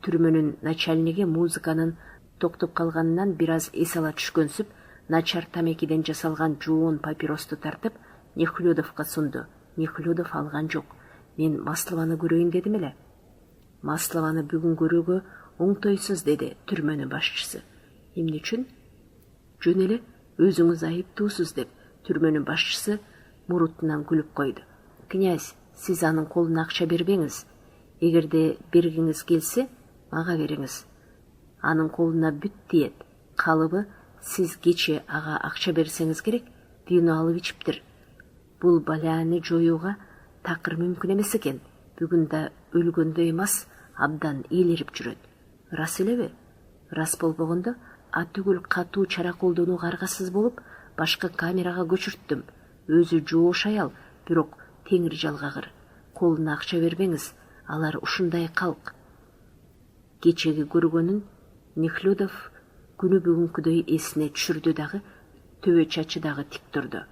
Түрмөнүн начальниги музыканын токтоп калганынан бир аз эс ала түшкөнсүп, начар тамекиден жасалган жоон папиросту тартып, Неклюдовго сунду. Неклюдов алган жок. Мен Маслованы көрөйүн дедим эле. Маслованы бүгүн көрүүгө оңтойсуз, деди түрмөнүн башчысы. Эмне үчүн? Жөн эле, өзүңүз айыптуусуз, деп түрмөнүн башчысы мурутунан күлүп койду. Князь, сиз анын колуна акча бербеңиз. Эгерде бергиңиз келсе, мага бериңиз. Анын колуна бүт тиет. Калыбы, сиз кече ага акча берсеңиз керек, вино алып ичиптир. Бул балааны жоюуга такыр мүмкүн эмес экен. Бүгүн да өлгөндөй эмес, абдан ийилирип жүрөт. Рас элеби? Рас болбогондо, атүгүл катуу чара колдонууга аргасыз болуп, башка камерага көчүрттүм. Өзү жоош аял, бирок теңир жалгагыр. Колуна акча бербеңиз, алар ушундай калк. Кечеги көргөнүн Неклюдов күнү бүгүнкүдөй эсине түшүрдү дагы, төбө чачы дагы тик турду.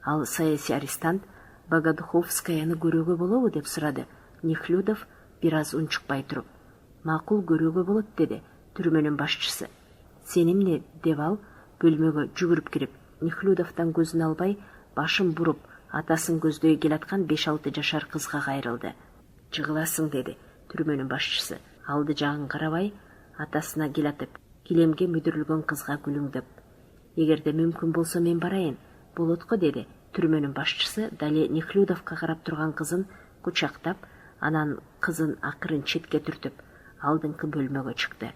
Ал саясий арестант Богодуховскаяны көрүүгө болобу деп сурады Нехлюдов бир аз унчукпай туруп. Макул, көрүүгө болот деди түрмөнүн башчысы. Сен эмне деп ал бөлмөгө жүгүрүп кирип, Нехлюдовдон көзүн албай, башын буруп, атасын көздөй келаткан 5-6 жашар кызга кайрылды. Жыгыласың деди түрмөнүн башчысы. Алды жагын карабай, атасына келатып, килемге мүдүрүлгөн кызга күлүңдөп. Эгерде мүмкүн болсо мен барайын, болот го деди түрмөнүн башчысы. Дали Нехлюдовго карап турган кызын кучактап, анан кызын акырын четке түртүп, алдыңкы бөлмөгө чыкты.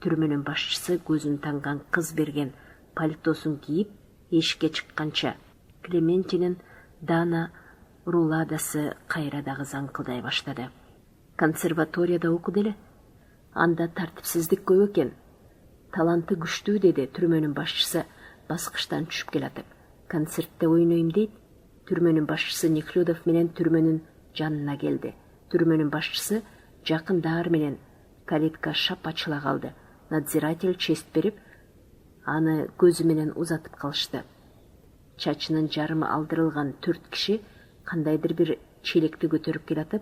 Түрмөнүн башчысы көзүн танган кыз берген пальтосун кийип, эшикке чыкканча Клементинин Дана руладасы кайра дагы заңкылдай баштады. Консерваторияда окуду эле. Анда тартипсиздик көп экен. Таланты күчтүү деди түрмөнүн башчысы баскычтан түшүп келатып. Концертте ойнойм дейт. Түрмөнүн башчысы Нехлюдов менен түрмөнүн жанына келди. Түрмөнүн башчысы жакындар менен калитка шап ачыла калды. Надзиратель чест берип, аны көзү менен узатып калышты. Чачынын жарымы алдырылган 4 киши кандайдыр бир челекти көтөрүп келатып,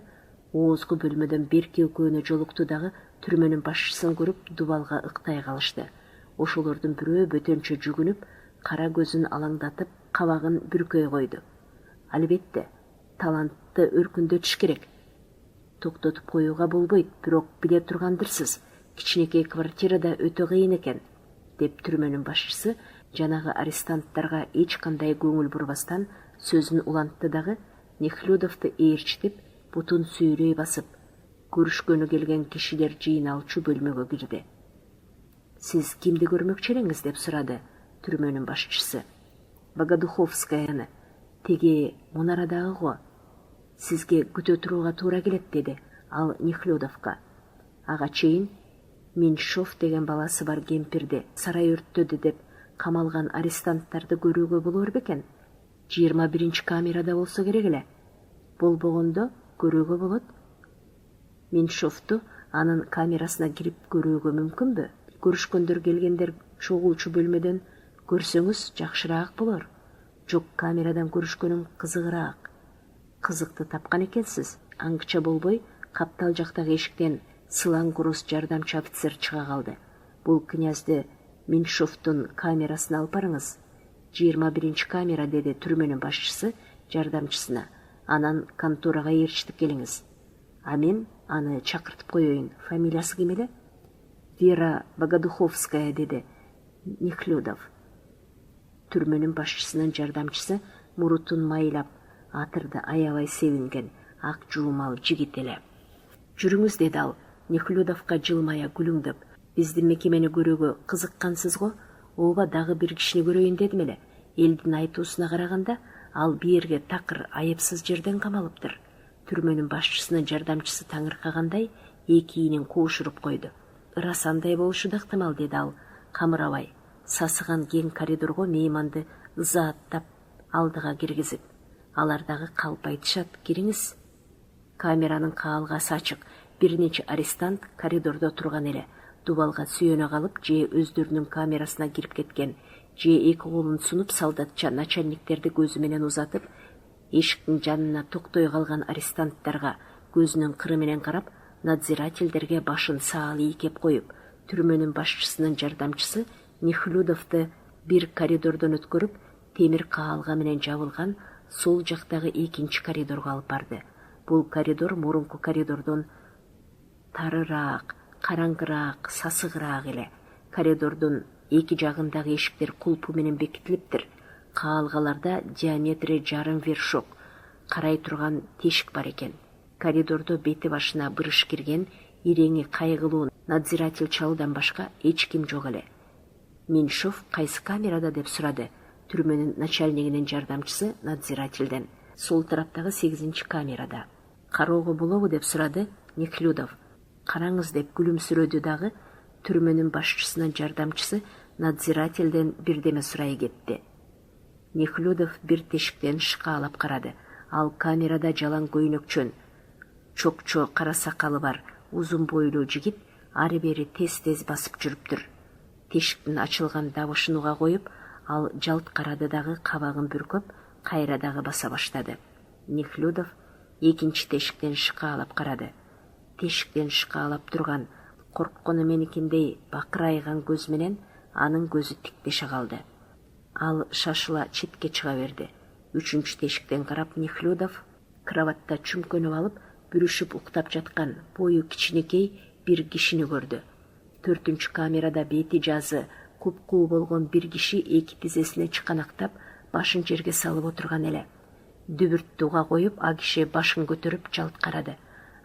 оозгу бөлмөдөн берки экөөнү жолукту дагы түрмөнүн башчысын көрүп дубалга ыктай калышты. Ошолордун бирөө бөтөнчө жүгүнүп, кара көзүн алаңдатып, кабагын бүркөй койду. Албетте, талантты өркүндөтүш керек. Токтотуп коюуга болбойт, бирок биле тургандырсыз, кичинекей квартирада өтө кыйын экен, деп түрмөнүн башчысы жанагы арестанттарга эч кандай көңүл бурбастан сөзүн улантты дагы Нехлюдовду ээрчитип, бутун сүйрөй басып, көрүшкөнү келген кишилер жыйналчу бөлмөгө кирди. Сиз кимди көрмөкчү элеңиз деп сурады түрмөнүн башчысы. Богодуховскаяны, теги мунарадагы го. Сизге күтө турууга туура келет деди ал Нехлюдовго. Ага чейин Меньшов деген баласы бар кемпирди сарай өрттөдү деп камалган арестанттарды көрүүгө болор бекен. 21 камерада болсо керек эле. Болбогондо көрүүгө болот. Меньшовду анын камерасына кирип көрүүгө мүмкүнбү? Көрүшкөндөр келгендер чогулчу бөлмөдөн көрсөңүз жакшыраак болор. Жок, камерадан көрүшкөнүм кызыгыраак. Кызыкты тапкан экенсиз. Аңгыча болбой, каптал жактагы эшиктен сылаң курус жардамчы офицер чыга калды. Бул князьды Меньшовдун камерасына алып барыңыз. 21 камера деди түрмөнүн башчысы жардамчысына. Анан конторага ээрчитип келиңиз. А мен аны чакыртып коеюн. Фамилиясы ким эле? Вера Богодуховская деди Нехлюдов. Түрмөнүн башчысынын жардамчысы мурутун майлап, атырды аябай себинген ак жуумал жигит эле. Жүрүңүз деди ал Нехлюдовго жылмая күлүңдөп. Биздин мекемени көрүүгө кызыккансыз го? Ооба, дагы бир кишини көрөйүн дедим эле. Элдин айтуусуна караганда, ал бирге такыр айыпсыз жерден камалыптыр. Түрмөнүн башчысынын жардамчысы таңыркагандай эки ийнин коошуруп койду. Ырас андай болушу да ыктымал деди ал камырабай. Сасыган кең коридорго мейманды ызааттап алдыга киргизип. Алар дагы калп айтышат. Кириңиз. Камеранын каалгасы ачык. Бир нече арестант коридордо турган эле. Дубалга сүйөнө калып, же өздөрүнүн камерасына кирип кеткен, же эки колун сунуп солдатча начальниктерди көзү менен узатып, эшиктин жанына токтой калган арестанттарга көзүнүн кыры менен карап, надзирательдерге башын саал ийкеп коюп, түрмөнүн башчысынын жардамчысы Нехлюдовду бир коридордон өткөрүп, темир каалга менен жабылган сол жактагы экинчи коридорго алып барды. Бул коридор мурунку коридордон тарыраак, караңгыраак, сасыгыраак эле. Коридордун эки жагындагы эшиктер кулпу менен бекитилиптир. Каалгаларда диаметри жарым вершок карай турган тешик бар экен. Коридордо бети башына бырыш кирген иреңи кайгылуу надзиратель чалуудан башка эч ким жок эле. Меньшов кайсы камерада деп сурады түрмөнүн начальнигинин жардамчысы надзирательден. Сол тараптагы 8 камерада. Кароого болобу деп сурады Нехлюдов. Караңыз деп күлүмсүрөдү дагы түрмөнүн башчысынын жардамчысы надзирательден бирдеме сурай кетти. Нехлюдов бир тешиктен шкаалап карады. Ал камерада жалаң көйнөкчөн, чокчо кара сакалы бар, узун бойлуу жигит ары бери тез-тез басып жүрүптүр. Тешиктин ачылган дабышын уга коюп, ал жалт карады дагы кабагын бүркөп, кайра дагы баса баштады. Нехлюдов экинчи тешиктен шыкаалап карады. Тешиктен шыкаалап турган корккону меникиндей бакырайган көз менен анын көзү тиктеше калды. Ал шашыла четке чыга берди. Үчүнчү тешиктен карап Нехлюдов кроватта чүмкөнүп алып, бүрүшүп уктап жаткан бою кичинекей бир кишини көрдү. Төртүнчү камерада бети жазы куп-куу болгон бир киши эки тизесине чыканактап, башын жерге салып отурган эле. Дүбүрттү уга коюп, а киши башын көтөрүп жалт карады.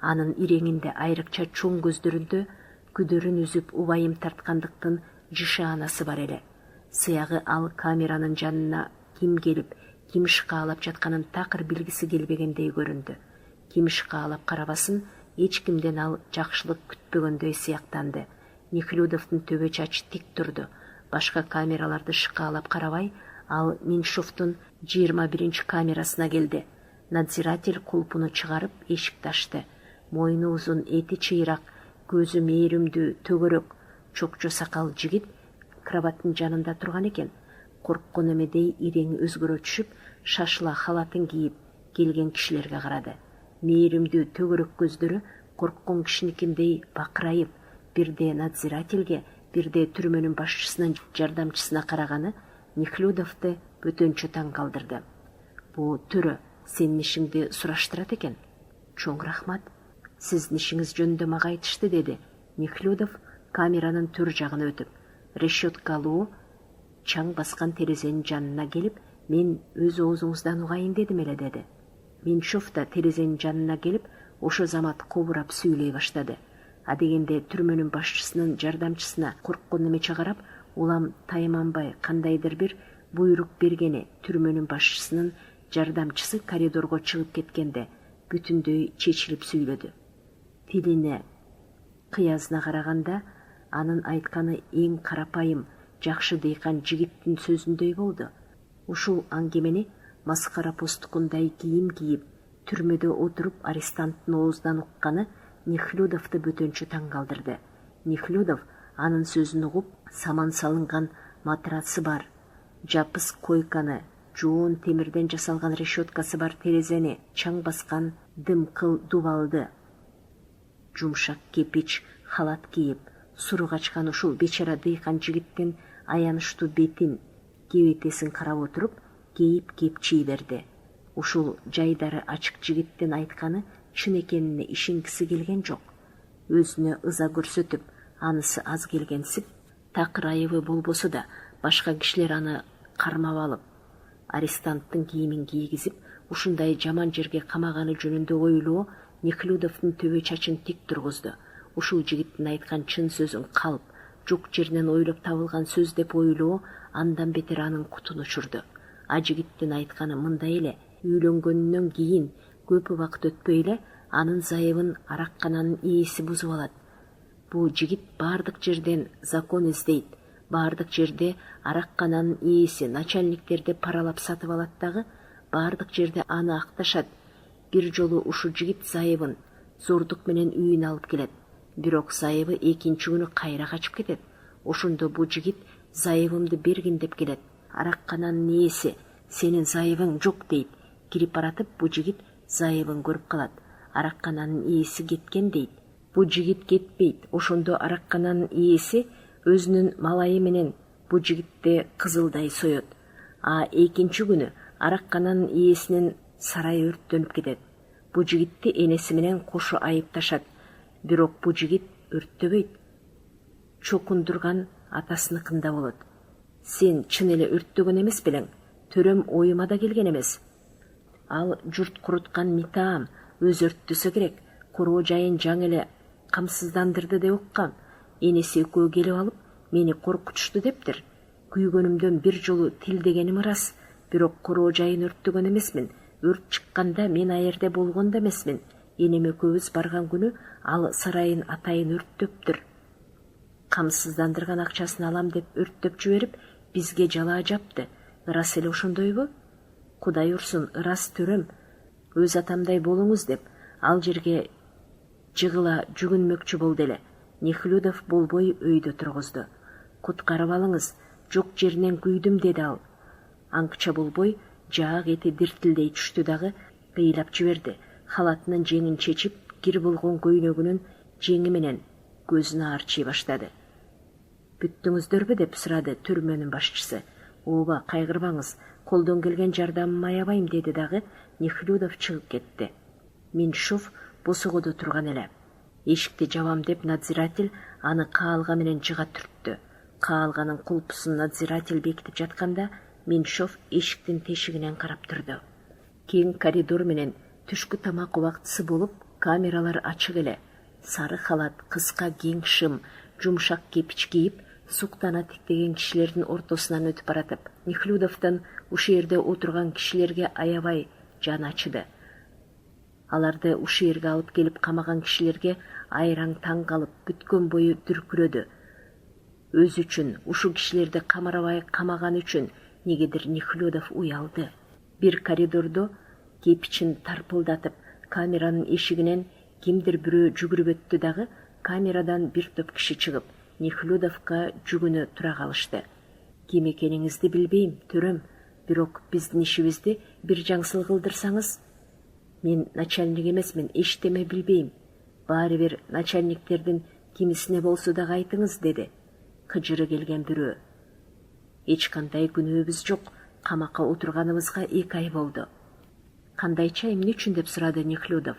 Анын иреңинде, айрыкча чоң көздөрүндө күдөрүн үзүп убайым тарткандыктын жышаанасы бар эле. Сыягы ал камеранын жанына ким келип, ким шыкаалап жатканын такыр билгиси келбегендей көрүндү. Ким шыкаалап карабасын, эч кимден ал жакшылык күтпөгөндөй сыяктанды. Нехлюдовдун төбө чачы тик турду. Башка камераларды шыкаалап карабай, ал Меньшовдун 21 камерасына келди. Надзиратель кулпуну чыгарып эшикти ачты. Мойну узун, эти чыйрак, көзү мээримдүү, төгөрөк, чокчо сакал жигит кроваттын жанында турган экен. Корккон эмедей иреңи өзгөрө түшүп, шашыла халатын кийип келген кишилерге карады. Мээримдүү төгөрөк көздөрү корккон кишиникиндей бакырайып, бирде надзирательге, бирде түрмөнүн башчысынын жардамчысына караганы Нехлюдовду бөтөнчө таң калтырды. Бу төрө сенин ишиңди сураштырат экен. Чоң рахмат. Сиздин ишиңиз жөнүндө мага айтышты, деди Нехлюдов камеранын төр жагына өтүп. Решеткалуу чаң баскан терезенин жанына келип, мен өз оозуңуздан угайын дедим эле, деди. Меньшов да терезенин жанына келип, ошо замат кобурап сүйлөй баштады. Адегенде түрмөнүн башчысынын жардамчысына корккон эмече карап, улам тайманбай кандайдыр бир буйрук бергени түрмөнүн башчысынын жардамчысы коридорго чыгып кеткенде бүтүндөй чечилип сүйлөдү. Тилине, кыязына караганда анын айтканы эң карапайым, жакшы дыйкан жигиттин сөзүндөй болду. Ушул аңгемени маскара постукундай кийим кийип, түрмөдө отуруп арестанттын оозунан укканы Нехлюдовду бөтөнчө таң калтырды. Нехлюдов анын сөзүн угуп, саман салынган матрасы бар, жапыс койканы, жоон темирден жасалган решеткасы бар терезени, чаң баскан дымкыл дубалды, жумшак кепич халат кийип, суру качкан ушул бечара дыйкан жигиттин аянычтуу бетин, кебетесин карап отуруп, кейип кепчий берди. Ушул жайдары ачык жигиттин айтканы чын экенине ишенгиси келген жок. Өзүнө ыза көрсөтүп, анысы аз келгенсип, такыр айыбы болбосо да, башка кишилер аны кармап алып, арестанттын кийимин кийгизип, ушундай жаман жерге камаганы жөнүндө ойлоо Нехлюдовдун төбө чачын тик тургузду. Ушул жигиттин айткан чын сөзүн калп, жок жеринен ойлоп табылган сөз деп ойлоо андан бетер анын кутун учурду. А жигиттин айтканы мындай эле: үйлөнгөнүнөн кийин көп убакыт өтпөй эле анын зайыбын араккананын ээси бузуп алат. Бул жигит бардык жерден закон издейт, бардык жерде араккананын ээси начальниктерди паралап сатып алат дагы, бардык жерде аны акташат. Бир жолу ушул жигит зайыбын зордук менен үйүнө алып келет. Бирок зайыбы экинчи күнү кайра качып кетет. Ошондо бул жигит зайыбымды бергин деп келет. Араккананын ээси: сенин зайыбың жок, дейт. Кирип баратып, бул жигит зайыбын көрүп калат. Араккананын ээси кеткен, дейт. Бул жигит кетпейт. Ошондо араккананын ээси өзүнүн малайы менен бул жигитти кызылдай соет. А экинчи күнү араккананын ээсинин сарайы өрттөнүп кетет. Бул жигитти энеси менен кошо айыпташат. Бирок бул жигит өрттөбөйт. Чокундурган атасыныкында болот. Сен чын эле өрттөгөн эмес белең? Төрөм оюма да келген эмес. Ал журт куруткан митаам, өз өрттөсө керек. Короо жайын жаңы эле камсыздандырды деп уккам. Энеси экөө келип алып, мени коркутушту дептир. Күйгөнүмдөн бир жолу тилдегеним ырас. Бирок короо жайын өрттөгөн эмесмин. Өрт чыкканда мен аерде болгон да эмесмин. Энем экөөбүз барган күнү ал сарайын атайын өрттөптүр. Камсыздандырган акчасын алам деп өрттөп жиберип, бизге жалаа жапты. Ырас эле ошондойбу? Кудай урсун, ырас төрөм. Өз атамдай болуңуз деп ал жерге жыгыла жүгүнмөкчү болду эле. Нехлюдов болбой өйдө тургузду. Куткарып алыңыз, жок жеринен күйдүм, деди ал. Аңкча болбой Жаак эти диртилдей түштү дагы кыйлап жиберди. Халатынын жеңин чечип, кир болгон көйнөгүнүн жеңи менен көзүнө арчый баштады. Бүттүңүздөрбү деп сурады түрмөнүн башчысы. Ооба, кайгырбаңыз, колдон келген жардамым аябайм, деди дагы Нехлюдов чыгып кетти. Меньшов босогодо турган эле. Эшикти жабам деп надзиратель аны каалга менен жыга түрттү. Каалганын кулпусун надзиратель бекитип жатканда Меньшов эшиктин тешигинен карап турду. Кең коридор менен түшкү тамак убактысы болуп, камералар ачык эле. Сары халат, кыска кең шым, жумшак кепич кийип, суктана тиктеген кишилердин ортосунан өтүп баратып, Нехлюдовдон ушул жерде отурган кишилерге аябай жан ачыды. Аларды ушул жерге алып келип камаган кишилерге айраң таң калып, бүткөн бою дүркүрөдү. Өз үчүн, ушул кишилерди камарабай камаган үчүн негедир Нехлюдов уялды. Бир коридордо кепичин тарпылдатып, камеранын эшигинен кимдир бирөө жүгүрүп өттү дагы, камерадан бир топ киши чыгып, Нехлюдовго жүгүнө тура калышты. Ким экениңизди билбейм, төрөм, бирок биздин ишибизди бир жаңсыл кылдырсаңыз. Мен начальник эмесмин, эчтеме билбейм. Баары бир начальниктердин кимисине болсо дагы айтыңыз, деди. Кыжыры келген бирөө. Эч кандай күнөөбүз жок, камакка отурганыбызга 2 ай болду. Кандайча, эмне үчүн деп сурады Нехлюдов.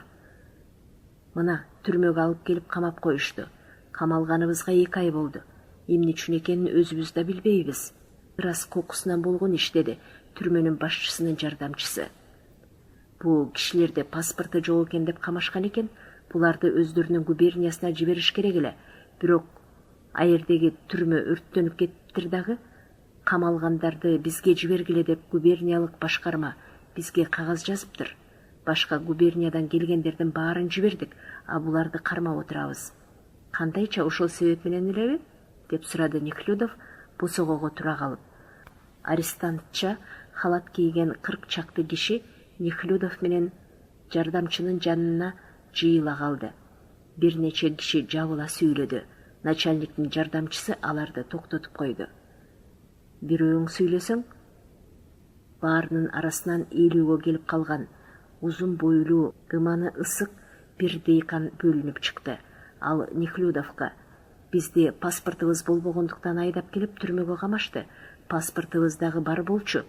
Мына түрмөгө алып келип камап коюшту. Камалганыбызга 2 ай болду. Эмне үчүн экенин өзүбүз да билбейбиз. Бир аз кокусунан болгон иш, деди түрмөнүн башчысынын жардамчысы. Бул кишилерде паспорту жок экен деп камашкан экен, буларды өздөрүнүн губерниясына жибериш керек эле. Бирок айердеги түрмө өрттөнүп кетиптир дагы. Камалгандарды бизге жибергиле деп губерниялык башкарма бизге кагаз жазыптыр. Башка губерниядан келгендердин баарын жибердик, а буларды кармап отурабыз. Кандайча, ошол себеп менен элеби? Деп сурады Нехлюдов босогого тура калып. Арестантча халат кийген 40 чакты киши Нехлюдов менен жардамчынын жанына жыйыла калды. Бир нече киши жабыла сүйлөдү. Начальниктин жардамчысы аларды токтотуп койду. Бирөөң сүйлөсөң, баарынын арасынан 50-ге келип калган узун бойлуу, ыманы ысык бир дейкан бөлүнүп чыкты. Ал Нехлюдовго: бизди паспортубуз болбогондуктан айдап келип түрмөгө камашты. Паспортубуз дагы бар болчу.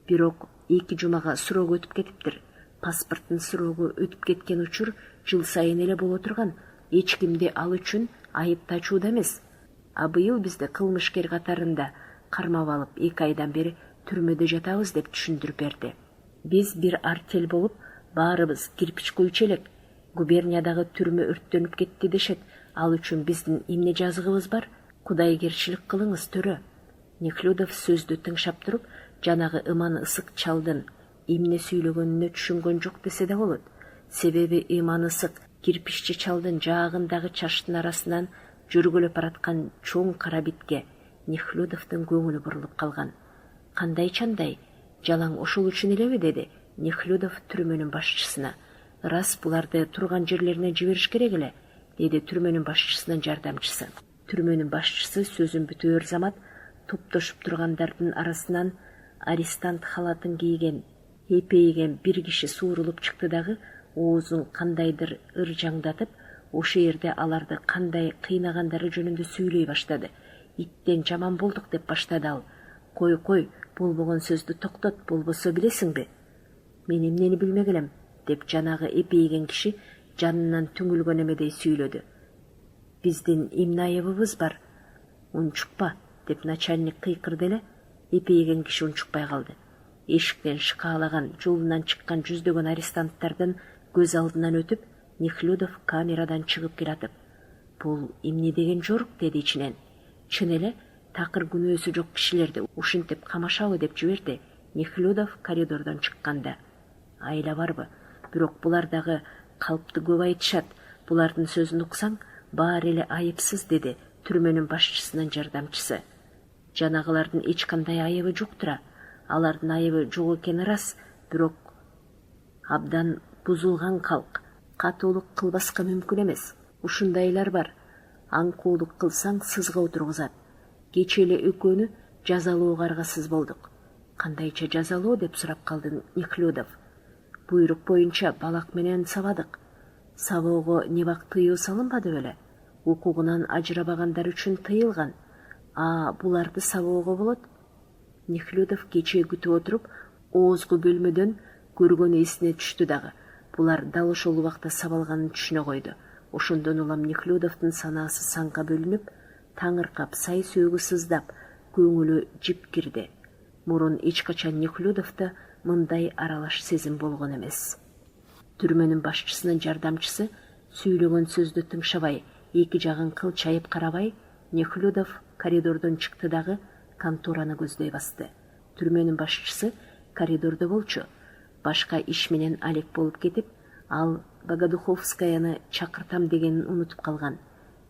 Бирок 2 жумага срок өтүп кетиптир. Паспорттун срогу өтүп кеткен учур жыл сайын эле боло турган. Эч кимди ал үчүн айып тачууда эмес. А быйыл бизди кылмышкер катарында кармап алып 2 айдан бери түрмөдө жатабыз, деп түшүндүрүп берди. Биз бир артель болуп, баарыбыз кирпич куйчу элек. Губерниядагы түрмө өрттөнүп кетти дешет. Ал үчүн биздин эмне жазыгыбыз бар? Кудайгерчилик кылыңыз, төрө. Нехлюдов сөздү тыңшап туруп, жанагы ыманы ысык чалдын эмне сүйлөгөнүнө түшүнгөн жок десе да болот. Себеби ыманы ысык кирпиччи чалдын жаагындагы чаштын арасынан жүргөлөп бараткан чоң кара битке Нехлюдовдун көңүлү бурулуп калган. Кандайчандай, жалаң ошол үчүн элеби, деди Нехлюдов түрмөнүн башчысына. Рас, буларды турган жерлерине жибериш керек эле, деди түрмөнүн башчысынын жардамчысы. Түрмөнүн башчысы сөзүн бүтөөр замат топтошуп тургандардын арасынан арестант халатын кийген, эпейген бир киши суурулуп чыкты дагы, оозун кандайдыр ыржаңдатып, ошол жерде аларды кандай кыйнагандары жөнүндө сүйлөй баштады. Иттен жаман болдук деп баштады ал. Кой, болбогон сөздү токтот, болбосо билесиңби? Мен эмнени билмек элем, деп жанагы эпейген киши жанынан түңүлгөн эмедей сүйлөдү. Биздин эмне айыбыбыз бар? Унчукпа, деп начальник кыйкырды эле. Эпейген киши унчукпай калды. Эшиктен шыкаалаган, жолунан чыккан жүздөгөн арестанттардын көз алдынан өтүп, Нехлюдов камерадан чыгып келатып: бул эмне деген жорук, деди ичинен. Чын эле, такыр күнөөсү жок кишилерди ушинтип камашабы, деп жиберди Нехлюдов коридордон чыкканда. Айла барбы? Бирок булар дагы калпты көп айтышат. Булардын сөзүн уксаң, баары эле айыпсыз, деди түрмөнүн башчысынын жардамчысы. Жанагылардын эч кандай айыбы жоктура. Алардын айыбы жок экени рас, бирок абдан бузулган калк. Катуулук кылбаска мүмкүн эмес. Ушундайлар бар. Аңкуулук кылсаң сызга отургузат. Кече эле экөөнү жазалуу каргасыз болдук. Кандайча жазалоо деп сурап калды Неклюдов. Буйрук боюнча балак менен сабадык. Сабоого небак тыюу салынбады беле? Укугунан ажырабагандар үчүн тыйылган. Буларды сабоого болот. Неклюдов кечээ күтүп отуруп, оозгу бөлмөдөн көргөнү эсине түштү дагы. Булар дал ошол убакта сабалганын түшүнө койду. Ошондон улам Неклюдовдун санаасы санга бөлүнүп, таңыркап, сай сөөгү сыздап, көңүлү жип кирди. Мурун эч качан Неклюдовдо мындай аралаш сезим болгон эмес. Түрмөнүн башчысынын жардамчысы сүйлөгөн сөздү тыңшабай, эки жагын кылчайып карабай, Неклюдов коридордон чыкты дагы контораны көздөй басты. Түрмөнүн башчысы коридордо болчу. Башка иш менен алек болуп кетип, ал Богодуховскаяны чакыртам дегенин унутуп калган.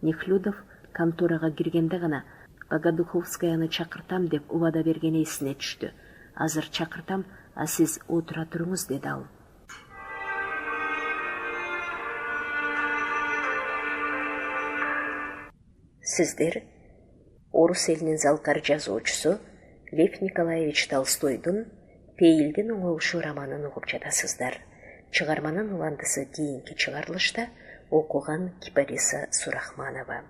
Неклюдов конторага киргенде гана Богодуховскаяны чакыртам деп убада бергени эсине түштү. Азыр чакыртам, сиз отура туруңуз, деди ал. Сиздер орус элинин залкар жазуучусу Лев Николаевич Толстойдун Пейилдин оңолушу романын угуп жатасыздар. Чыгарманын уландысы кийинки чыгарылышта окуган Кипариса Сурахманова.